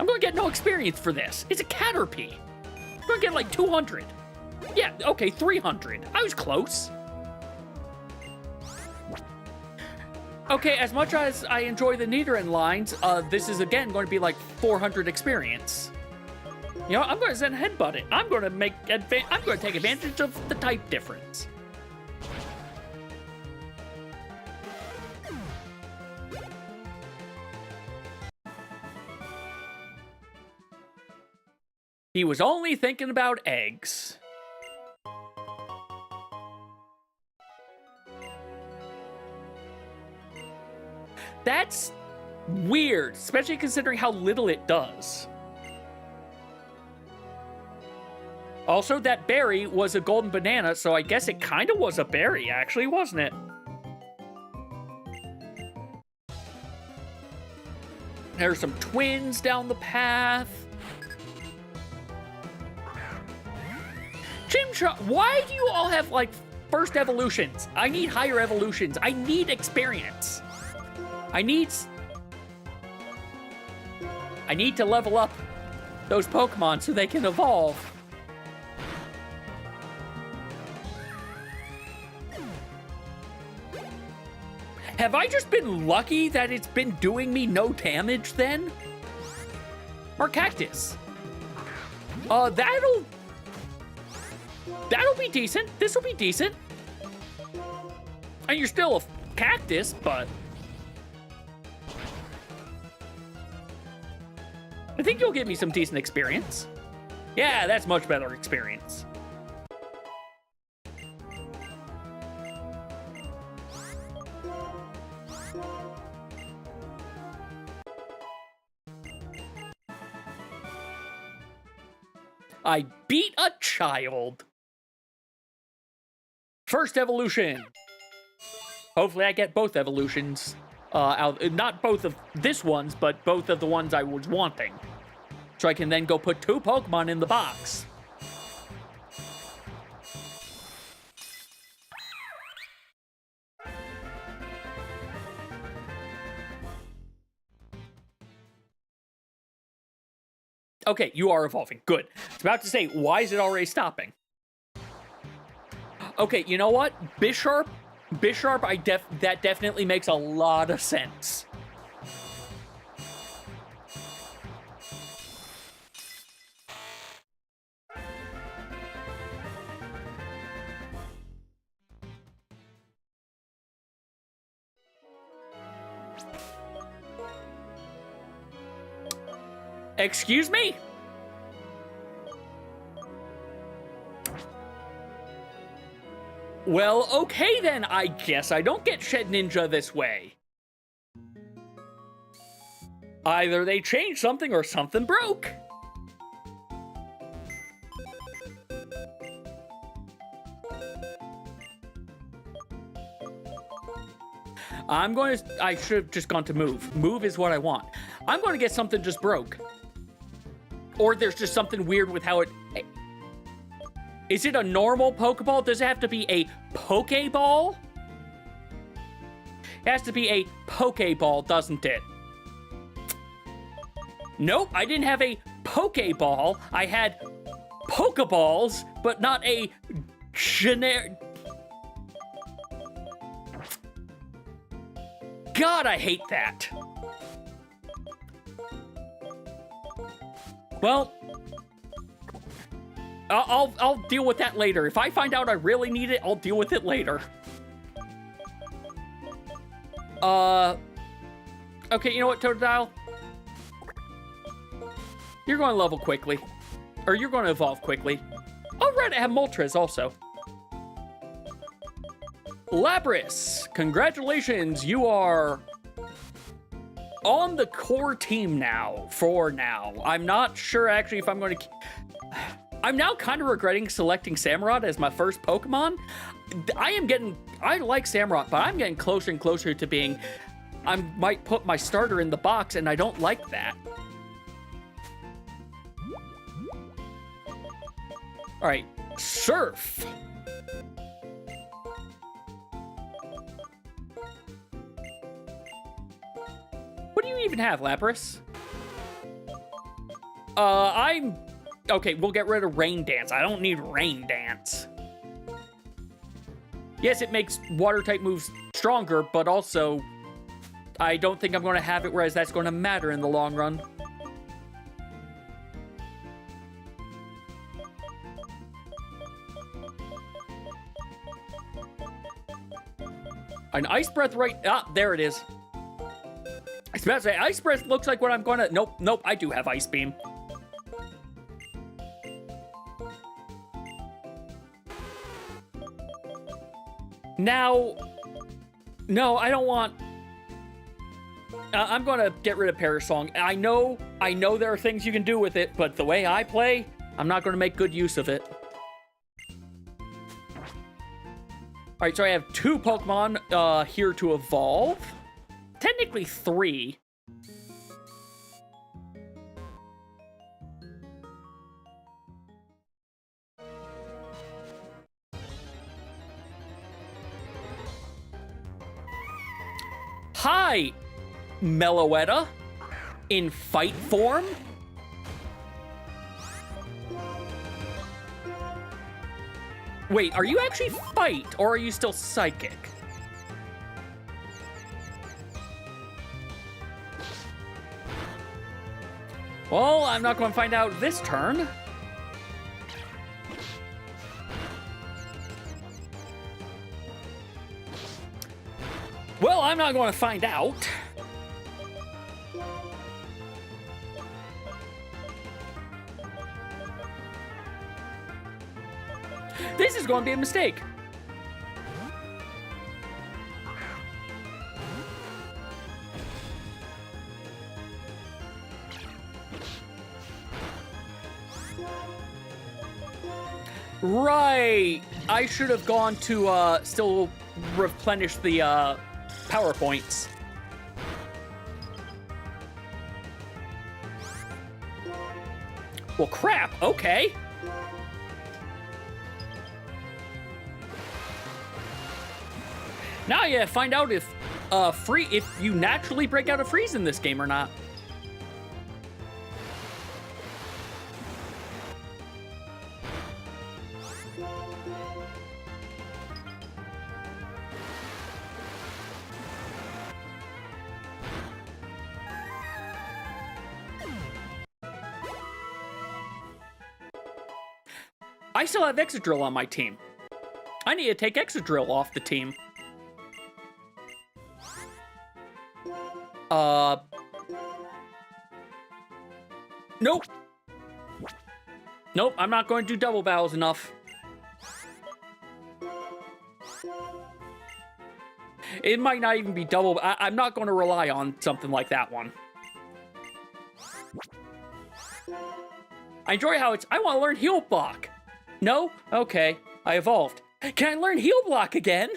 I'm going to get no experience for this. It's a Caterpie. I'm going to get 200. Yeah, okay, 300. I was close. Okay, as much as I enjoy the Nidoran lines, this is again going to be like 400 experience. You know, I'm going to Zen Headbutt it. I'm going to take advantage of the type difference. He was only thinking about eggs. That's weird, especially considering how little it does. Also, that berry was a golden banana, so I guess it kind of was a berry, actually, wasn't it? There's some twins down the path. Chimchar, why do you all have, like, first evolutions? I need higher evolutions. I need experience. I need to level up those Pokemon so they can evolve. Have I just been lucky that it's been doing me no damage then? Or Cactus? That'll be decent. This'll be decent. And you're still a Cactus, but I think you'll give me some decent experience. Yeah, that's much better experience. I beat a child. First evolution. Hopefully I get both evolutions. Not both of this ones, but both of the ones I was wanting. So I can then go put 2 Pokemon in the box. Okay, you are evolving. Good. I was about to say, why is it already stopping? Okay, you know what? Bisharp, that definitely makes a lot of sense. Excuse me? Well, okay then, I guess I don't get Shed Ninja this way. Either they changed something or something broke. I should have just gone to move. Move is what I want. I'm going to get something just broke. Or there's just something weird with how it... Is it a normal Pokeball? Does it have to be a Pokeball? It has to be a Pokeball, doesn't it? Nope, I didn't have a Pokeball. I had Pokeballs, but not a generic... God, I hate that. Well, I'll deal with that later. If I find out I really need it, I'll deal with it later. Okay, you know what, Totodile? You're going to level quickly. Or you're going to evolve quickly. Oh, right, I have Moltres also. Lapras, congratulations, you are on the core team now, for now. I'm not sure actually if I'm going to... I'm now kind of regretting selecting Samurott as my first Pokemon. I like Samurott, but I'm getting closer and closer to being... I might put my starter in the box, and I don't like that. Alright, Surf. What do you even have, Lapras? Okay, we'll get rid of Rain Dance. I don't need Rain Dance. Yes, it makes Water-type moves stronger, but also I don't think I'm going to have it, whereas that's going to matter in the long run. An ice breath right... Ah, there it is. I was about to say, ice breath looks like what I'm going to... Nope, nope, I do have ice beam. Now... No, I don't want... I'm going to get rid of Parasong. I know there are things you can do with it, but the way I play, I'm not going to make good use of it. All right, so I have 2 Pokemon here to evolve. Technically 3. Hi, Meloetta, in fight form. Wait, are you actually fight, or are you still psychic? Well, I'm not going to find out this turn. Well, I'm not going to find out. This is going to be a mistake. Right. I should have gone to still replenish the power points. Well, crap. Okay. Now you find out if if you naturally break out of freeze in this game or not. I still have Excadrill on my team. I need to take Excadrill off the team. Nope. Nope, I'm not going to do double battles enough. It might not even be double. I'm not going to rely on something like that one. I enjoy how it's, I want to learn Heal Block. No? Okay, I evolved. Can I learn Heal Block again?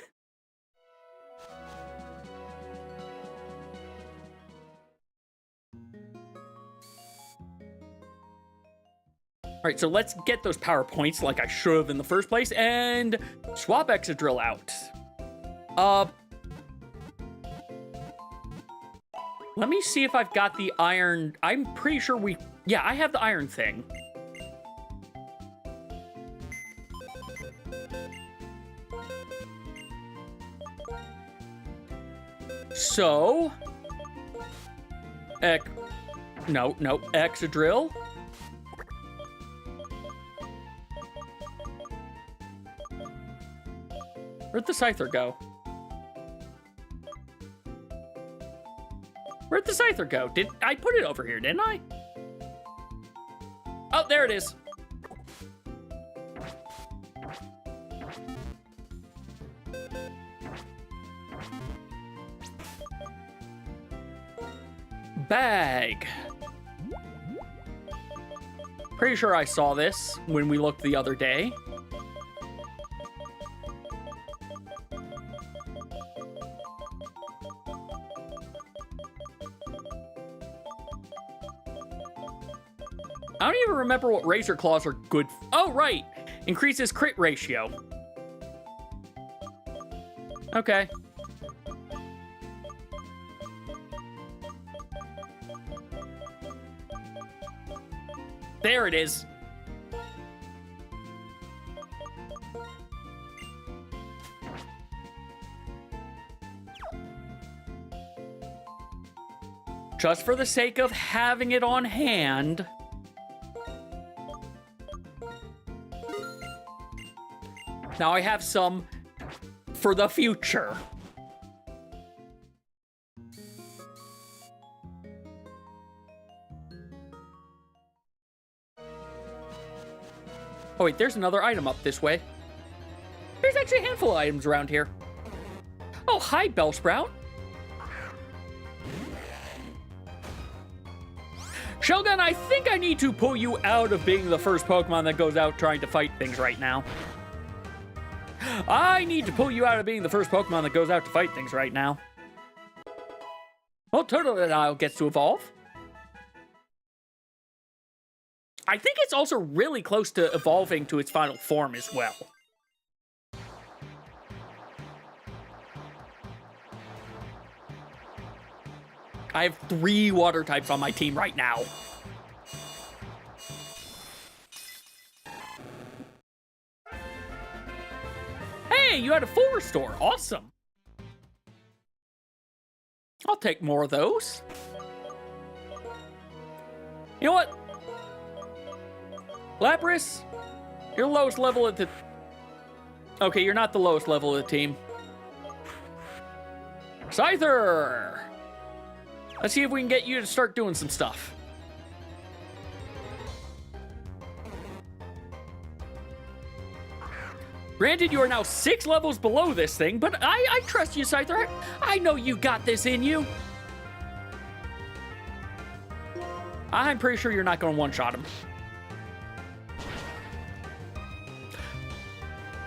All right, so let's get those power points like I should have in the first place and swap Excadrill out. Let me see if I've got the iron. I'm pretty sure yeah, I have the iron thing. So, no, Excadrill. Where'd the Scyther go? Where'd the Scyther go? Did I put it over here, didn't I? Oh, there it is. Bag. Pretty sure I saw this when we looked the other day. I don't even remember what Razor Claws are good for. Oh, right. Increases crit ratio. Okay. There it is. Just for the sake of having it on hand. Now I have some for the future. Oh wait, there's another item up this way. There's actually a handful of items around here. Oh, hi, Bellsprout. Shogun, I think I need to pull you out of being the first Pokemon that goes out trying to fight things right now. I need to pull you out of being the first Pokemon that goes out to fight things right now. Well, Totodile gets to evolve. I think it's also really close to evolving to its final form as well. I have 3 water types on my team right now. Hey, you had a full restore. Awesome. I'll take more of those. You know what? Lapras, you're the lowest level at the... Okay, you're not the lowest level of the team. Scyther! Let's see if we can get you to start doing some stuff. Granted, you are now 6 levels below this thing, but I trust you, Scyther. I know you got this in you. I'm pretty sure you're not going to one-shot him.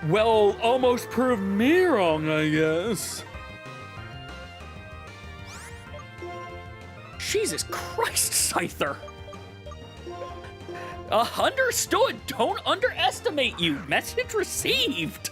Well, almost prove me wrong, I guess. Jesus Christ, Scyther. Understood. Don't underestimate you. Message received.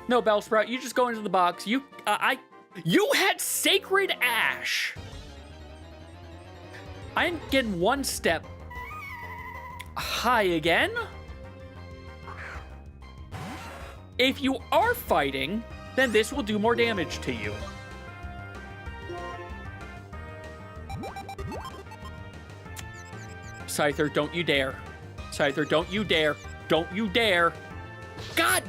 No, Bellsprout, you just go into the box. You had Sacred Ash. I'm getting one step high again. If you are fighting, then this will do more damage to you. Scyther, don't you dare. Scyther, don't you dare. Don't you dare. God!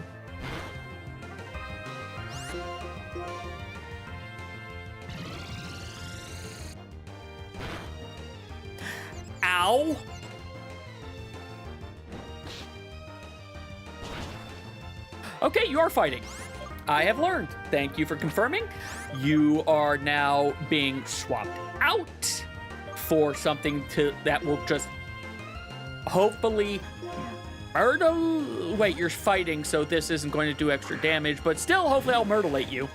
Ow! Okay, you are fighting. I have learned. Thank you for confirming. You are now being swapped out for something that will just hopefully myrtle. Wait, you're fighting, so this isn't going to do extra damage, but still, hopefully I'll myrtlate you.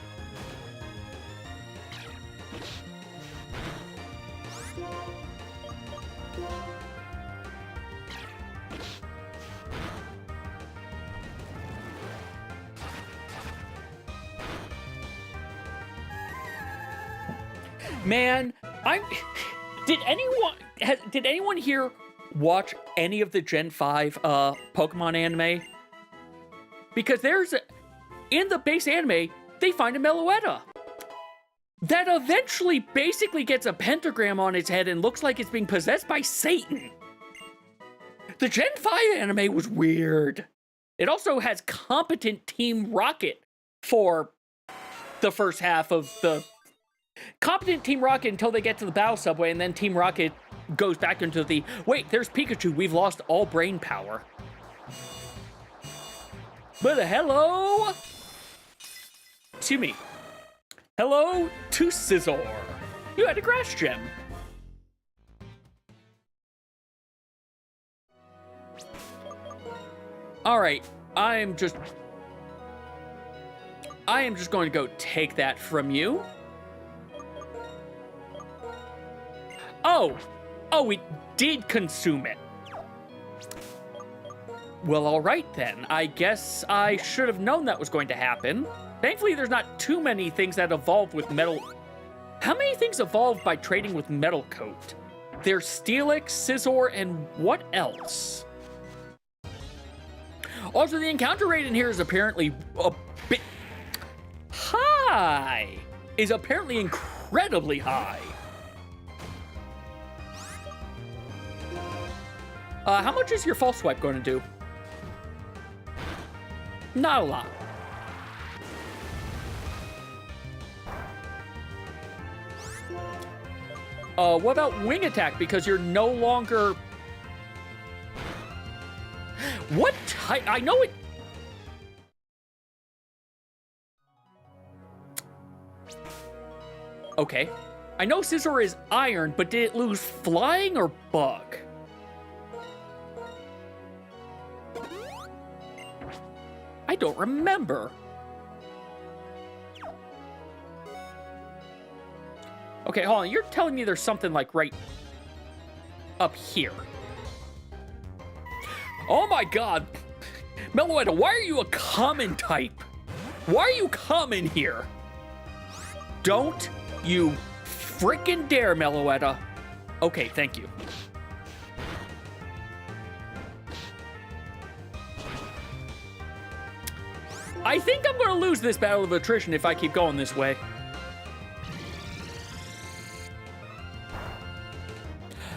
Man, did anyone here watch any of the Gen 5 Pokemon anime? Because in the base anime, they find a Meloetta that eventually basically gets a pentagram on its head and looks like it's being possessed by Satan. The Gen 5 anime was weird. It also has competent Team Rocket for the first half of the... Competent Team Rocket until they get to the Battle Subway, and then Team Rocket goes back into the, wait, there's Pikachu, we've lost all brain power. But hello to me. Hello to Scizor. You had a Grass Gem. Alright, I am just going to go take that from you. Oh, it did consume it. Well, all right then. I guess I should have known that was going to happen. Thankfully, there's not too many things that evolve with metal. How many things evolve by trading with Metal Coat? There's Steelix, Scizor, and what else? Also, the encounter rate in here is apparently a bit high. Is apparently incredibly high. How much is your false swipe going to do? Not a lot. What about wing attack? Because you're no longer... What type? I know it... Okay. I know Scizor is iron, but did it lose flying or bug? I don't remember. Okay, hold on. You're telling me there's something like right up here. Oh my god. Meloetta, why are you a common type? Why are you common here? Don't you frickin' dare, Meloetta. Okay, thank you. I think I'm gonna lose this battle of attrition if I keep going this way.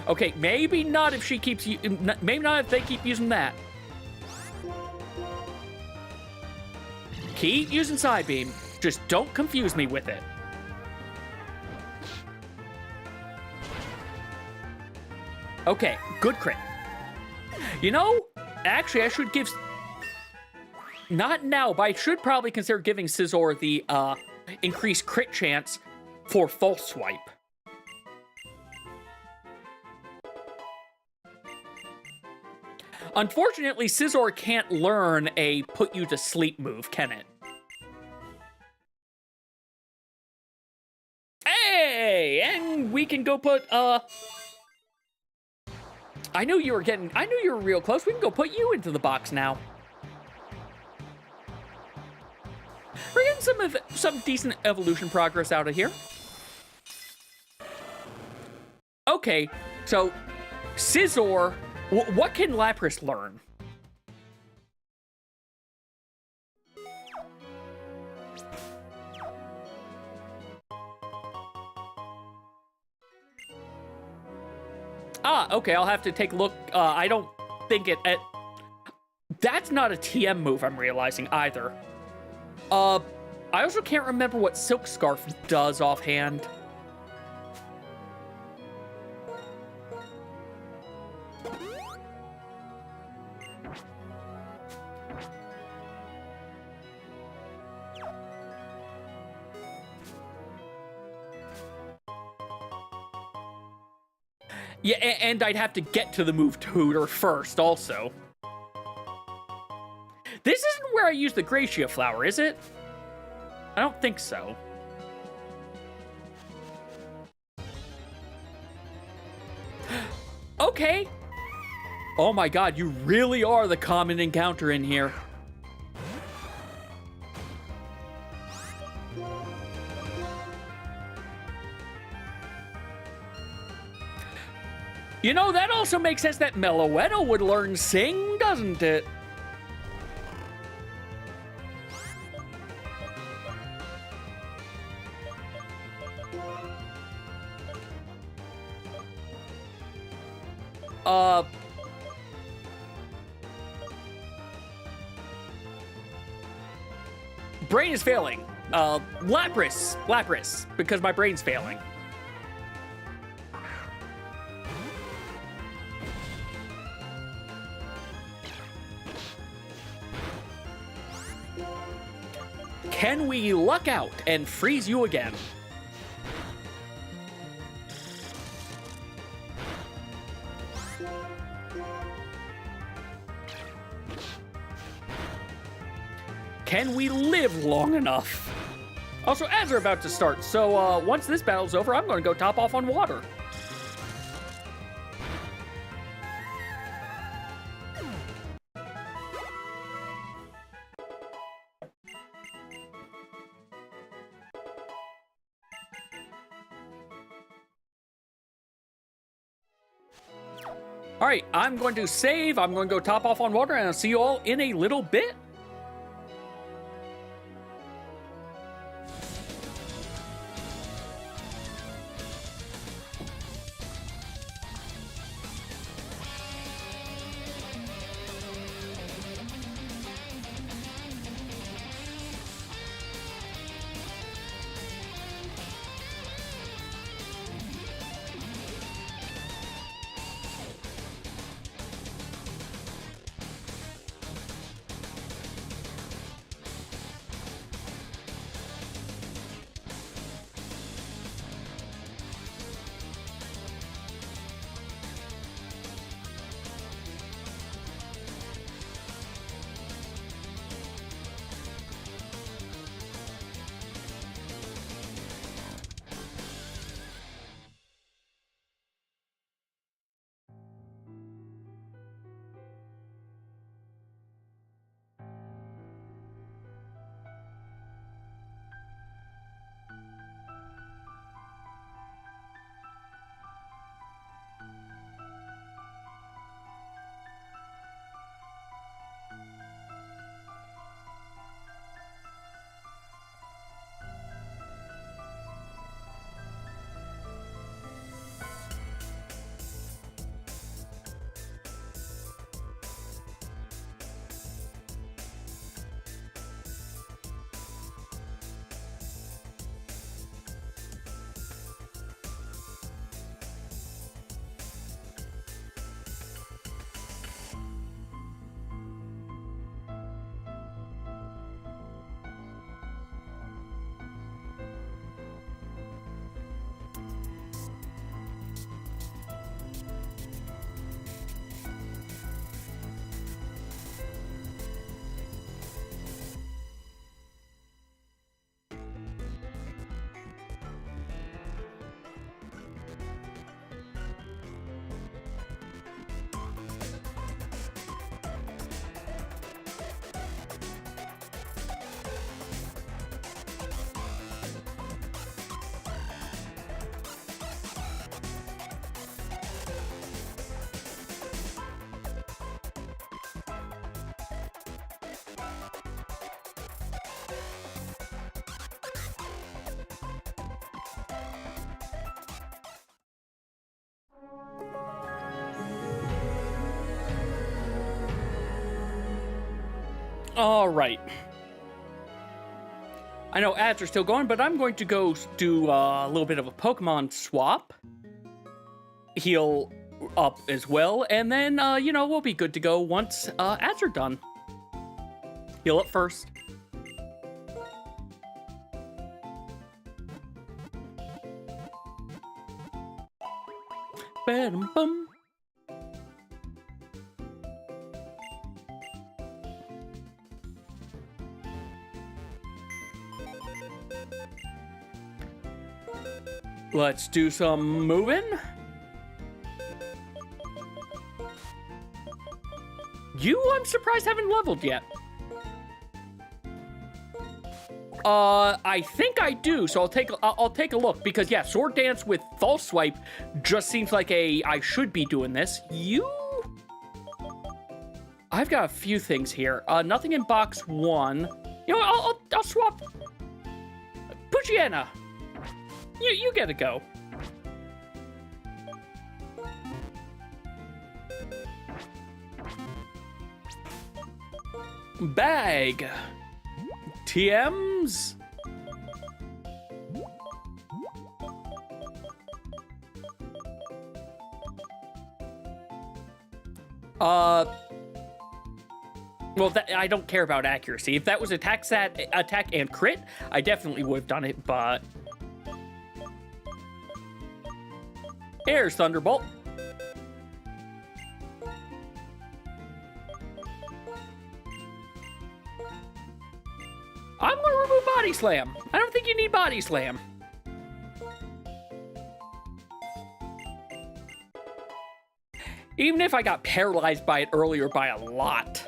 Okay, maybe not if she keeps... Maybe not if they keep using that. Keep using Side Beam. Just don't confuse me with it. Okay, good crit. You know, actually, I should give... Not now, but I should probably consider giving Scizor the increased crit chance for False Swipe. Unfortunately, Scizor can't learn a put you to sleep move, can it? Hey! And we can go put, I knew you were real close. We can go put you into the box now. We're getting some decent evolution progress out of here. Okay, so Scizor, what can Lapras learn? Ah, okay, I'll have to take a look. I don't think it... That's not a TM move, I'm realizing, either. I also can't remember what Silk Scarf does offhand. Yeah, and I'd have to get to the move tutor first, also. This isn't where I use the Gracia Flower, is it? I don't think so. Okay. Oh my god, you really are the common encounter in here. You know, that also makes sense that Meloetta would learn Sing, doesn't it? Brain is failing. Lapras, because my brain's failing. Can we luck out and freeze you again? Can we live long enough? Also, ads are about to start, so once this battle's over, I'm going to go top off on water. All right, I'm going to save. I'm going to go top off on water, and I'll see you all in a little bit. All right. I know ads are still going, but I'm going to go do a little bit of a Pokemon swap. Heal up as well, and then, you know, we'll be good to go once ads are done. Heal up first. Ba-dum-bum. Let's do some moving. You, I'm surprised, haven't leveled yet. I think I do, so I'll take a look, because yeah, Sword Dance with False Swipe just seems like I should be doing this. You? I've got a few things here. Nothing in box 1. You know, I'll swap. Pugiana. You get a go. Bag. TMs. Well, I don't care about accuracy. If that was attack and crit, I definitely would have done it, but... Here's Thunderbolt. I'm gonna remove Body Slam. I don't think you need Body Slam. Even if I got paralyzed by it earlier by a lot.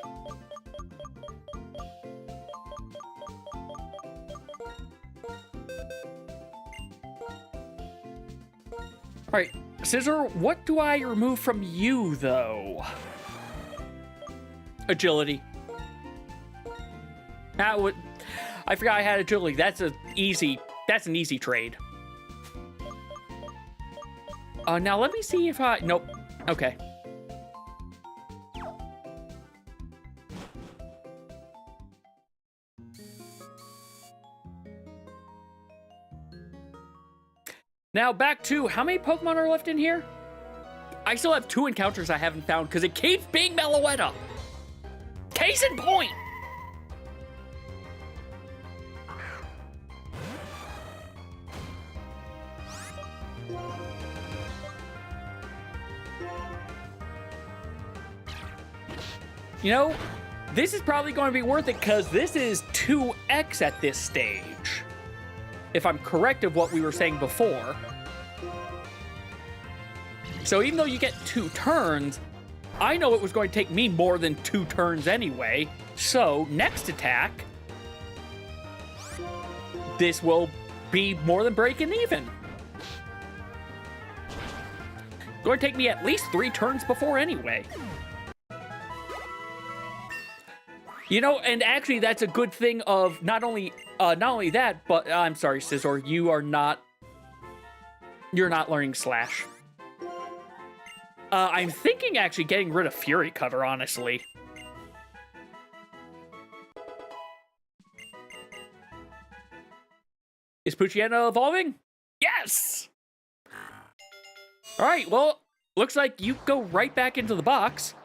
Alright, Scissor, what do I remove from you, though? Agility. That would... I forgot I had agility. That's an easy trade. Now let me see if I... Nope. Okay. Now back to how many Pokemon are left in here? I still have 2 encounters I haven't found because it keeps being Meloetta. Case in point. You know, this is probably going to be worth it because this is 2x at this stage. If I'm correct of what we were saying before. So even though you get 2 turns, I know it was going to take me more than 2 turns anyway. So next attack, this will be more than breaking even. It's going to take me at least 3 turns before anyway. You know, and actually that's a good thing of not only that, but I'm sorry, Scizor, you're not learning Slash. I'm thinking actually getting rid of Fury Cutter, honestly. Is Poochyena evolving? Yes! Alright, well, looks like you go right back into the box.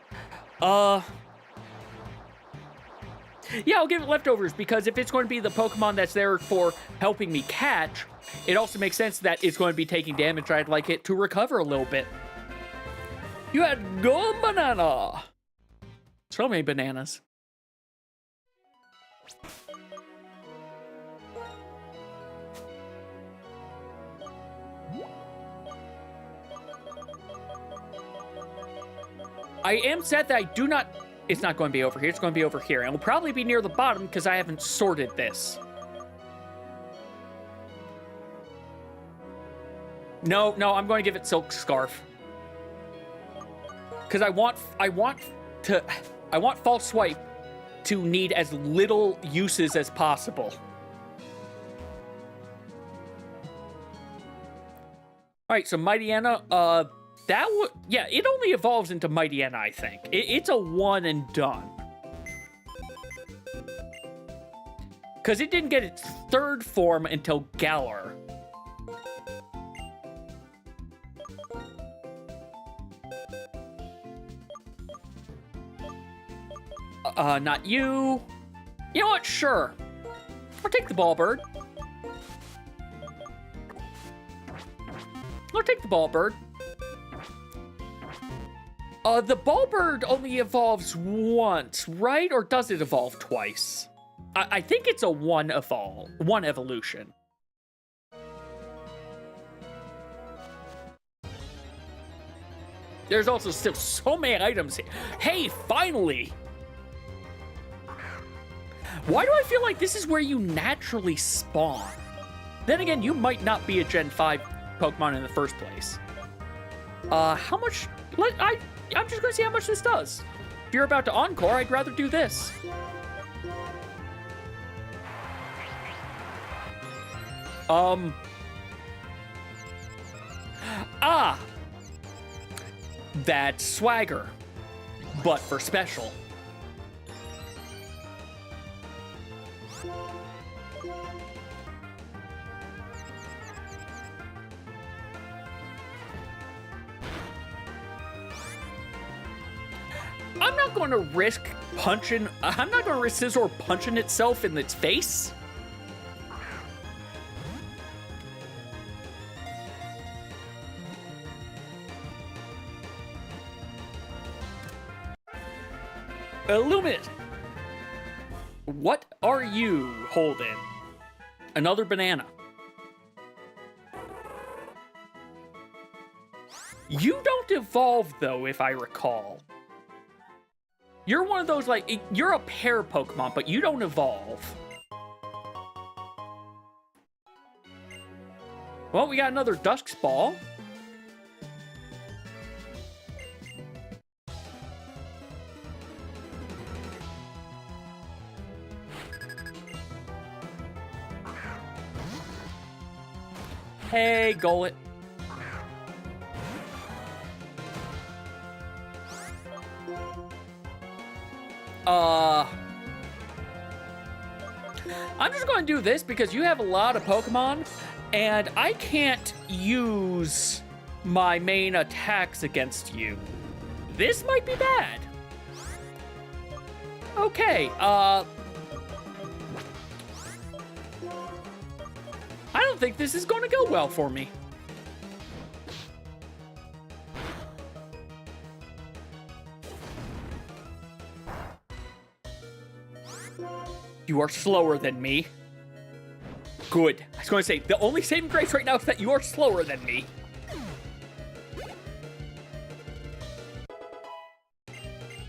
Yeah, I'll give it leftovers, because if it's going to be the Pokemon that's there for helping me catch, it also makes sense that it's going to be taking damage. I'd like it to recover a little bit. You had Golden Banana! So many bananas. I am sad that I do not... It's not going to be over here. It's going to be over here. And it'll probably be near the bottom because I haven't sorted this. No, I'm going to give it Silk Scarf. Because I want False Swipe to need as little uses as possible. Alright, so Mightyena, that would, yeah, it only evolves into Mightyena, I think. It's a one and done. Because it didn't get its 3rd form until Galar. Not you. You know what? Sure. I'll take the Ball Bird. I'll take the Ball Bird. The Ball Bird only evolves once, right? Or does it evolve twice? I think it's a one evolution. There's also still so many items here. Hey, finally! Why do I feel like this is where you naturally spawn? Then again, you might not be a Gen 5 Pokemon in the first place. How much... I'm just going to see how much this does. If you're about to Encore, I'd rather do this. That's Swagger, but for special. I'm not going to risk punching... I'm not going to risk Scizor punching itself in its face. Illuminate. What are you holding? Another banana. You don't evolve, though, if I recall. You're one of those, like, you're a pair Pokemon, but you don't evolve. Well, we got another Dusk's Ball. Hey, Gullet. I'm just going to do this because you have a lot of Pokemon, and I can't use my main attacks against you. This might be bad. Okay, I don't think this is going to go well for me. You are slower than me. Good. I was going to say, the only saving grace right now is that you are slower than me.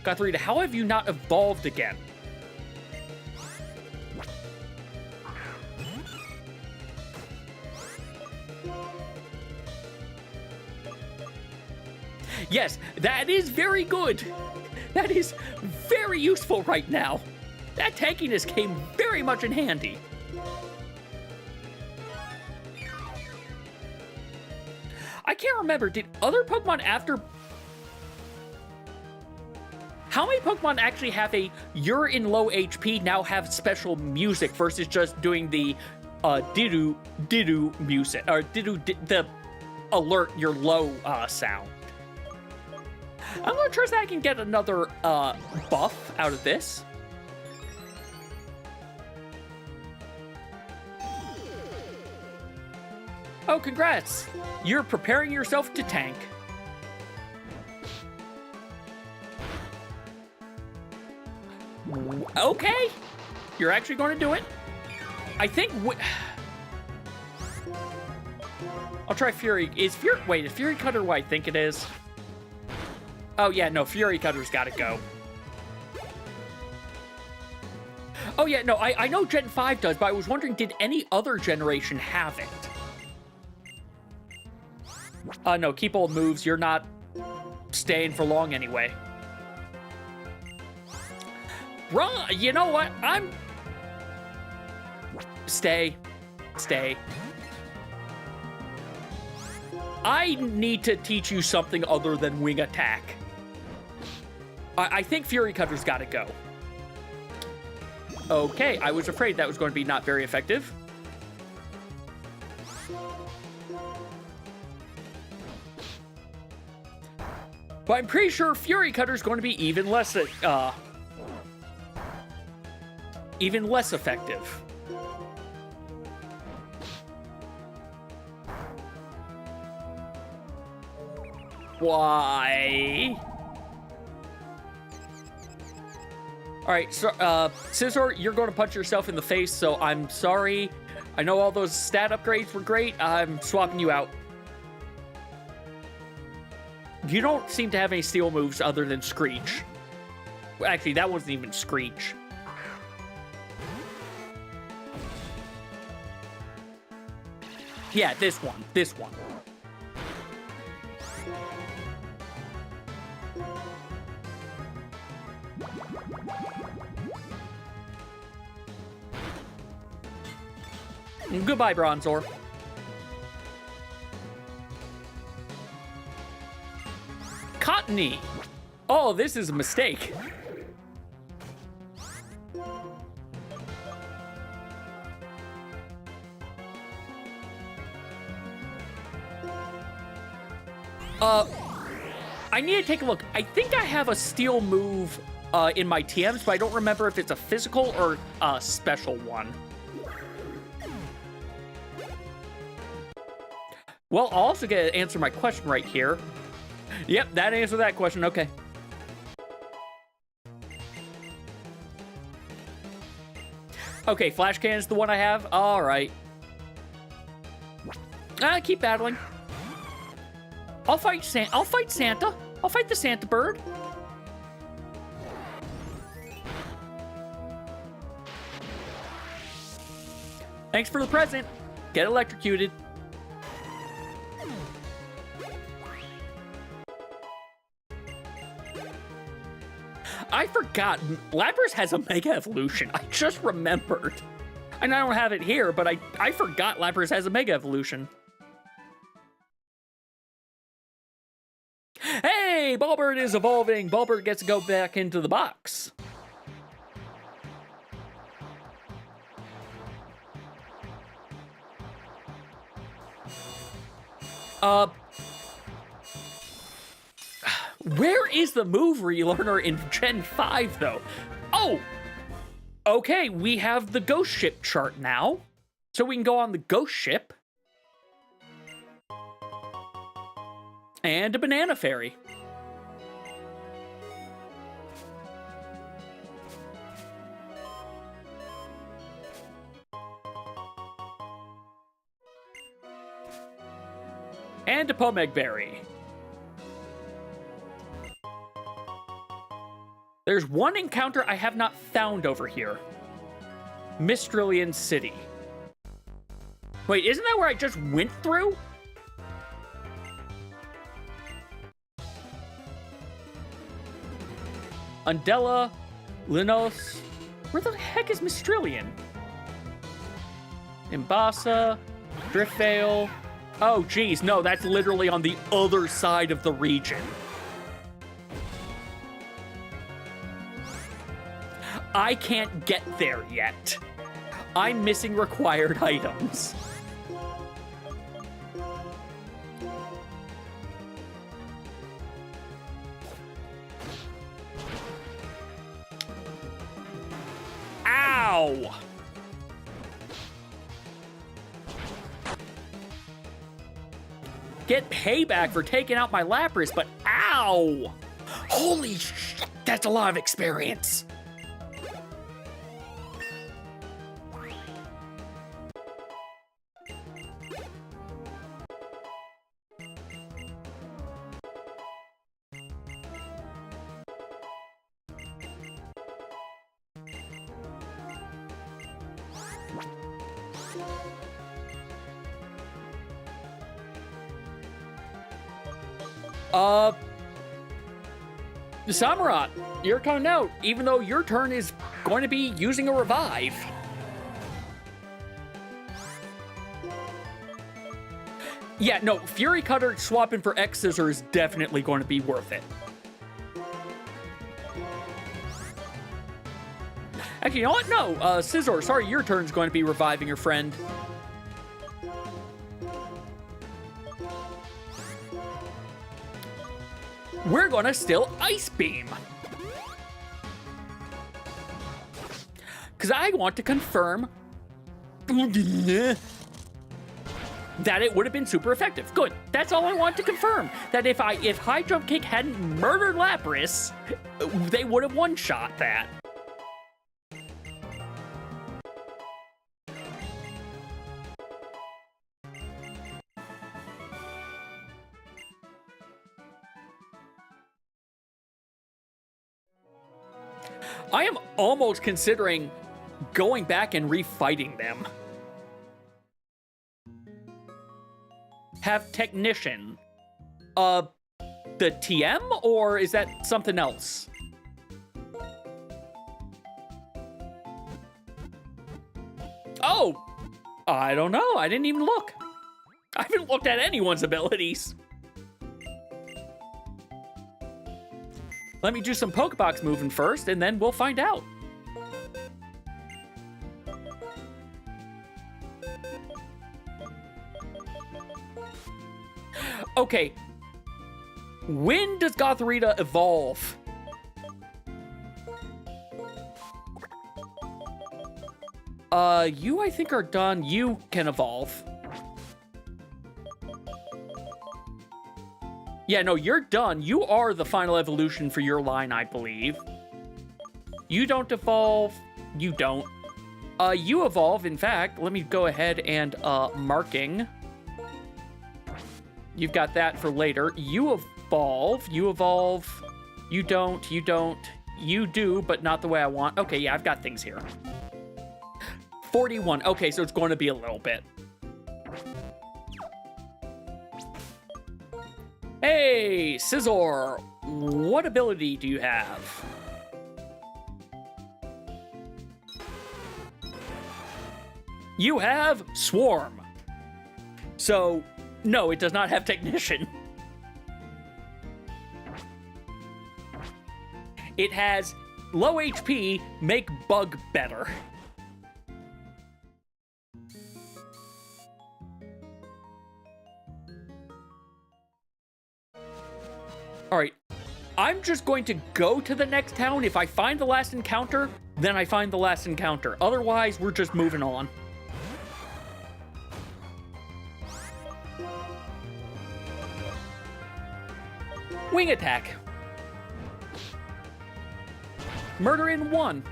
Gothorita, how have you not evolved again? Yes, that is very good. That is very useful right now. That tankiness came very much in handy. I can't remember, did other Pokemon after... How many Pokemon actually have a you're in low HP now have special music versus just doing the diddoo music, or the alert your low sound? I'm gonna trust I can get another buff out of this. Oh, congrats! You're preparing yourself to tank. Okay, you're actually going to do it. I think. I'll try Fury. Is Fury Cutter what I think it is? Oh yeah, no, Fury Cutter's got to go. Oh yeah, no, I know Gen 5 does, but I was wondering, did any other generation have it? No, keep old moves. You're not staying for long anyway. Bruh, you know what? Stay. I need to teach you something other than wing attack. I think Fury Cutter's got to go. Okay, I was afraid that was going to be not very effective. But I'm pretty sure Fury Cutter's going to be even less effective. Why? Alright, so, Scissor, you're going to punch yourself in the face, so I'm sorry. I know all those stat upgrades were great. I'm swapping you out. You don't seem to have any steel moves other than Screech. Well, actually, that wasn't even Screech. Yeah, this one. Goodbye, Bronzor. Cottony. Oh, this is a mistake. I need to take a look. I think I have a steel move in my TMs, but I don't remember if it's a physical or a special one. Well, I'll also get to answer my question right here. Yep, that answered that question. Okay. Okay, Flash Cannon's the one I have. All right. Keep battling. I'll fight Santa. I'll fight the Santa bird. Thanks for the present. Get electrocuted. I forgot. Lapras has a Mega Evolution. I just remembered. And I don't have it here, but I forgot Lapras has a Mega Evolution. Hey, Ballbird is evolving. Ballbird gets to go back into the box. Where is the move relearner in Gen 5, though? Oh! Okay, we have the ghost ship chart now. So we can go on the ghost ship. And a banana fairy. And a Pomeg berry. There's one encounter I have not found over here. Mistrillion City. Wait, isn't that where I just went through? Undella, Linos. Where the heck is Mistrillion? Imbasa, Driftveil. Oh, geez, no, that's literally on the other side of the region. I can't get there yet. I'm missing required items. Ow! Get payback for taking out my Lapras, but ow! Holy shit, that's a lot of experience. Samurott, you're coming out, even though your turn is going to be using a revive. Yeah, no, Fury Cutter swapping for X Scissor is definitely going to be worth it. Actually, you know what? No, Scissor, sorry, your turn's going to be reviving your friend. We're gonna still Ice Beam. Because I want to confirm that it would have been super effective. Good, that's all I want to confirm. That if High Jump Kick hadn't murdered Lapras, they would have one-shot that. I am almost considering going back and refighting them. Have Technician. The TM, or is that something else? Oh! I don't know. I didn't even look. I haven't looked at anyone's abilities. Let me do some Pokebox moving first, and then we'll find out. Okay. When does Gothorita evolve? You, I think, are done. You can evolve. Yeah, no, you're done. You are the final evolution for your line, I believe. You don't evolve. You don't. You evolve, in fact. Let me go ahead and, marking. You've got that for later. You evolve. You evolve. You don't. You don't. You do, but not the way I want. Okay, yeah, I've got things here. 41. Okay, so it's going to be a little bit. Hey, Scizor, what ability do you have? You have Swarm. So, no, it does not have Technician. it has low HP, make bug better. All right, I'm just going to go to the next town. If I find the last encounter, then I find the last encounter. Otherwise, we're just moving on. Wing attack. Murder in 1.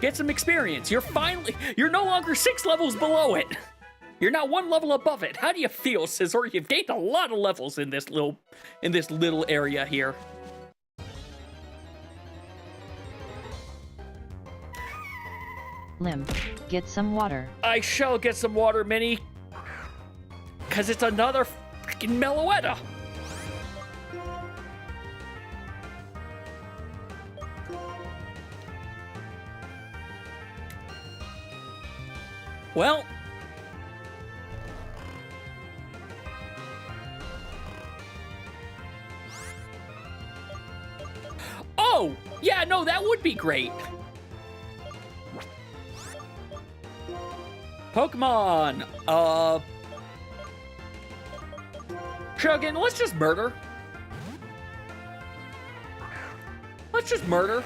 Get some experience. You're no longer 6 levels below it. You're now 1 level above it. How do you feel, Scissor? You've gained a lot of levels in this little area here. Limb, get some water. I shall get some water, Minnie. Cause it's another freaking Meloetta. Well, oh, yeah, no, that would be great. Pokemon, Chuggin, let's just murder. Let's just murder.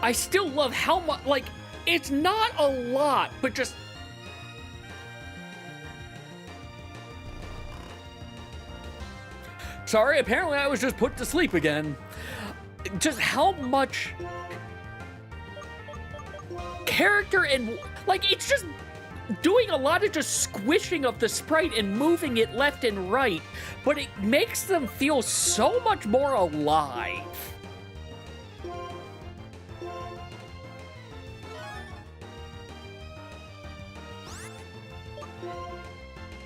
I still love how much, like, it's not a lot, but just... Sorry, apparently I was just put to sleep again. Just how much character and, like, it's just doing a lot of just squishing of the sprite and moving it left and right, but it makes them feel so much more alive.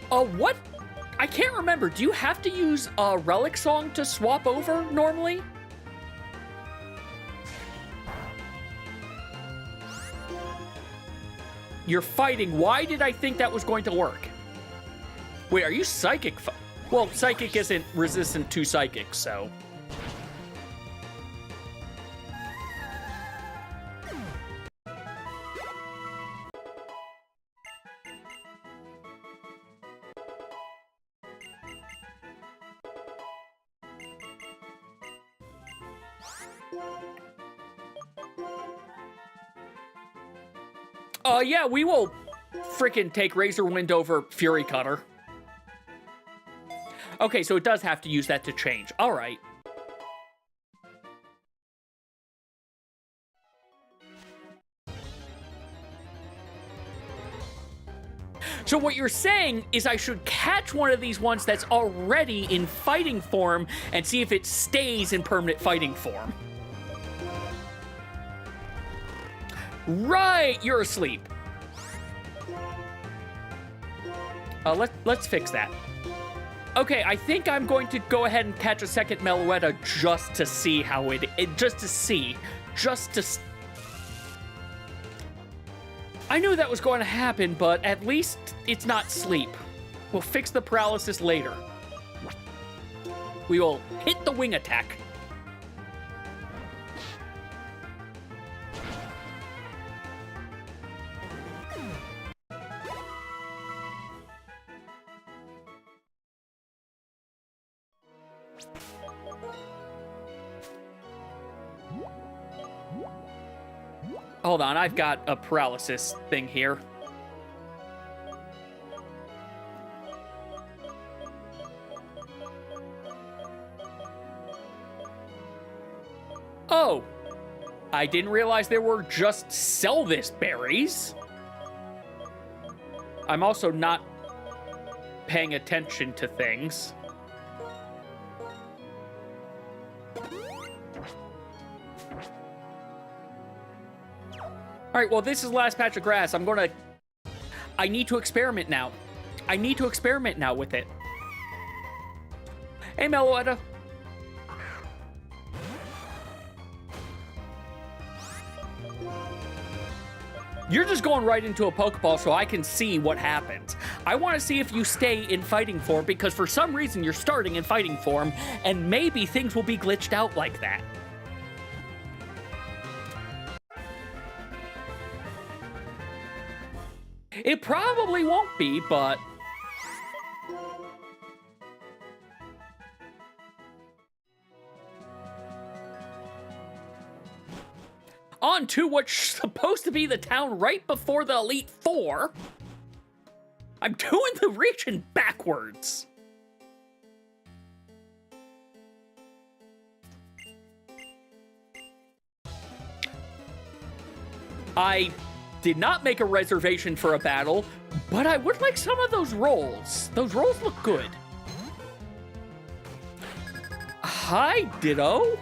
What? I can't remember. Do you have to use a relic song to swap over normally? You're fighting. Why did I think that was going to work? Wait, are you psychic? Well, psychic isn't resistant to psychic, so... Yeah, we will frickin' take Razor Wind over Fury Cutter. Okay, so it does have to use that to change. All right. So what you're saying is I should catch one of these ones that's already in fighting form and see if it stays in permanent fighting form. Right, you're asleep. Let's fix that. Okay, I think I'm going to go ahead and catch a second Meloetta just to see how I knew that was going to happen, but at least it's not sleep. We'll fix the paralysis later. We will hit the wing attack. Hold on, I've got a paralysis thing here. Oh, I didn't realize there were just sell this berries. I'm also not paying attention to things. All right, well, this is last patch of grass. I need to experiment now. I need to experiment now with it. Hey, Meloetta. You're just going right into a Pokeball so I can see what happens. I want to see if you stay in fighting form, because for some reason you're starting in fighting form, and maybe things will be glitched out like that. It probably won't be, but... on to what's supposed to be the town right before the Elite Four. I'm doing the region backwards. I did not make a reservation for a battle, but I would like some of those rolls. Those rolls look good. Hi, Ditto.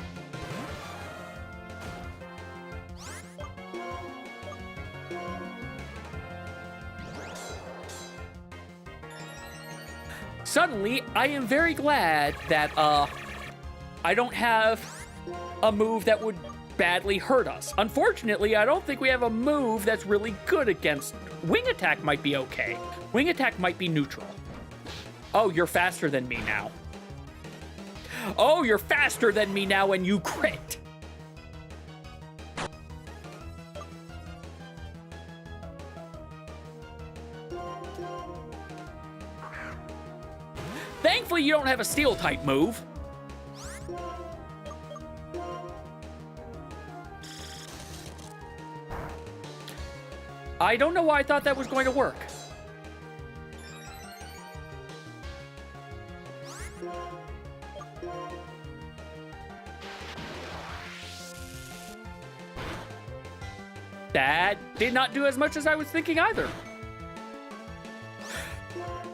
Suddenly, I am very glad that, I don't have a move that would badly hurt us. Unfortunately, I don't think we have a move that's really good against... Wing Attack might be okay. Wing Attack might be neutral. Oh, you're faster than me now. Oh, you're faster than me now and you crit. Thankfully, you don't have a Steel-type move. I don't know why I thought that was going to work. That did not do as much as I was thinking either.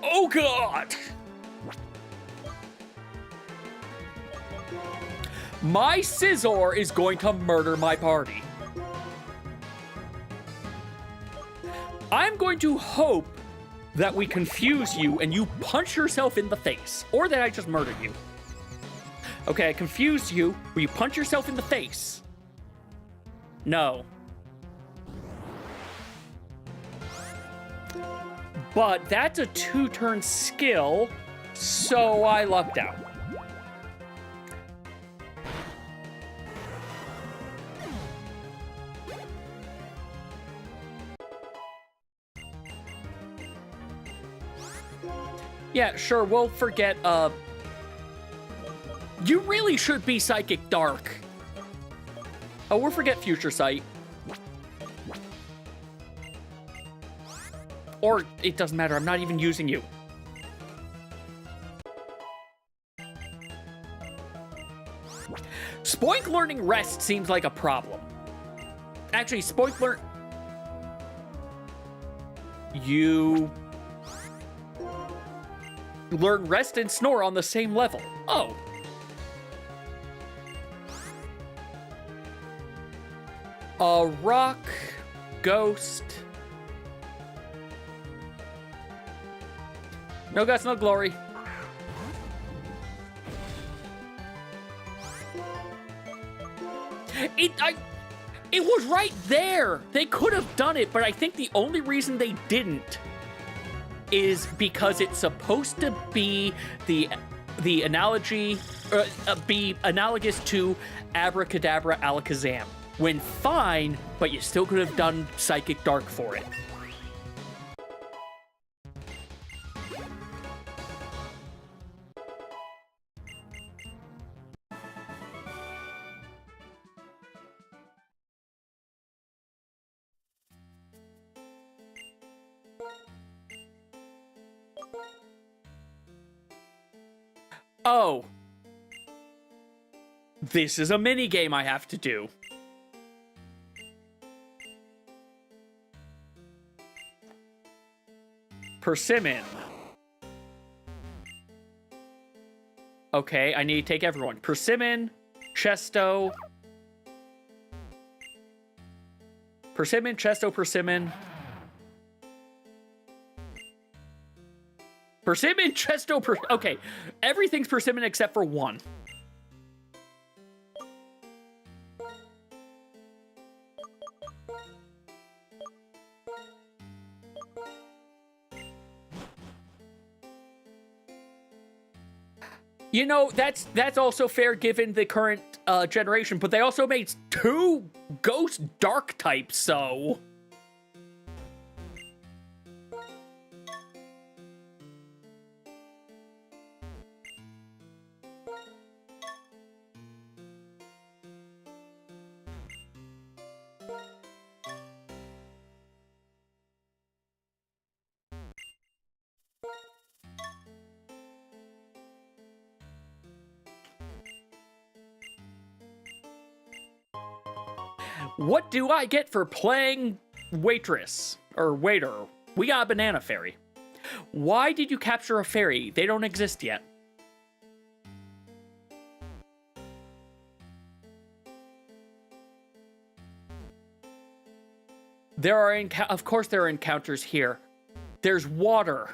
Oh, God! My Scizor is going to murder my party. I'm going to hope that we confuse you and you punch yourself in the face, or that I just murdered you. Okay, I confused you. Will you punch yourself in the face? No. But that's a 2-turn skill, so I lucked out. Yeah, sure, we'll forget, you really should be Psychic Dark. Oh, we'll forget Future Sight. Or, it doesn't matter, I'm not even using you. Spoink learning Rest seems like a problem. Actually, Spoink learn... You... learn Rest and Snore on the same level. Oh. Rock, Ghost. No guts, no glory. It was right there. They could have done it, but I think the only reason they didn't is because it's supposed to be the analogy, be analogous to Abracadabra Alakazam. When fine, but you still could have done Psychic Dark for it. Oh. This is a mini game I have to do. Persimmon. Okay, I need to take everyone. Persimmon, Chesto. Persimmon, Chesto, Persimmon. Persimmon, Chesto, okay. Everything's Persimmon except for one. You know, that's also fair given the current generation, but they also made 2 ghost dark types, so... What do I get for playing waitress? Or waiter? We got a banana fairy. Why did you capture a fairy? They don't exist yet. There are, of course there are encounters here. There's water.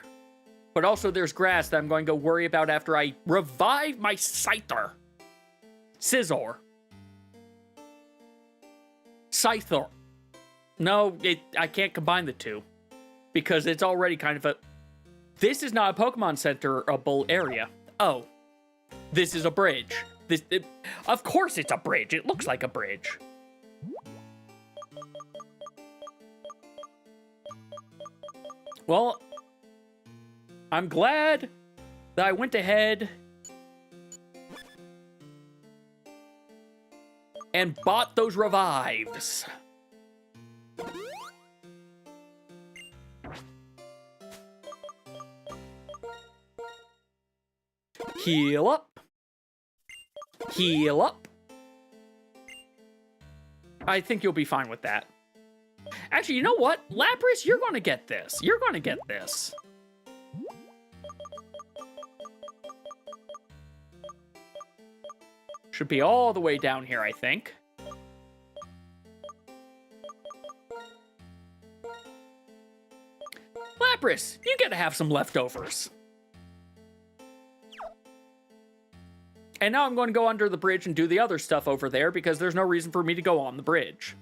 But also there's grass that I'm going to worry about after I revive my Scyther. Scizor. Scyther. No, I can't combine the two. Because it's already kind of a... This is not a Pokemon Centerable area. Oh. This is a bridge. Of course it's a bridge. It looks like a bridge. Well, I'm glad that I went ahead and bought those revives. Heal up. Heal up. I think you'll be fine with that. Actually, you know what? Lapras, you're gonna get this. You're gonna get this. Should be all the way down here, I think. Lapras, you gotta have some leftovers. And now I'm going to go under the bridge and do the other stuff over there because there's no reason for me to go on the bridge.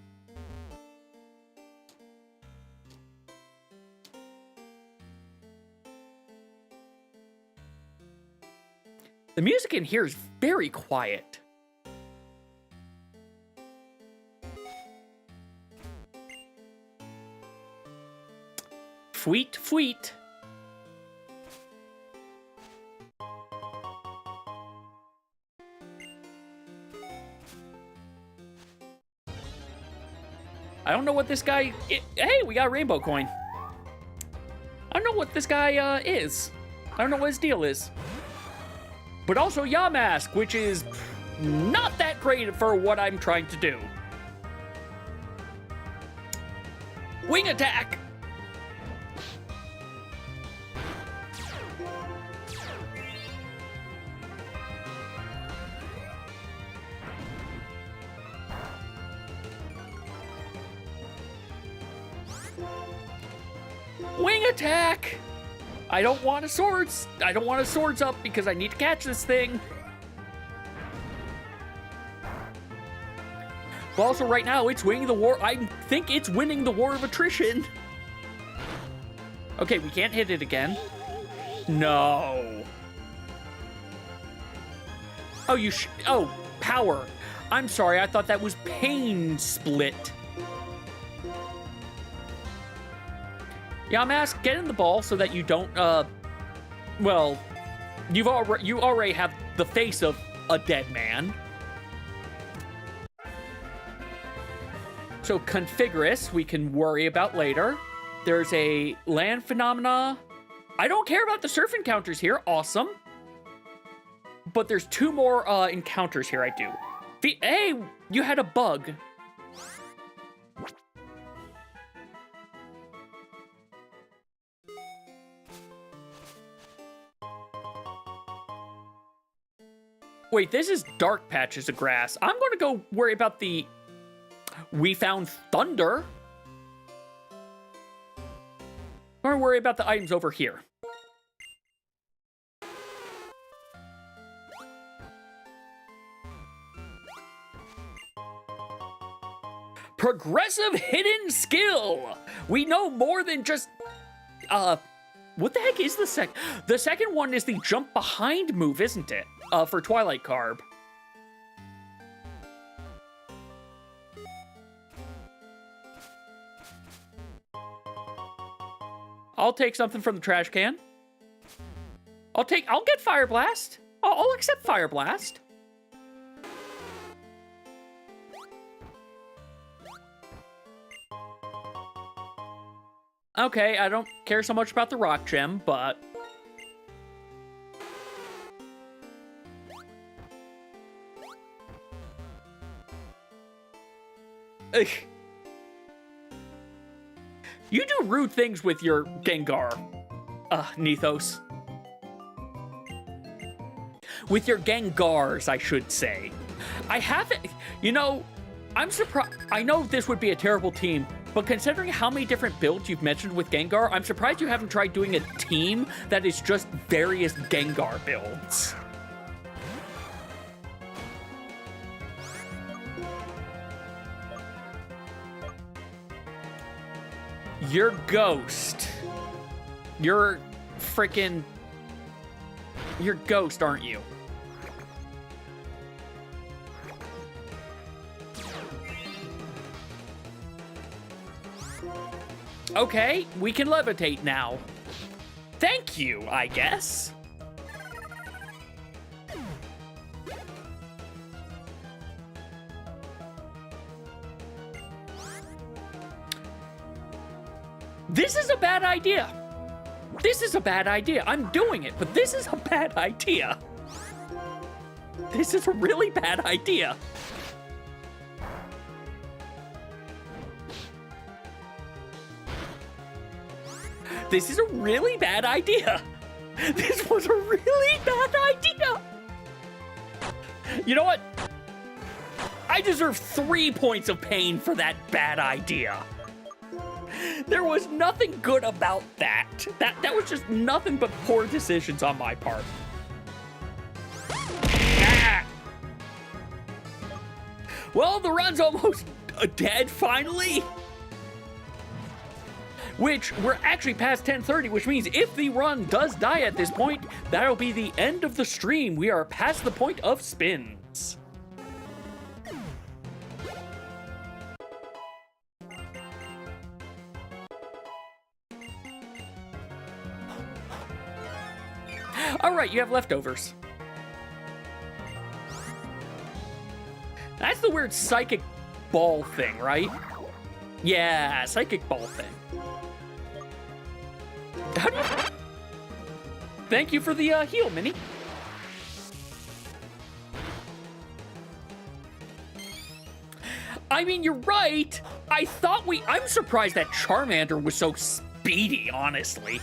The music in here is very quiet. Fweet, fweet. I don't know what this guy... Hey, we got a rainbow coin. I don't know what this guy is. I don't know what his deal is. But also Yamask, which is not that great for what I'm trying to do. Wing attack! Wing attack! I don't want a swords. I don't want a swords up because I need to catch this thing. But also right now it's winning the war. I think it's winning the war of attrition. Okay, we can't hit it again. No. Oh, oh, power. I'm sorry, I thought that was pain split. Yamask, get in the ball so that you don't, well, you already have the face of a dead man. So Configurus, we can worry about later. There's a land phenomena. I don't care about the surf encounters here, awesome. But there's 2 more encounters here I do. Hey, you had a bug. Wait, this is dark patches of grass. I'm going to go worry about the... We found thunder. I'm going to worry about the items over here. Progressive hidden skill. We know more than just... what the heck is the second? The second one is the jump behind move, isn't it? for Twilight Carb. I'll take something from the trash can. I'll get Fire Blast. I'll accept Fire Blast. Okay, I don't care so much about the Rock Gem, but... Ugh. You do rude things with your Gengar, Nethos. With your Gengars, I should say. I haven't... You know, I'm surprised... I know this would be a terrible team, but considering how many different builds you've mentioned with Gengar, I'm surprised you haven't tried doing a team that is just various Gengar builds. You're Ghost. You're frickin'... You're Ghost, aren't you? Okay, we can levitate now. Thank you, I guess. This is a bad idea. This is a bad idea. I'm doing it, but this is a bad idea. This is a really bad idea. This is a really bad idea. This was a really bad idea. You know what? I deserve 3 points of pain for that bad idea. There was nothing good about that. That was just nothing but poor decisions on my part. Ah! Well, the run's almost dead finally. Which, we're actually past 10:30, which means if the run does die at this point, that'll be the end of the stream. We are past the point of spins. Alright, you have leftovers. That's the weird psychic ball thing, right? Yeah, psychic ball thing. How do you... Thank you for the heal, Minnie. I mean, you're right. I'm surprised that Charmander was so speedy, honestly.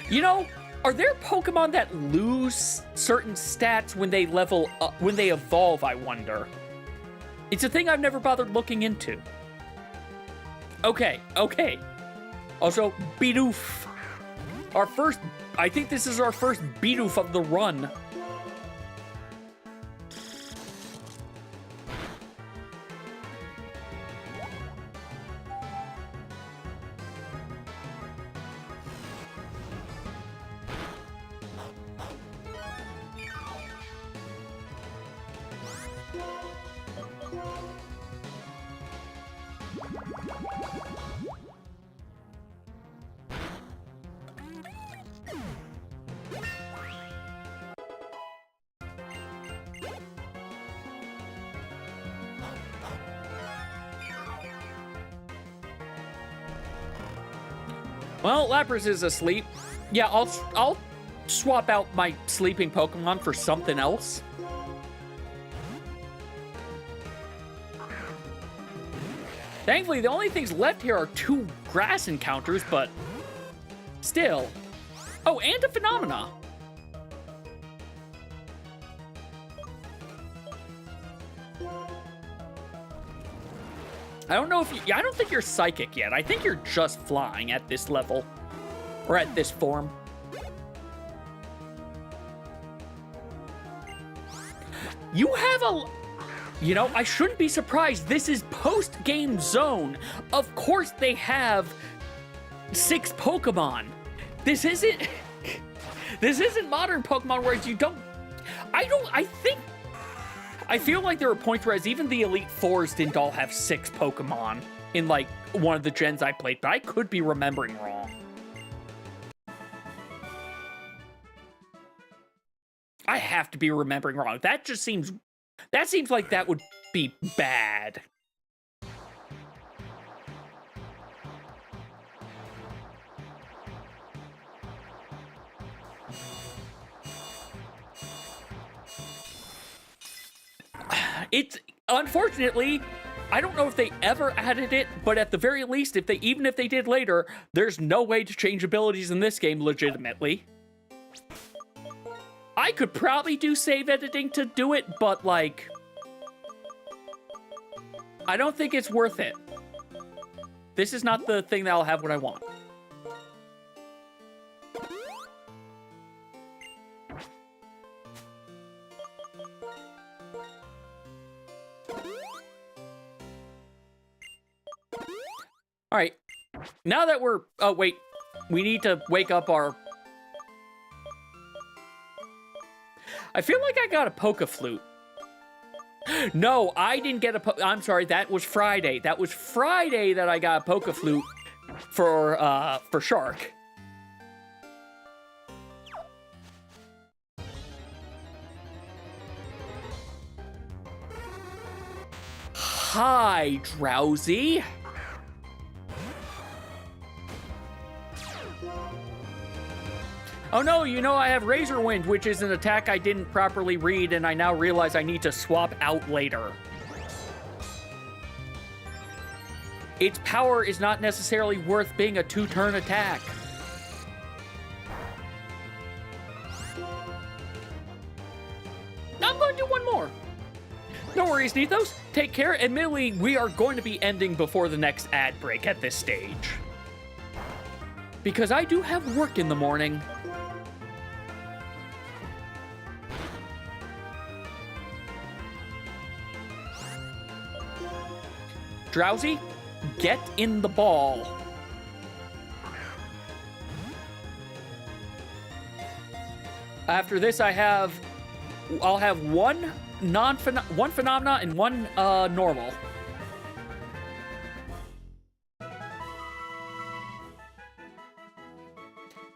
You know, are there Pokemon that lose certain stats when they level up, when they evolve, I wonder? It's a thing I've never bothered looking into. Okay. Also, Bidoof. I think this is our first Bidoof of the run. Well, Lapras is asleep. Yeah, I'll swap out my sleeping Pokemon for something else. Thankfully, the only things left here are 2 grass encounters, but still. Oh, and a Phenomena. I don't know if I don't think you're psychic yet. I think you're just flying at this level. Or at this form. You have a... You know, I shouldn't be surprised. This is post-game zone. Of course they have 6 Pokemon. This isn't... This isn't modern Pokemon where you don't... I feel like there are points where even the Elite Fours didn't all have 6 Pokemon in, like, one of the gens I played, but I could be remembering wrong. I have to be remembering wrong. That just seems... That seems like that would be bad. It's... Unfortunately, I don't know if they ever added it, but at the very least, even if they did later, there's no way to change abilities in this game legitimately. I could probably do save editing to do it, but, like, I don't think it's worth it. This is not the thing that'll have what I want. All right, now that we're... Oh, wait. We need to wake up our... I feel like I got a Poke-Flute. No, I didn't get a I'm sorry, that was Friday. That was Friday that I got a Poke-Flute for Shark. Hi, Drowsy. Oh no, you know I have Razor Wind, which is an attack I didn't properly read, and I now realize I need to swap out later. Its power is not necessarily worth being a 2-turn attack. I'm going to do one more. No worries, Nethos. Take care. Admittedly, we are going to be ending before the next ad break at this stage, because I do have work in the morning. Drowsy, get in the ball. After this, I'll have one phenomena and one normal.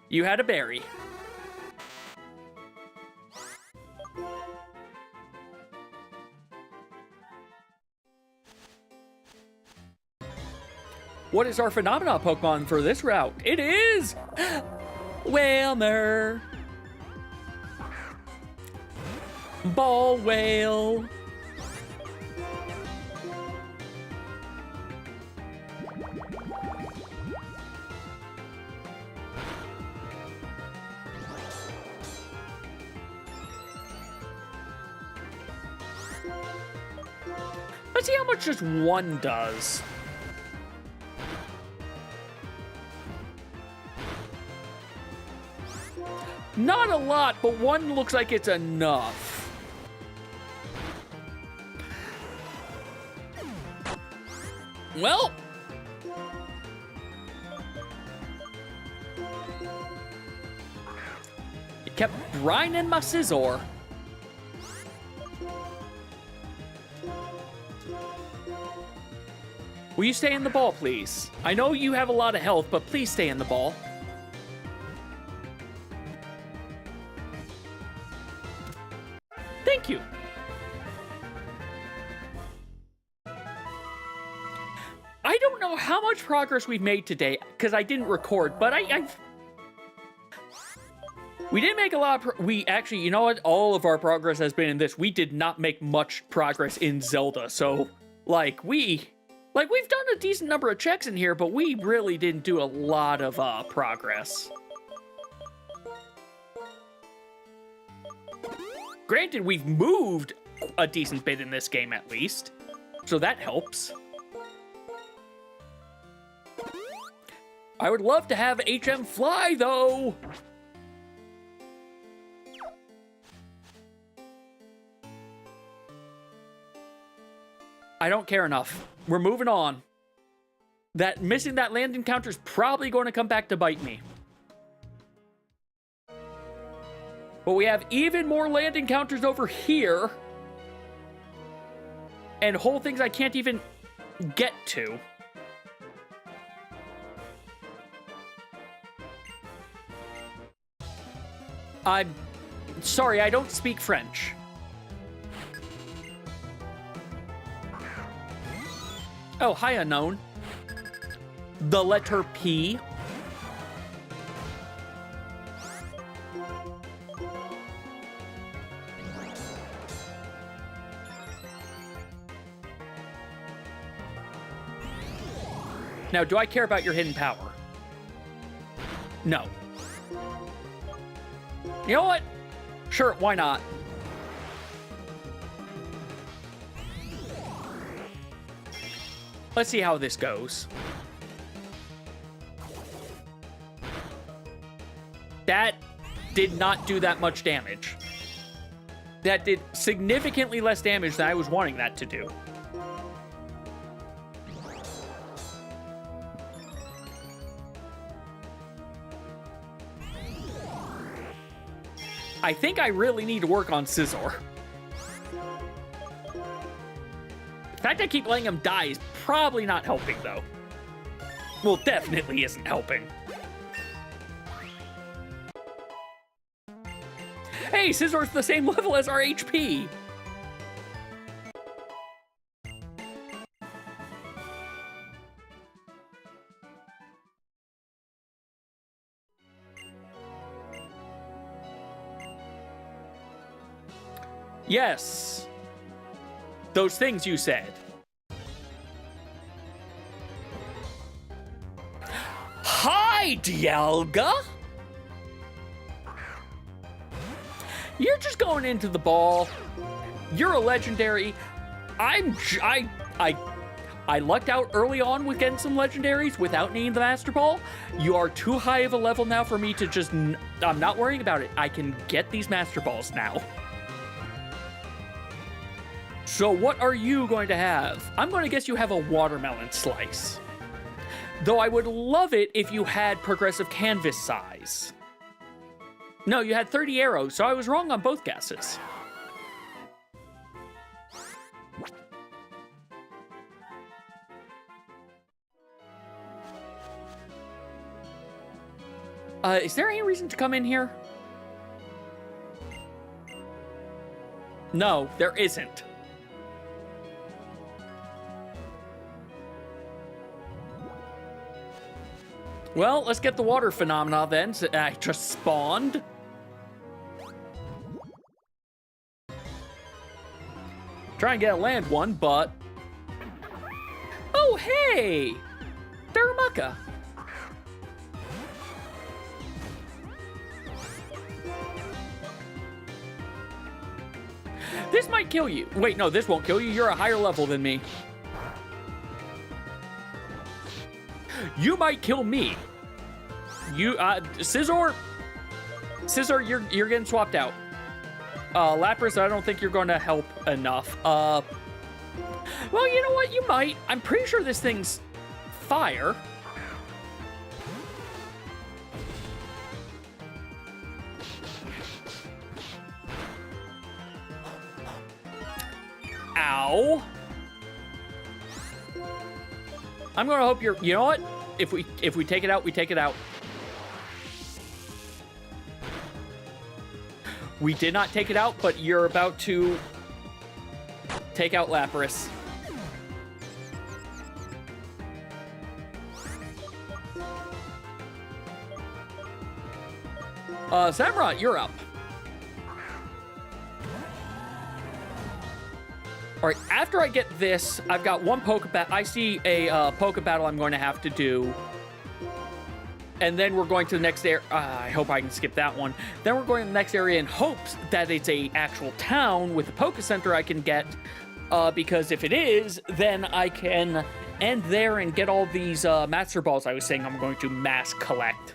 You had a berry. What is our phenomena Pokemon for this route? It is Whalmer. Ball Whale. Let's see how much just one does. Not a lot, but one looks like it's enough. Well, it kept grinding my Scizor. Will you stay in the ball, please? I know you have a lot of health, but please stay in the ball. Thank you. I don't know how much progress we've made today, because I didn't record, but we didn't make a lot of we actually, you know what? All of our progress has been in this. We did not make much progress in Zelda, so, we've done a decent number of checks in here, but we really didn't do a lot of progress. Granted, we've moved a decent bit in this game, at least, so that helps. I would love to have HM fly, though! I don't care enough. We're moving on. Missing that land encounter is probably going to come back to bite me. But we have even more land encounters over here. And whole things I can't even get to. I'm sorry, I don't speak French. Oh, hi, unknown. The letter P. Now, do I care about your hidden power? No. You know what? Sure, why not? Let's see how this goes. That did not do that much damage. That did significantly less damage than I was wanting that to do. I think I really need to work on Scizor. The fact I keep letting him die is probably not helping, though. Well, definitely isn't helping. Hey, Scizor's the same level as our HP! Yes. Those things you said. Hi, Dialga! You're just going into the ball. You're a legendary. I lucked out early on with getting some legendaries without needing the Master Ball. You are too high of a level now for me to just... I'm not worrying about it. I can get these Master Balls now. So what are you going to have? I'm going to guess you have a watermelon slice. Though I would love it if you had progressive canvas size. No, you had 30 arrows, so I was wrong on both guesses. Is there any reason to come in here? No, there isn't. Well, let's get the water phenomena then. I just spawned. Try and get a land one, but... Oh, hey! Darumaka. This might kill you. Wait, no, this won't kill you. You're a higher level than me. You might kill me. You, Scizor, you're getting swapped out. Lapras, I don't think you're going to help enough. Well, you know what? You might. I'm pretty sure this thing's fire. Ow. I'm going to hope you're... You know what? If we take it out, we take it out. We did not take it out, but you're about to take out Lapras. Samurott, you're up. All right, after I get this, I've got one Pokebat. I see a Poke Battle I'm going to have to do. And then we're going to the next area. I hope I can skip that one. Then we're going to the next area in hopes that it's a actual town with a Poke Center I can get. Because if it is, then I can end there and get all these Master Balls I was saying I'm going to mass collect.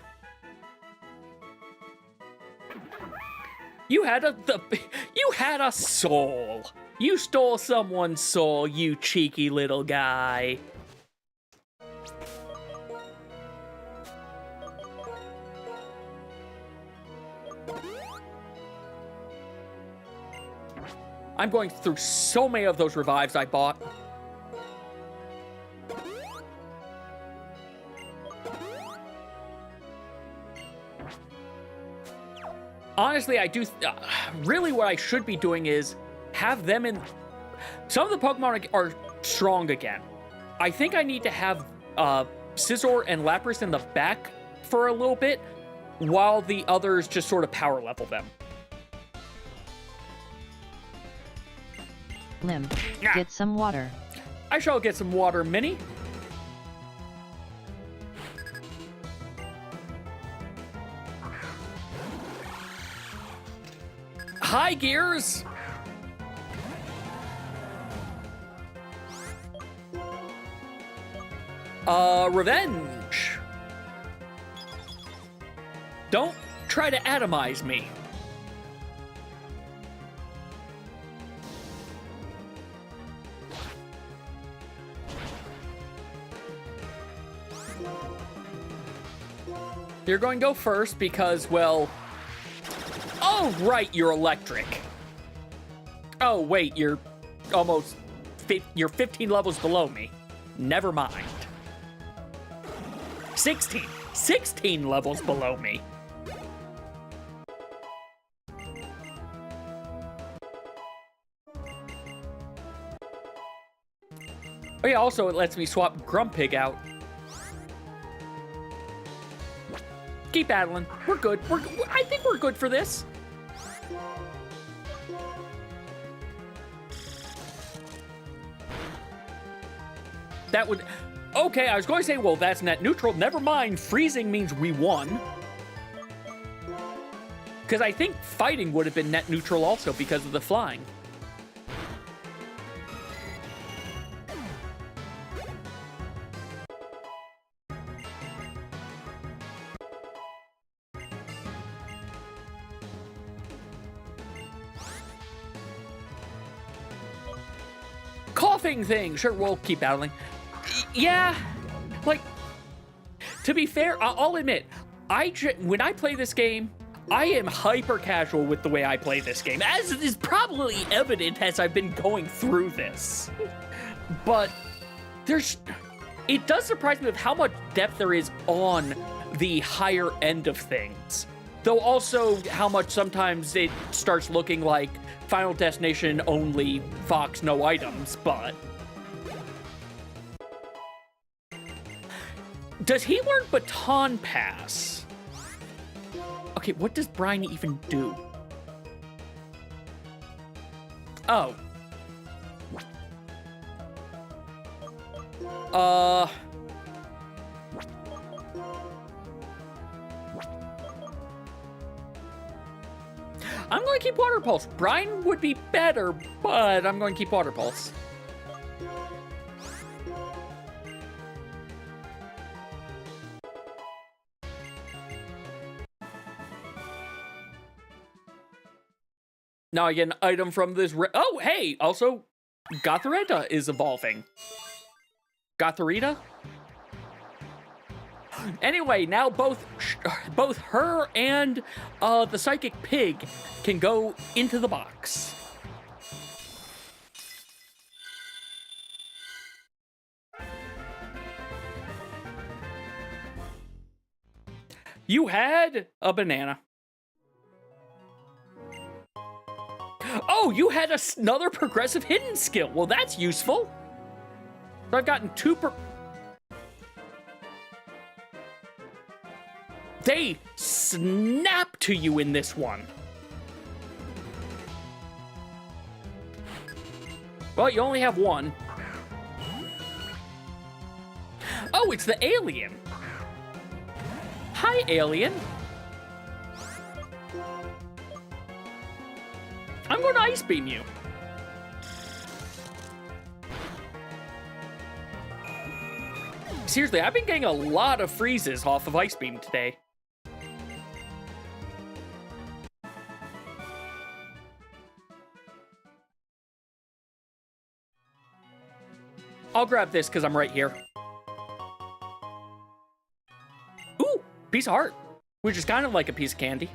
You had a soul. You stole someone's soul, you cheeky little guy. I'm going through so many of those revives I bought. Honestly, I do... really what I should be doing is have them in... Some of the Pokemon are strong again. I think I need to have Scizor and Lapras in the back for a little bit, while the others just sort of power level them. Lim, get some water. I shall get some water, Minnie. Hi, Gears! Revenge! Don't try to atomize me. You're going to go first because, well... Oh, right, you're electric. Oh, wait, you're almost... You're 15 levels below me. Never mind. 16. 16 levels below me. Oh yeah, also it lets me swap Grumpig out. Keep battling. We're good. I think we're good for this. That would... Okay, I was going to say, well, that's net neutral. Never mind. Freezing means we won. Because I think fighting would have been net neutral also because of the flying. Coughing thing. Sure, we'll keep battling. Yeah, like, to be fair, I'll admit, when I play this game, I am hyper casual with the way I play this game, as is probably evident as I've been going through this. But it does surprise me with how much depth there is on the higher end of things. Though also how much sometimes it starts looking like Final Destination only Fox no items, but... Does he learn Baton Pass? Okay, what does Brian even do? Oh. I'm going to keep Water Pulse. Brian would be better, but I'm going to keep Water Pulse. Now I get an item from this... Oh, hey! Also, Gothorita is evolving. Gothorita? Anyway, now both her and the Psychic Pig can go into the box. You had a banana. Oh, you had another progressive hidden skill. Well, that's useful. So I've gotten two They snap to you in this one. Well, you only have one. Oh, it's the alien. Hi, alien. I'm going to Ice Beam you. Seriously, I've been getting a lot of freezes off of Ice Beam today. I'll grab this because I'm right here. Ooh, piece of heart, which is kind of like a piece of candy.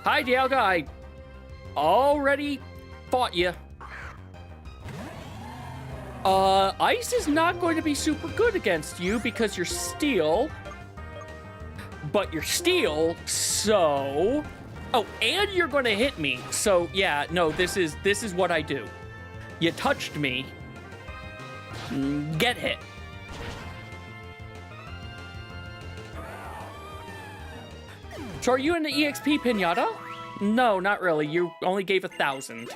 Hi, Dialga. I already fought you. Ice is not going to be super good against you because you're steel. But you're steel, so... Oh, and you're going to hit me. So, yeah, no, this is what I do. You touched me. Get hit. So are you in the EXP pinata? No, not really. You only gave 1,000.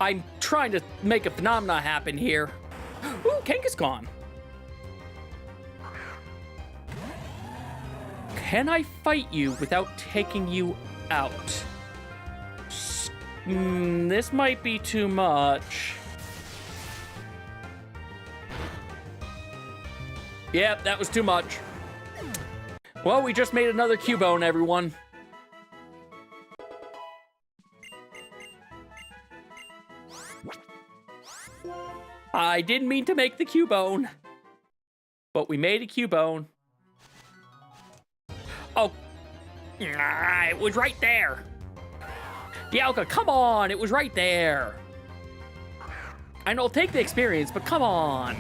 I'm trying to make a phenomena happen here. Ooh, Kenka's gone. Can I fight you without taking you out? This might be too much. Yep, that was too much. Well, we just made another Cubone, everyone. I didn't mean to make the Cubone, but we made a Cubone. Oh, it was right there. Dialga, come on, it was right there. I know, I'll take the experience, but come on.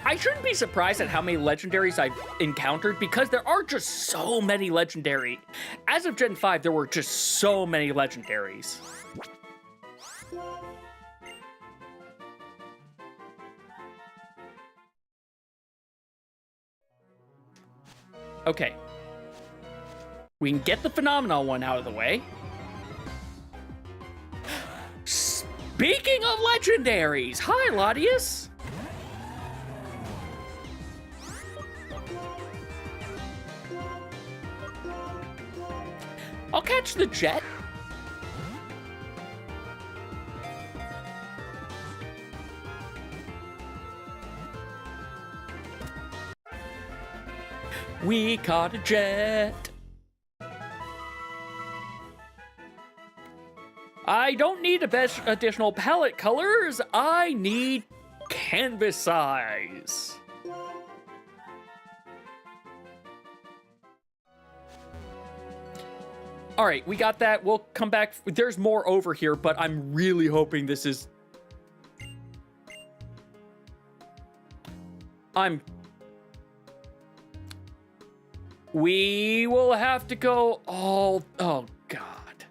I shouldn't be surprised at how many legendaries I've encountered because there are just so many legendary. As of Gen 5, there were just so many legendaries. Okay. We can get the phenomena one out of the way. Speaking of legendaries, hi, Latius. I'll catch the jet. We caught a jet. I don't need additional palette colors. I need canvas size. All right, we got that. We'll come back. There's more over here, but I'm really hoping this is... We will have to go all... Oh, God.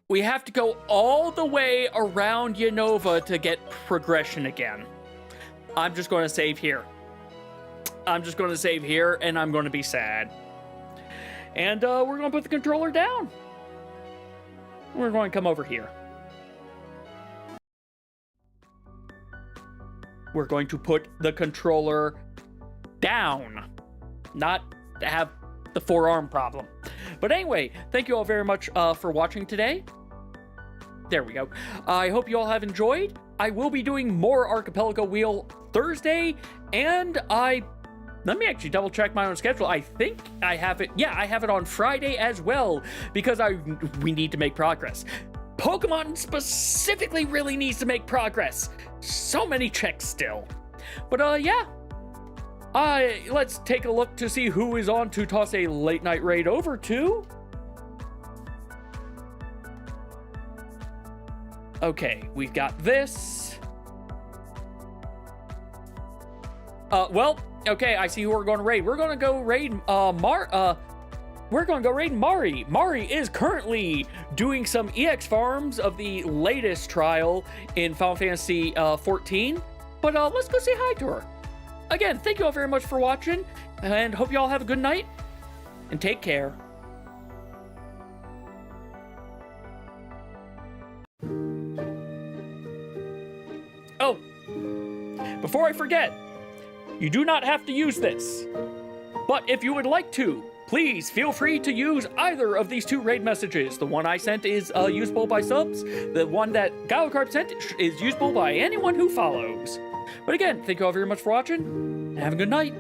We have to go all the way around Unova to get progression again. I'm just going to save here. I'm just going to save here, and I'm going to be sad. And we're going to put the controller down. We're going to come over here. We're going to put the controller down. Not have the forearm problem. But anyway, thank you all very much for watching today. There we go. I hope you all have enjoyed. I will be doing more Archipelago Wheel Thursday, and let me actually double check my own schedule. I think I have it. Yeah, I have it on Friday as well because we need to make progress. Pokemon specifically really needs to make progress. So many checks still. But yeah. Let's take a look to see who is on to toss a late night raid over to. Okay, we've got this. Well, okay, I see who we're going to raid. We're going to go raid we're going to go raid Mari. Mari is currently doing some EX farms of the latest trial in Final Fantasy 14. But let's go say hi to her. Again, thank you all very much for watching, and hope you all have a good night, and take care. before I forget, you do not have to use this. But if you would like to, please feel free to use either of these 2 raid messages. The one I sent is usable by subs. The one that Galacarp sent is usable by anyone who follows. But again, thank you all very much for watching, and have a good night.